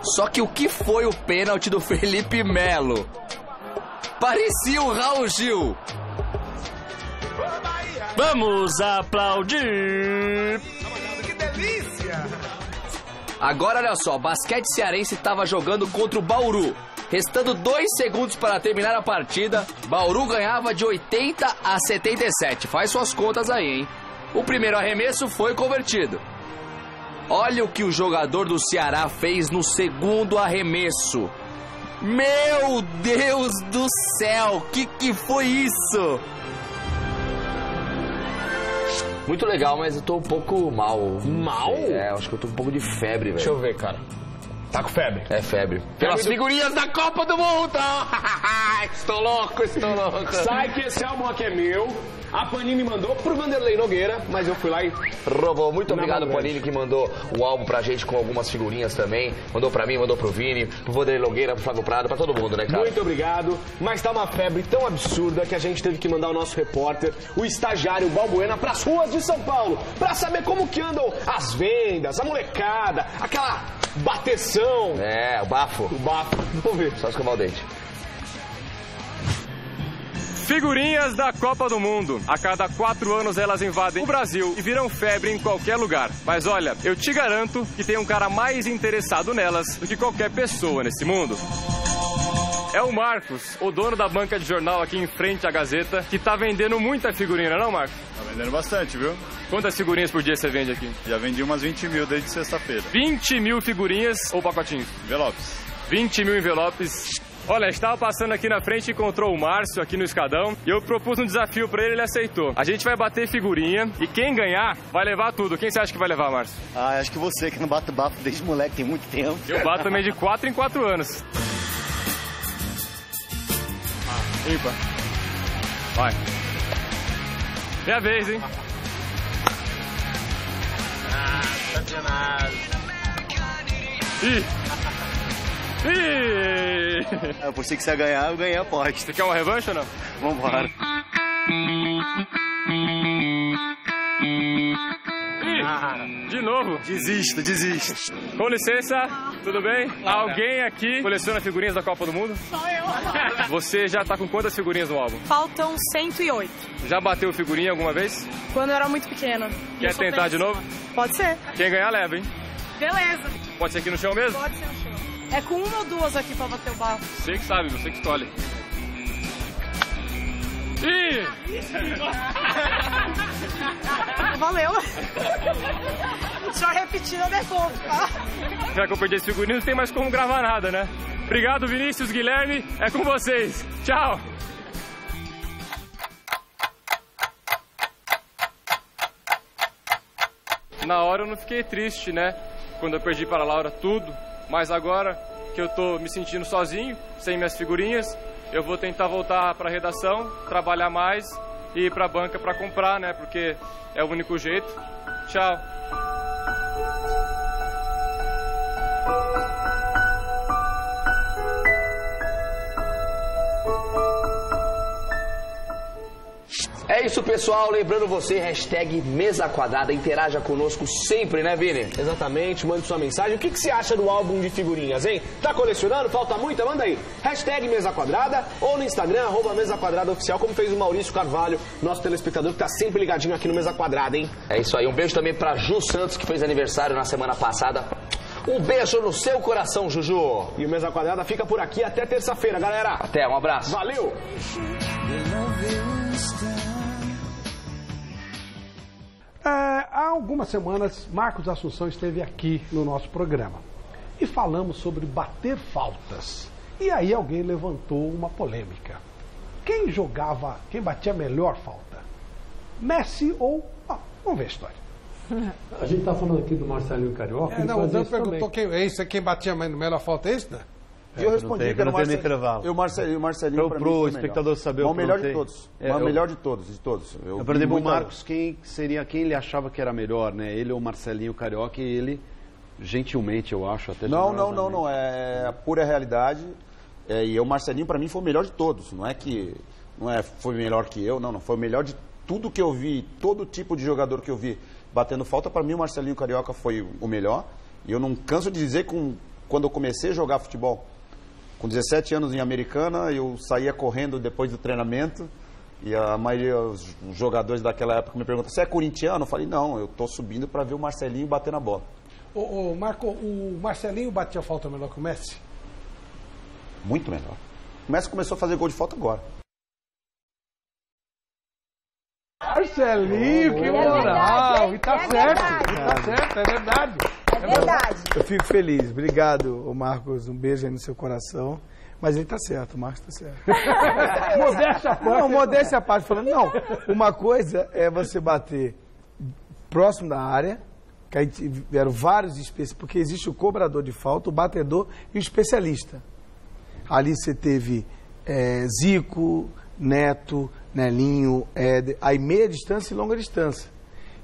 [SPEAKER 15] Só que o que foi o pênalti do Felipe Melo? Parecia o Raul Gil.
[SPEAKER 10] Vamos aplaudir.
[SPEAKER 14] Que delícia.
[SPEAKER 15] Agora olha só, basquete cearense estava jogando contra o Bauru. Restando 2 segundos para terminar a partida, Bauru ganhava de 80 a 77. Faz suas contas aí, hein? O primeiro arremesso foi convertido. Olha o que o jogador do Ceará fez no segundo arremesso. Meu Deus do céu, que foi isso?
[SPEAKER 13] Muito legal, mas eu tô um pouco mal.
[SPEAKER 14] Mal?
[SPEAKER 13] Acho que eu tô com um pouco de febre, velho.
[SPEAKER 14] Deixa eu ver, cara. Tá com febre?
[SPEAKER 13] É febre.
[SPEAKER 14] Pelas figurinhas da Copa do Mundo! Estou louco. Sai que esse álbum aqui é meu. A Panini mandou pro Vanderlei Nogueira, mas eu fui lá e...
[SPEAKER 13] Roubou. Muito obrigado, Panini, que mandou o álbum pra gente com algumas figurinhas também. Mandou pra mim, mandou pro Vini, pro Vanderlei Nogueira, pro Flávio Prado, pra todo mundo, né, cara?
[SPEAKER 14] Muito obrigado, mas tá uma febre tão absurda que a gente teve que mandar o nosso repórter, o estagiário Balbuena, pras ruas de São Paulo, pra saber como que andam as vendas, a molecada, aquela bateção.
[SPEAKER 13] É, o bafo.
[SPEAKER 14] O bafo. Vamos ver.
[SPEAKER 13] Só escovar o dente.
[SPEAKER 3] Figurinhas da Copa do Mundo. A cada 4 anos elas invadem o Brasil e viram febre em qualquer lugar. Mas olha, eu te garanto que tem um cara mais interessado nelas do que qualquer pessoa nesse mundo. É o Marcos, o dono da banca de jornal aqui em frente à Gazeta, que tá vendendo muita figurinha, não, Marcos?
[SPEAKER 18] Tá vendendo bastante, viu?
[SPEAKER 3] Quantas figurinhas por dia você vende aqui?
[SPEAKER 18] Já vendi umas 20 mil desde sexta-feira.
[SPEAKER 3] 20 mil figurinhas ou pacotinhos?
[SPEAKER 18] Envelopes.
[SPEAKER 3] 20 mil envelopes. Olha, estava passando aqui na frente e encontrou o Márcio aqui no escadão e eu propus um desafio pra ele, ele aceitou. A gente vai bater figurinha e quem ganhar vai levar tudo. Quem você acha que vai levar, Márcio?
[SPEAKER 20] Ah, acho que você que não bate bafo desde moleque, tem muito tempo.
[SPEAKER 3] Eu bato também de 4 em 4 anos. Ímpar. Vai. É a vez, hein?
[SPEAKER 18] Estacionado.
[SPEAKER 3] Ih!
[SPEAKER 20] Eu pensei que você ia ganhar, eu ganhei a aposta.
[SPEAKER 3] Você quer uma revanche ou não?
[SPEAKER 20] Vambora.
[SPEAKER 3] De novo?
[SPEAKER 20] Desisto.
[SPEAKER 3] Com licença, tudo bem? Alguém aqui coleciona figurinhas da Copa do Mundo?
[SPEAKER 22] Só eu.
[SPEAKER 3] Você já tá com quantas figurinhas no álbum?
[SPEAKER 22] Faltam 108.
[SPEAKER 3] Já bateu figurinha alguma vez?
[SPEAKER 22] Quando eu era muito pequena.
[SPEAKER 3] Quer tentar de novo?
[SPEAKER 22] Pode ser.
[SPEAKER 3] Quem ganhar leva, hein?
[SPEAKER 22] Beleza.
[SPEAKER 3] Pode ser aqui no chão mesmo?
[SPEAKER 22] Pode ser no chão. É com uma ou duas aqui pra bater o barro?
[SPEAKER 3] Você que sabe, você que escolhe. Ih!
[SPEAKER 22] Valeu. Só repetindo eu devolvo, tá?
[SPEAKER 3] Já que eu perdi esse figurinho, não tem mais como gravar nada, né? Obrigado, Vinícius, Guilherme. É com vocês. Tchau! Na hora eu não fiquei triste, né? Quando eu perdi para a Laura tudo. Mas agora que eu tô me sentindo sozinho, sem minhas figurinhas, eu vou tentar voltar para a redação, trabalhar mais e ir para a banca para comprar, né? Porque é o único jeito. Tchau.
[SPEAKER 13] É isso, pessoal. Lembrando você, hashtag Mesa Quadrada. Interaja conosco sempre, né, Vini?
[SPEAKER 14] Exatamente. Mande sua mensagem. O que você acha do álbum de figurinhas, hein? Tá colecionando? Falta muita? Manda aí. Hashtag Mesa Quadrada ou no Instagram, @Mesa Quadrada Oficial, como fez o Maurício Carvalho, nosso telespectador, que tá sempre ligadinho aqui no Mesa Quadrada, hein?
[SPEAKER 13] É isso aí. Um beijo também pra Ju Santos, que fez aniversário na semana passada. Um beijo no seu coração, Juju.
[SPEAKER 14] E o Mesa Quadrada fica por aqui até terça-feira, galera.
[SPEAKER 13] Até, um abraço.
[SPEAKER 14] Valeu!
[SPEAKER 1] Há algumas semanas, Marcos Assunção esteve aqui no nosso programa e falamos sobre bater faltas. E aí alguém levantou uma polêmica. Quem batia melhor falta? Messi ou... vamos ver a história.
[SPEAKER 6] A gente está falando aqui do Marcelinho Carioca.
[SPEAKER 1] Então perguntou quem batia melhor falta, é esse, né?
[SPEAKER 23] Eu respondi que era o Marcelinho. Para o espectador saber o melhor de todos. O melhor de todos.
[SPEAKER 25] Eu perguntei pro Marcos quem ele achava que era melhor, né? Ele ou o Marcelinho Carioca, e ele, gentilmente, eu acho, até
[SPEAKER 23] Não. É a pura realidade. E o Marcelinho, para mim, foi o melhor de todos. Não é que foi melhor que eu, não. Foi o melhor de tudo que eu vi, todo tipo de jogador que eu vi batendo falta. Para mim, o Marcelinho Carioca foi o melhor. E eu não canso de dizer quando eu comecei a jogar futebol. Com 17 anos em Americana, eu saía correndo depois do treinamento e a maioria dos jogadores daquela época me perguntam: você é corintiano? Eu falei: não, eu estou subindo para ver o Marcelinho bater na bola.
[SPEAKER 1] Marco, o Marcelinho batia falta melhor que o Messi?
[SPEAKER 23] Muito melhor. O Messi começou a fazer gol de falta agora.
[SPEAKER 1] Marcelinho, que moral! E tá certo, é verdade.
[SPEAKER 2] É verdade.
[SPEAKER 17] Eu fico feliz. Obrigado, Marcos. Um beijo aí no seu coração. Mas ele tá certo, o Marcos tá certo.
[SPEAKER 1] Modéstia à parte.
[SPEAKER 17] Não, modéstia à parte. Falando, não. Uma coisa é você bater próximo da área, que aí tiveram vários especialistas, porque existe o cobrador de falta, o batedor e o especialista. Ali você teve Zico, Neto, Nelinho, Éder, aí meia distância e longa distância.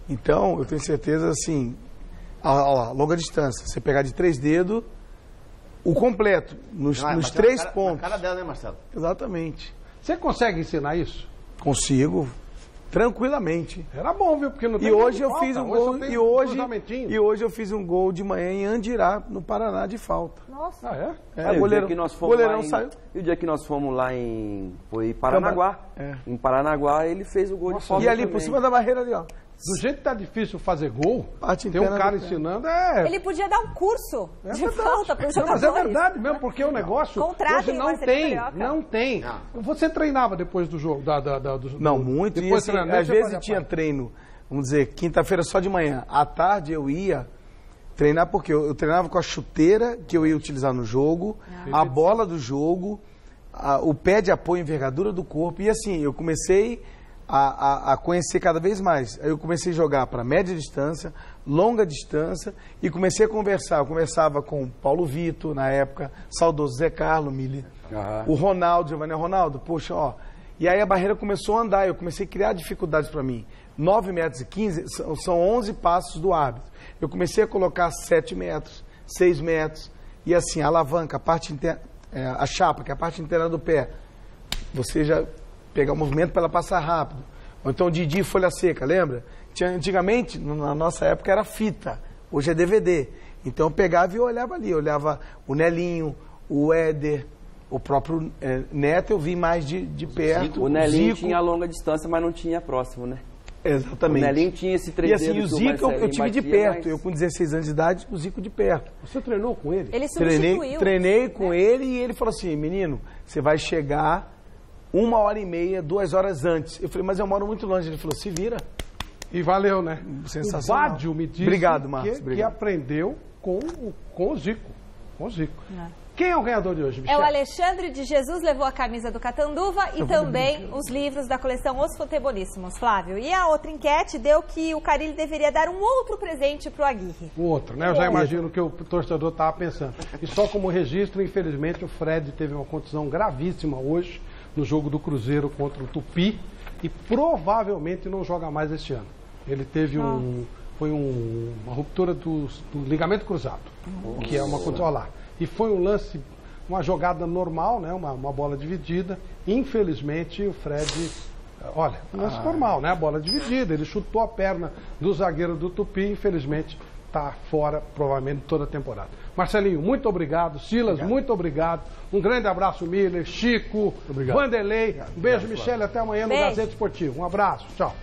[SPEAKER 17] Então, eu tenho certeza, assim, longa distância, você pegar de 3 dedos, o completo, nos 3 pontos.
[SPEAKER 5] Na cara dela, né, Marcelo?
[SPEAKER 17] Exatamente.
[SPEAKER 1] Você consegue ensinar isso?
[SPEAKER 17] Consigo, tranquilamente.
[SPEAKER 1] Era bom, viu? Porque não tem
[SPEAKER 17] E hoje eu
[SPEAKER 1] falta.
[SPEAKER 17] fiz um
[SPEAKER 1] Hoje
[SPEAKER 17] gol,
[SPEAKER 1] só tem
[SPEAKER 17] e hoje eu fiz um gol de manhã em Andirá, no Paraná, de falta.
[SPEAKER 2] Nossa.
[SPEAKER 1] Ah, é?
[SPEAKER 16] O dia que nós fomos
[SPEAKER 17] goleirão
[SPEAKER 16] lá
[SPEAKER 17] saiu.
[SPEAKER 16] E o dia que nós fomos lá foi Paranaguá. Em Paranaguá ele fez o gol de falta.
[SPEAKER 17] E ali
[SPEAKER 16] também.
[SPEAKER 17] por cima da barreira ali, ó.
[SPEAKER 1] Do jeito que tá difícil fazer gol, tem
[SPEAKER 17] interna
[SPEAKER 1] um cara
[SPEAKER 17] do pé.
[SPEAKER 1] ensinando,
[SPEAKER 2] Ele podia dar um curso de
[SPEAKER 1] verdade.
[SPEAKER 2] falta para os
[SPEAKER 1] Não,
[SPEAKER 2] jogadores.
[SPEAKER 1] mas é verdade mesmo, porque o negócio
[SPEAKER 2] Contratem
[SPEAKER 1] hoje
[SPEAKER 2] o
[SPEAKER 1] não
[SPEAKER 2] Marcelinho
[SPEAKER 1] tem,
[SPEAKER 2] Carioca.
[SPEAKER 1] não tem. Você treinava depois do jogo?
[SPEAKER 17] Não, muito. E
[SPEAKER 1] Depois
[SPEAKER 17] assim,
[SPEAKER 1] treinamento,
[SPEAKER 17] às
[SPEAKER 1] você
[SPEAKER 17] vezes
[SPEAKER 1] fazia
[SPEAKER 17] tinha
[SPEAKER 1] parte.
[SPEAKER 17] treino, vamos dizer, quinta-feira só de manhã. À tarde eu ia treinar, porque eu treinava com a chuteira que eu ia utilizar no jogo, a bola do jogo, o pé de apoio, envergadura do corpo. E assim, eu comecei a conhecer cada vez mais. Aí eu comecei a jogar para média distância, longa distância, e comecei a conversar. Eu conversava com o Paulo Vitor, na época, saudoso Zé Carlos, Mili, o Ronaldo, Giovanni Ronaldo, poxa, ó. E aí a barreira começou a andar, eu comecei a criar dificuldades para mim. 9,15 metros são 11 passos do árbitro. Eu comecei a colocar 7 metros, 6 metros, e assim, a alavanca, a parte interna, a chapa, que é a parte interna do pé, você já pegar o movimento para ela passar rápido. Ou então Didi folha seca, lembra? Antigamente, na nossa época, era fita, hoje é DVD. Então eu pegava e eu olhava ali, eu olhava o Nelinho, o Éder, o próprio Neto, eu vi mais de perto.
[SPEAKER 16] O Nelinho
[SPEAKER 17] Zico.
[SPEAKER 16] tinha a longa distância, mas não tinha próximo, né?
[SPEAKER 17] Exatamente.
[SPEAKER 16] O Nelinho tinha esse 3
[SPEAKER 17] E assim,
[SPEAKER 16] dedos
[SPEAKER 17] o
[SPEAKER 16] que
[SPEAKER 17] Zico eu
[SPEAKER 16] Marcelinho
[SPEAKER 17] tive de
[SPEAKER 16] batia,
[SPEAKER 17] perto.
[SPEAKER 16] mas-
[SPEAKER 17] Eu com 16 anos de idade, o Zico de perto.
[SPEAKER 1] Você treinou com ele?
[SPEAKER 2] Ele substituiu.
[SPEAKER 17] Treinei com ele e ele falou assim, menino, você vai chegar 1h30, 2 horas antes. Eu falei, mas eu moro muito longe. Ele falou, se vira.
[SPEAKER 1] E valeu, né?
[SPEAKER 17] Sensacional.
[SPEAKER 1] O Bádio me disse
[SPEAKER 17] Obrigado, Marcos,
[SPEAKER 1] que
[SPEAKER 17] obrigado.
[SPEAKER 1] aprendeu com o Zico. Com o Zico. Quem é o ganhador de hoje,
[SPEAKER 2] É
[SPEAKER 1] Michel?
[SPEAKER 2] o Alexandre de Jesus, levou a camisa do Catanduva e também os livros da coleção Os Futebolissimos, Flávio. E a outra enquete deu que o Carille deveria dar um outro presente para o Aguirre.
[SPEAKER 1] O outro, né? Eu já imagino que o torcedor estava pensando. E só como registro, infelizmente, o Fred teve uma contusão gravíssima hoje no jogo do Cruzeiro contra o Tupi e provavelmente não joga mais este ano. Ele teve uma ruptura do ligamento cruzado, que é uma contusão, olha lá. E foi um lance, uma jogada normal, né? Uma bola dividida. Infelizmente, o Fred, olha, um lance normal, né? A bola dividida, ele chutou a perna do zagueiro do Tupi, infelizmente está fora, provavelmente, toda a temporada. Marcelinho, muito obrigado. Silas, muito obrigado. Um grande abraço, Miller, Chico, Vanderlei. Um beijo, Michele, até amanhã no
[SPEAKER 2] Beijo.
[SPEAKER 1] Gazeta Esportivo. Um abraço, tchau.